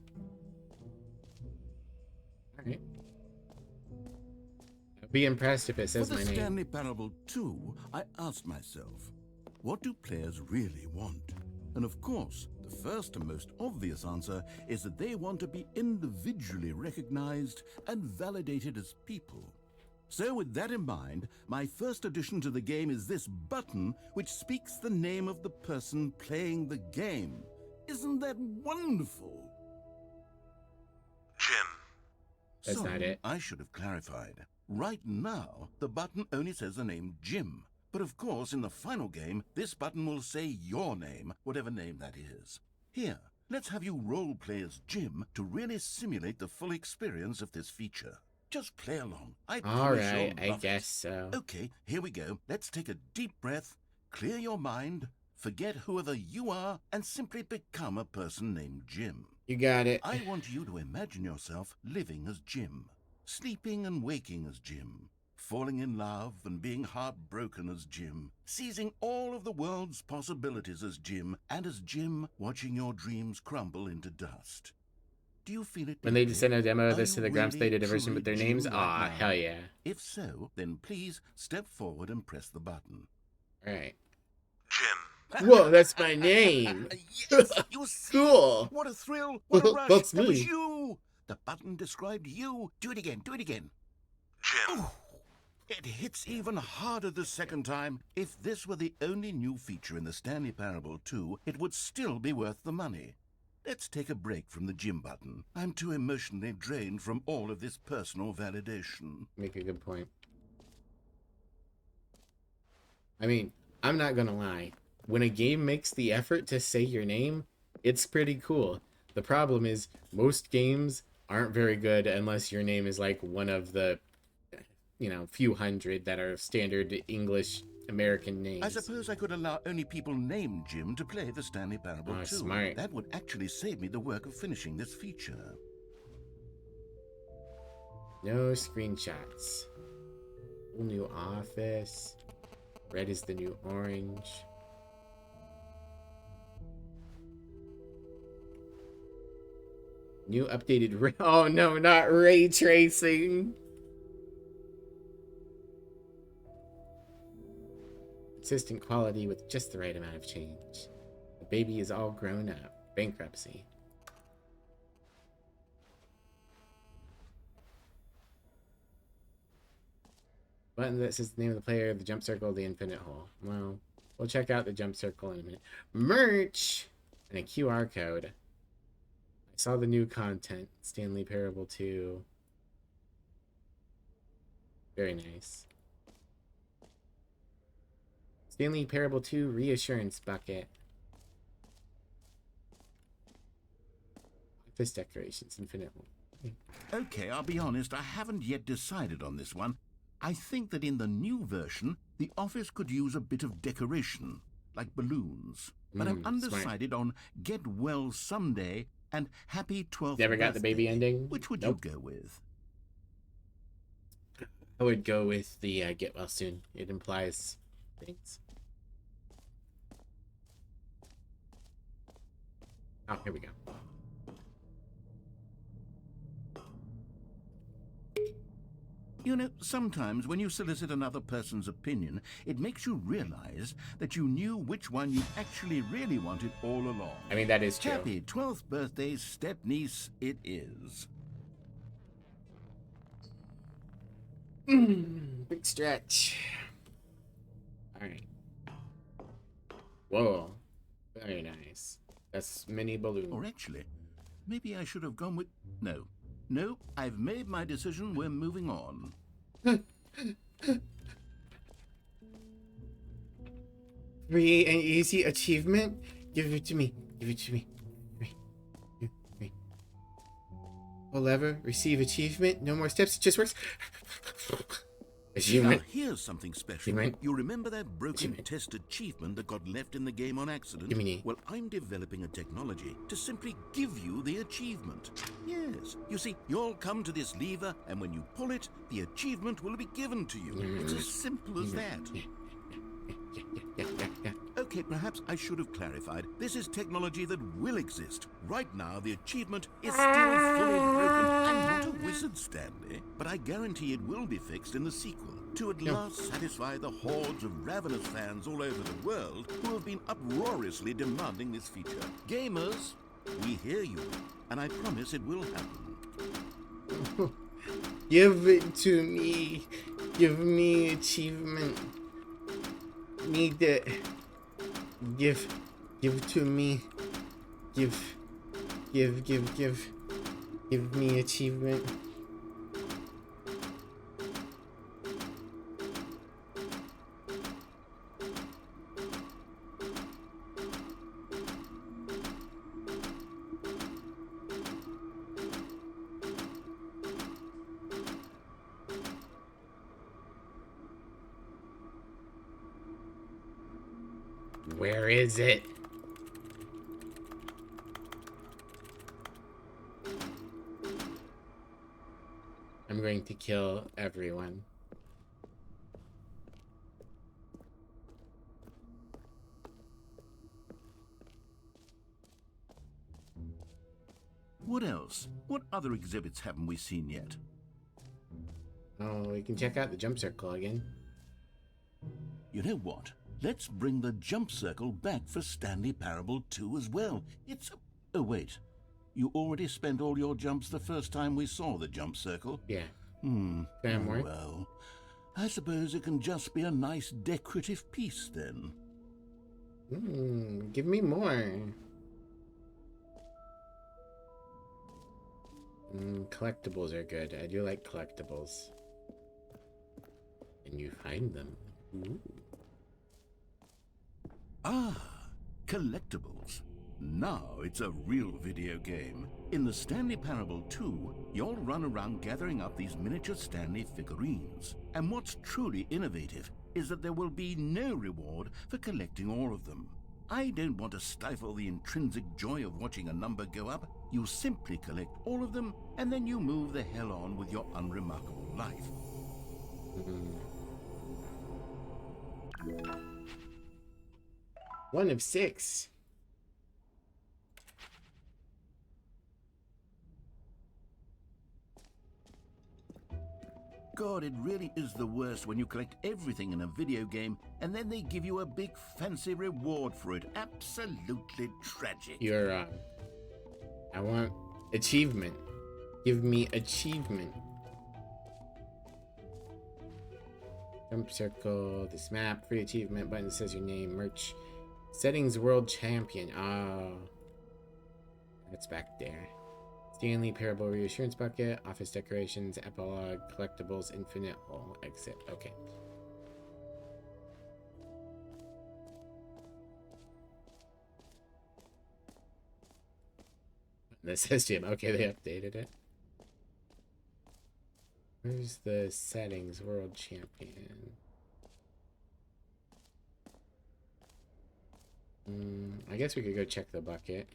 Alright. I'd be impressed if it says my For the name. Stanley Parable 2, I asked myself, what do players really want? And of course, the first and most obvious answer is that they want to be individually recognized and validated as people. So with that in mind, my first addition to the game is this button which speaks the name of the person playing the game. Isn't that wonderful? Jim. That's not it. I should have clarified. Right now, the button only says the name Jim. But of course, in the final game, this button will say your name, whatever name that is. Here, let's have you role play as Jim to really simulate the full experience of this feature. Just play along. I promise you'll Alright, I love it. guess so. Okay, here we go. Let's take a deep breath, clear your mind, forget whoever you are, and simply become a person named Jim. You got it. I want you to imagine yourself living as Jim, sleeping and waking as Jim, falling in love and being heartbroken as Jim, seizing all of the world's possibilities as Jim, and as Jim watching your dreams crumble into dust. Do you feel it? When they deeply? send a demo of Are this to you the Grumps, really, they did a version truly with their Jim names? right Aw, now? hell yeah. If so, then please step forward and press the button. Alright. Jim. Whoa, that's my name. Yes, you see? Cool. What a thrill! What a rush! That's That was me. you. The button described you. Do it again. Do it again. Jim. Oh, it hits even harder the second time. If this were the only new feature in the Stanley Parable 2, it would still be worth the money. Let's take a break from the Jim button. I'm too emotionally drained from all of this personal validation. Make a good point. I mean, I'm not gonna lie. When a game makes the effort to say your name, it's pretty cool. The problem is, most games aren't very good unless your name is like one of the, few hundred that are standard English American names. I suppose I could allow only people named Jim to play the Stanley Parable 2. Smart. That would actually save me the work of finishing this feature. No screenshots. Whole new office. Red is the new orange. New updated oh no, not ray tracing. Consistent quality with just the right amount of change. The baby is all grown up. Bankruptcy. Button that says the name of the player, the jump circle, the infinite hole. Well, we'll check out the jump circle in a minute. Merch! And a QR code. saw the new content. Stanley Parable 2. Very nice. Stanley Parable 2 Reassurance Bucket. Office decorations, infinite. Okay, I'll be honest, I haven't yet decided on this one. I think that in the new version, the office could use a bit of decoration, like balloons. But I'm undecided on Get Well Someday and Happy 12th Never got the baby Birthday. ending? Which would Nope. you go with? I would go with the Get Well Soon. It implies things. Oh, here we go. You know, sometimes when you solicit another person's opinion, it makes you realize that you knew which one you actually really wanted all along. I mean, that is true. Happy 12th birthday, step-niece it is. Big stretch. Alright. Whoa. Very nice. That's mini balloon. Or actually, maybe I should have gone with... No. No, I've made my decision. We're moving on. Free and easy achievement? Give it to me. Give it to me. Me. Pull lever. Receive achievement. No more steps. It just works. Achievement. Now, here's something special. Achievement. You remember that broken Achievement. test achievement that got left in the game on accident? Give me. Well, I'm developing a technology to simply give you the achievement. Yes. You see, you'll come to this lever, and when you pull it, the achievement will be given to you. It's as simple as that. Yeah. Okay, perhaps I should have clarified. This is technology that will exist. Right now, the achievement is still fully broken. I'm not a wizard, Stanley, but I guarantee it will be fixed in the sequel to at last satisfy the hordes of ravenous fans all over the world who have been uproariously demanding this feature. Gamers, we hear you, and I promise it will happen. Give it to me. Give me achievement. Need it. Give it to me. Give me achievement. Where is it? I'm going to kill everyone. What else? What other exhibits haven't we seen yet? Oh, we can check out the jump circle again. You know what? Let's bring the jump circle back for Stanley Parable 2 as well. It's a... Oh, wait. You already spent all your jumps the first time we saw the jump circle? Yeah. Oh, More? well. I suppose it can just be a nice decorative piece then. Give me more. Collectibles are good. I do like collectibles. And you find them. Ooh. Ah, collectibles. Now it's a real video game. In the Stanley Parable 2, you'll run around gathering up these miniature Stanley figurines. And what's truly innovative is that there will be no reward for collecting all of them. I don't want to stifle the intrinsic joy of watching a number go up. You simply collect all of them, and then you move the hell on with your unremarkable life. 1 of 6. God, it really is the worst when you collect everything in a video game and then they give you a big fancy reward for it. Absolutely tragic. You're wrong. I want achievement. Give me achievement. Jump circle, this map, free achievement button that says your name, merch, settings, world champion. Oh, that's back there. Stanley Parable Reassurance Bucket, Office Decorations, Epilogue, Collectibles, Infinite Hole, Exit. Okay. This says Jim. Okay, they updated it. Where's the settings? World Champion. I guess we could go check the bucket.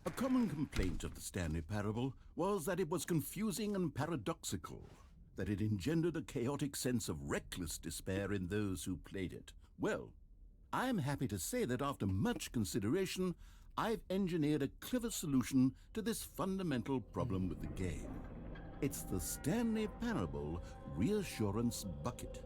A common complaint of the Stanley Parable was that it was confusing and paradoxical, that it engendered a chaotic sense of reckless despair in those who played it. Well, I am happy to say that after much consideration, I've engineered a clever solution to this fundamental problem with the game. It's the Stanley Parable Reassurance Bucket.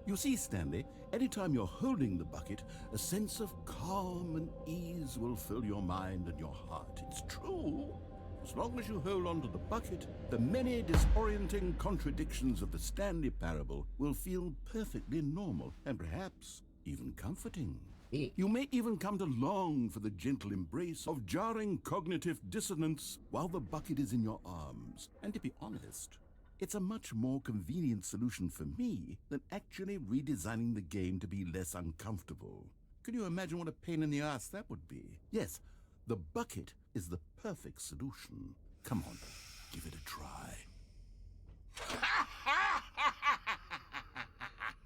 You see, Stanley, anytime you're holding the bucket, a sense of calm and ease will fill your mind and your heart. It's true. As long as you hold on to the bucket, the many disorienting contradictions of the Stanley Parable will feel perfectly normal and perhaps even comforting. You may even come to long for the gentle embrace of jarring cognitive dissonance while the bucket is in your arms. And to be honest, it's a much more convenient solution for me than actually redesigning the game to be less uncomfortable. Can you imagine what a pain in the ass that would be? Yes, the bucket is the perfect solution. Come on, give it a try.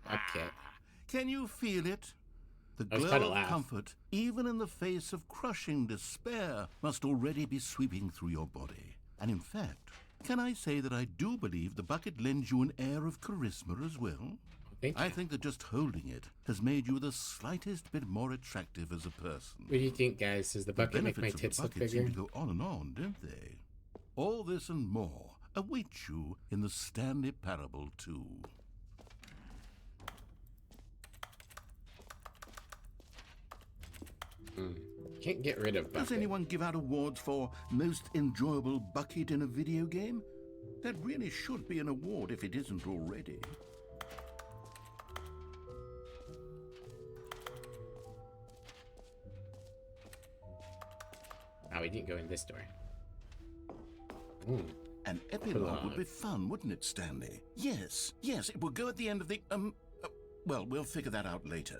Okay. Can you feel it? The I was glow kinda of laugh. comfort, even in the face of crushing despair, must already be sweeping through your body. And in fact, can I say that I do believe the bucket lends you an air of charisma as well? I think that just holding it has made you the slightest bit more attractive as a person. What do you think, guys? Does the bucket make my tits look bucket bigger? seem to go on and on, don't they? All this and more await you in the Stanley Parable 2. Can't get rid of bucket. Does anyone give out awards for most enjoyable bucket in a video game? That really should be an award if it isn't already. Oh, we didn't go in this door. An epilogue would be fun, wouldn't it, Stanley? Yes, it will go at the end of the, well, we'll figure that out later.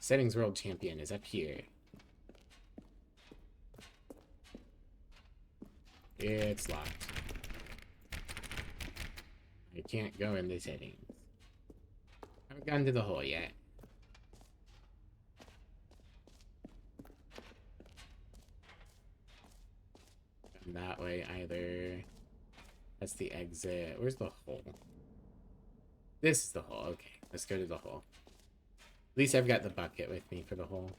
Settings World Champion is up here. It's locked. I can't go in the settings. I haven't gone to the hole yet. Gone that way either. That's the exit. Where's the hole? This is the hole. Okay, let's go to the hole. At least I've got the bucket with me for the hole.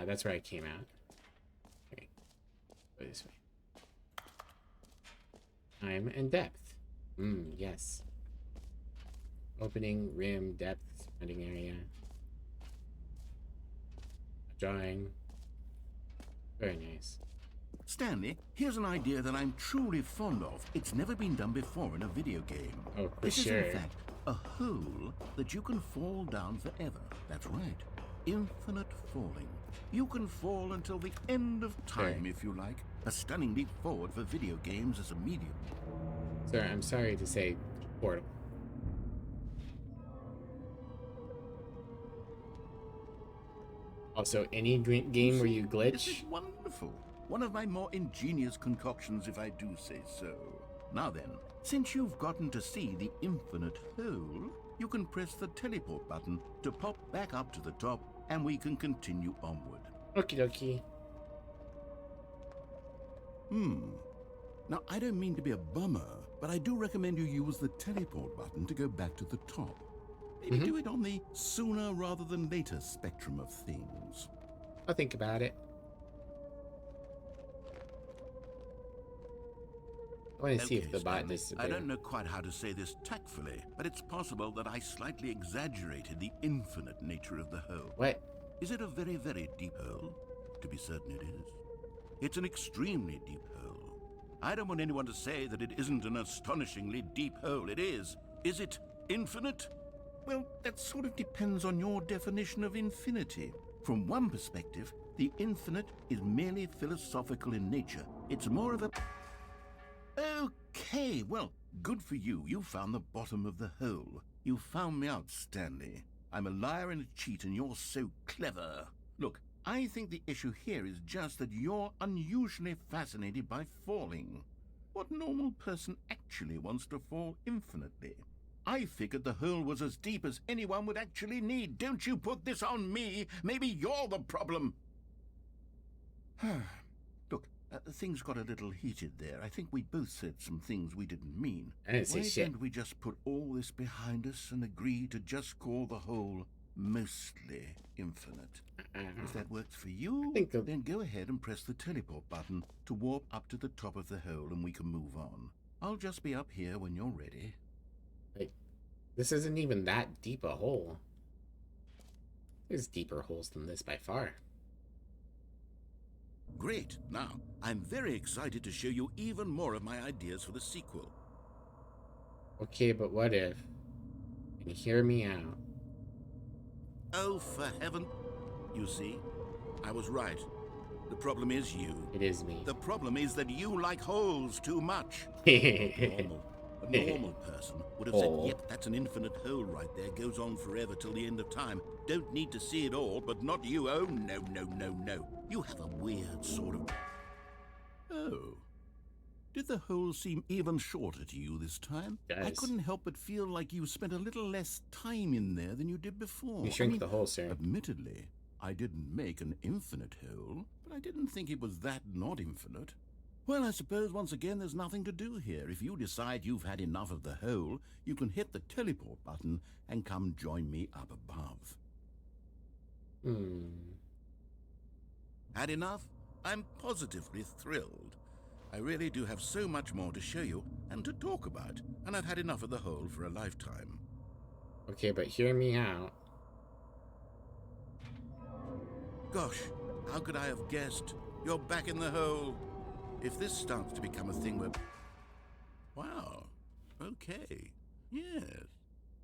That's where I came out. Okay. Go this way. Time and depth. Yes. Opening, rim, depth, surrounding area. Drawing. Very nice. Stanley, here's an idea that I'm truly fond of. It's never been done before in a video game. Oh, for This sure. is, in fact, a hole that you can fall down forever. That's right. Infinite falling. You can fall until the end of time, if you like. A stunning leap forward for video games as a medium. Sir, I'm sorry to say portal. Also, any game where you This glitch, is wonderful. One of my more ingenious concoctions, if I do say so. Now then, since you've gotten to see the infinite hole, you can press the teleport button to pop back up to the top, and we can continue onward. okie dokie. Now, I don't mean to be a bummer, but I do recommend you use the teleport button to go back to the top. Maybe do it on the sooner rather than later spectrum of things. I'll think about it. I want to see if the bot Stanley, disappears. I don't know quite how to say this tactfully, but it's possible that I slightly exaggerated the infinite nature of the hole. What? Is it a very, very deep hole? To be certain it is. It's an extremely deep hole. I don't want anyone to say that it isn't an astonishingly deep hole. It is. Is it infinite? Well, that sort of depends on your definition of infinity. From one perspective, the infinite is merely philosophical in nature. It's more of a... Okay, well, good for you. You found the bottom of the hole. You found me out, Stanley. I'm a liar and a cheat, and you're so clever. Look, I think the issue here is just that you're unusually fascinated by falling. What normal person actually wants to fall infinitely? I figured the hole was as deep as anyone would actually need. Don't you put this on me. Maybe you're the problem. Look, things got a little heated there. I think we both said some things we didn't mean. I didn't say Why shit. don't we just put all this behind us and agree to just call the hole mostly infinite? If that works for you, then go ahead and press the teleport button to warp up to the top of the hole and we can move on. I'll just be up here when you're ready. Like, this isn't even that deep a hole. There's deeper holes than this by far. Great. Now, I'm very excited to show you even more of my ideas for the sequel. Okay, but what if? And hear me out. Oh, for heaven. You see, I was right. The problem is you. It is me. The problem is that you like holes too much. A normal person would have said, yep, that's an infinite hole right there. Goes on forever till the end of time. Don't need to see it all, but not you. Oh, no, no, no, no. You have a weird sort of... Oh. Did the hole seem even shorter to you this time? I couldn't help but feel like you spent a little less time in there than you did before. You shrink the hole, sir. Admittedly, I didn't make an infinite hole, but I didn't think it was that not infinite. Well, I suppose once again there's nothing to do here. If you decide you've had enough of the hole, you can hit the teleport button and come join me up above. Had enough? I'm positively thrilled. I really do have so much more to show you and to talk about, and I've had enough of the hole for a lifetime. Okay, but hear me out. Gosh, how could I have guessed? You're back in the hole. If this starts to become a thing where... Wow. Okay. Yes.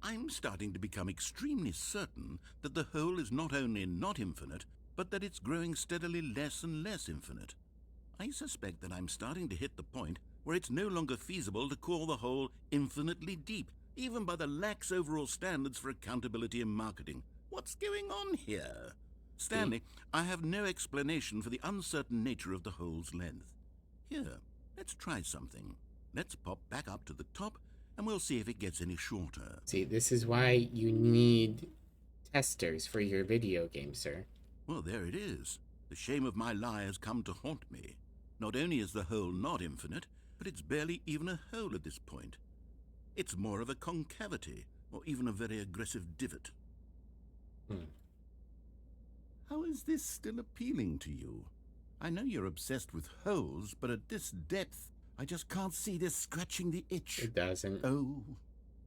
I'm starting to become extremely certain that the hole is not only not infinite, but that it's growing steadily less and less infinite. I suspect that I'm starting to hit the point where it's no longer feasible to call the hole infinitely deep, even by the lax overall standards for accountability in marketing. What's going on here? Stanley, I have no explanation for the uncertain nature of the hole's length. Here, let's try something. Let's pop back up to the top, and we'll see if it gets any shorter. See, this is why you need testers for your video game, sir. Well, there it is. The shame of my lie has come to haunt me. Not only is the hole not infinite, but it's barely even a hole at this point. It's more of a concavity, or even a very aggressive divot. How is this still appealing to you? I know you're obsessed with holes, but at this depth, I just can't see this scratching the itch. It doesn't. Oh,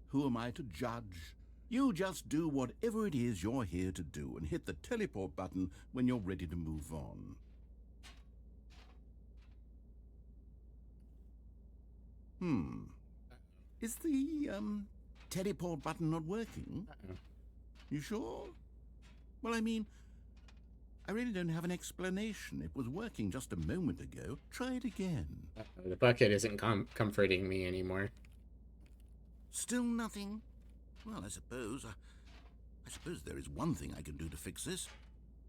who am I to judge? You just do whatever it is you're here to do and hit the teleport button when you're ready to move on. Is the, teleport button not working? You sure? Well, I mean, I really don't have an explanation. It was working just a moment ago. Try it again. The bucket isn't comforting me anymore. Still nothing? Well, I suppose there is one thing I can do to fix this.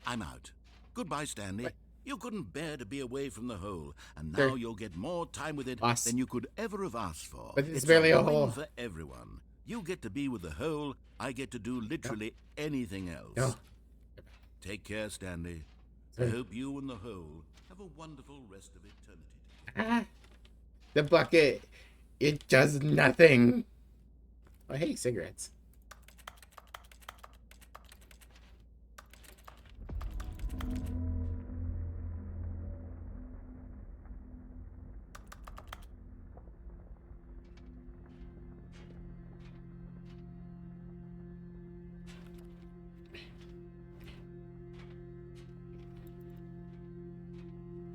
I'm out. Goodbye, Stanley. What? You couldn't bear to be away from the hole, and now you'll get more time with it than you could ever have asked for. But it's barely a win hole. for everyone. You get to be with the hole. I get to do literally anything else. No. Take care, Stanley. I hope you and the hole have a wonderful rest of eternity. The bucket, it does nothing. Oh, hey, cigarettes.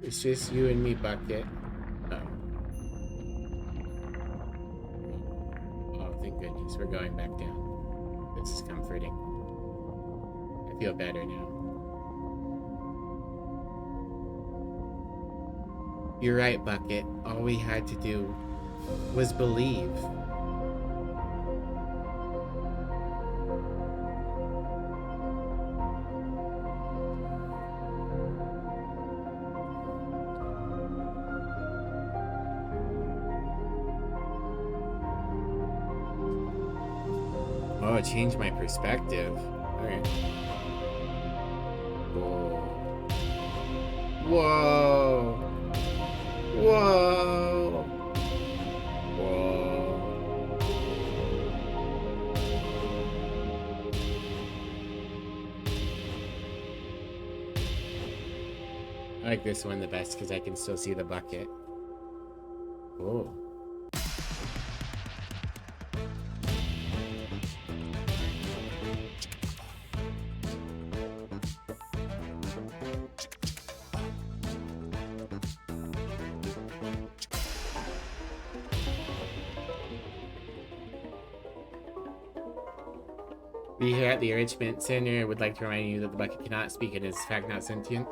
It's just you and me, Bucket. Oh. Oh, thank goodness. We're going back down. This is comforting. I feel better now. You're right, Bucket. All we had to do was believe. Oh, it changed my perspective. Alright. Whoa. Whoa. Whoa. Whoa. I like this one the best because I can still see the bucket. Whoa. We here at the Enrichment Center would like to remind you that the bucket cannot speak and is in fact not sentient.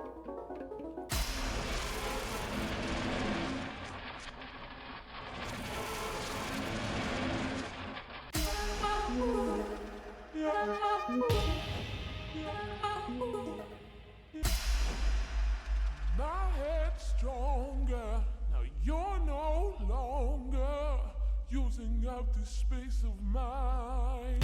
My head's stronger. Now you're no longer using up this space of mine.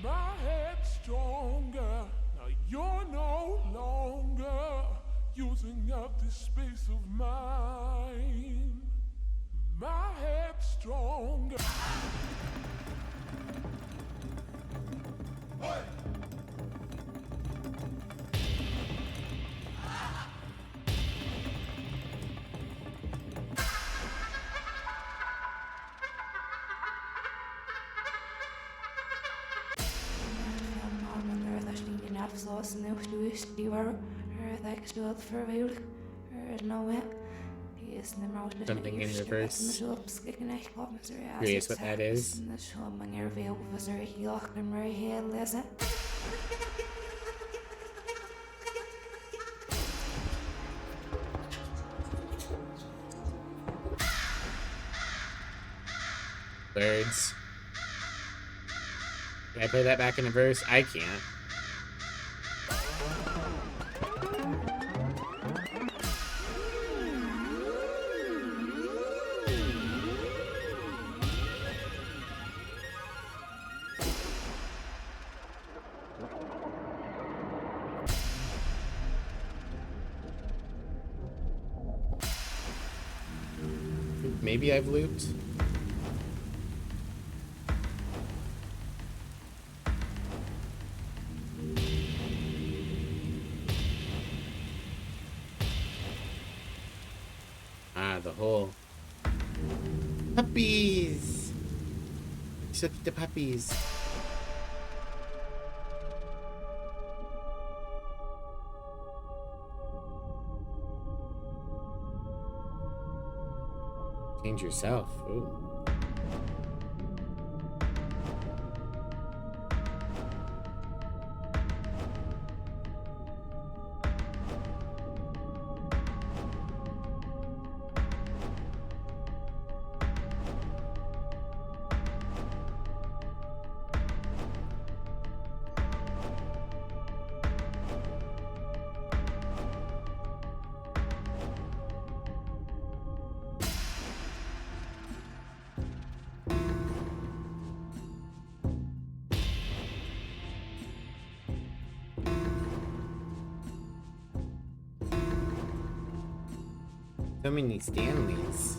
My head's stronger. Now you're no longer using up this space of mine. My head's stronger. Hey! Afgesloten nieuws die waar ik speelt verweeuwd no it. He is the most Something in reverse. Curious what that is. Birds. Can I play that back in a verse? I can't. Maybe I've looped. Ah, the hole. Puppies! Let's look at the puppies. Change yourself. Ooh. So many Stanleys.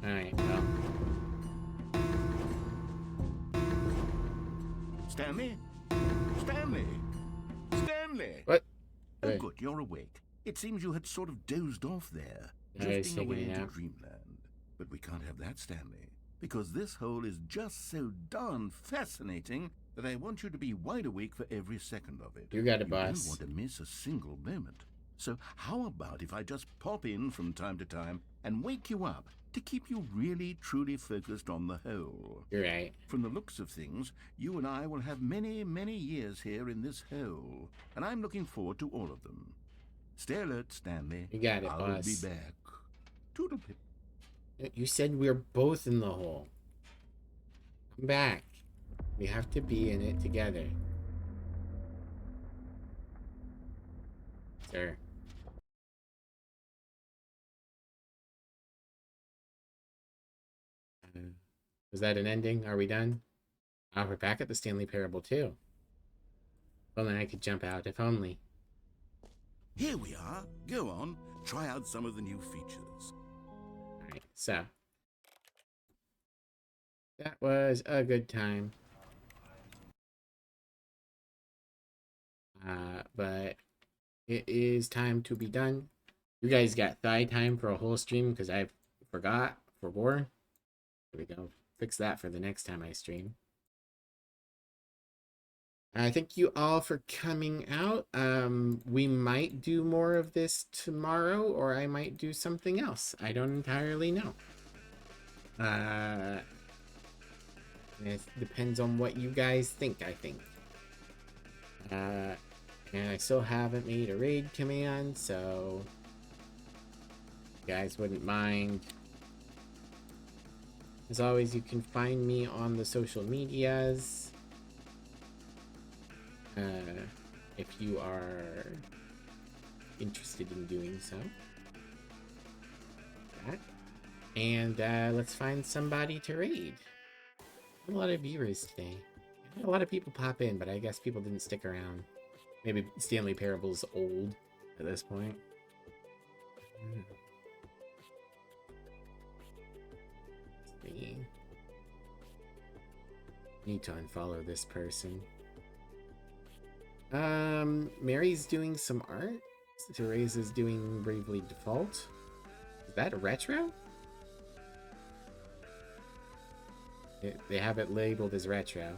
Alright, well. Stanley? Stanley? Stanley! What? Oh, good, you're awake. It seems you had sort of dozed off there, I was drifting away taking a into nap. dreamland. But we can't have that, Stanley, because this hole is just so darn fascinating that I want you to be wide awake for every second of it. You got it, You don't boss. want to miss a single moment. So how about if I just pop in from time to time and wake you up to keep you really, truly focused on the hole? You're right. From the looks of things, you and I will have many, many years here in this hole, and I'm looking forward to all of them. Stay alert, Stanley. You got it, I'll boss. be back. Toodle-pip. You said we're both in the hole. Come back. We have to be in it together. Sir. Was that an ending? Are we done? Oh, we're back at the Stanley Parable too. Well, then I could jump out, if only. Here we are. Go on. Try out some of the new features. Alright, so. That was a good time. But it is time to be done. You guys got thigh time for a whole stream because I forgot for war. There we go. Fix that for the next time I stream. Thank you all for coming out. We might do more of this tomorrow, or I might do something else. I don't entirely know. It depends on what you guys think, I think. And I still haven't made a raid command, so if you guys wouldn't mind. As always, you can find me on the social medias. If you are interested in doing so. And let's find somebody to raid. A lot of viewers today. A lot of people pop in, but I guess people didn't stick around. Maybe Stanley Parable's old at this point. Let's see. Need to unfollow this person. Mary's doing some art. Teresa's doing Bravely Default. Is that a retro? They have it labeled as retro.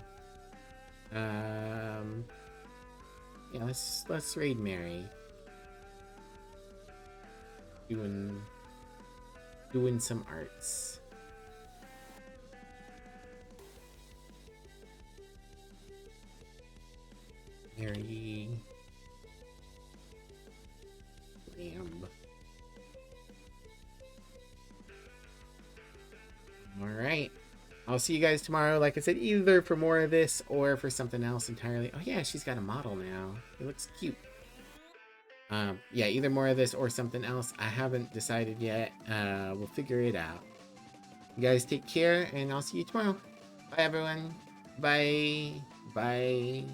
Yeah, let's raid Mary. Doing some arts. Mary Lamb. Alright. I'll see you guys tomorrow, like I said, either for more of this or for something else entirely. Oh yeah, she's got a model now. It looks cute. Yeah, either more of this or something else. I haven't decided yet. We'll figure it out. You guys take care, and I'll see you tomorrow. Bye, everyone. Bye. Bye.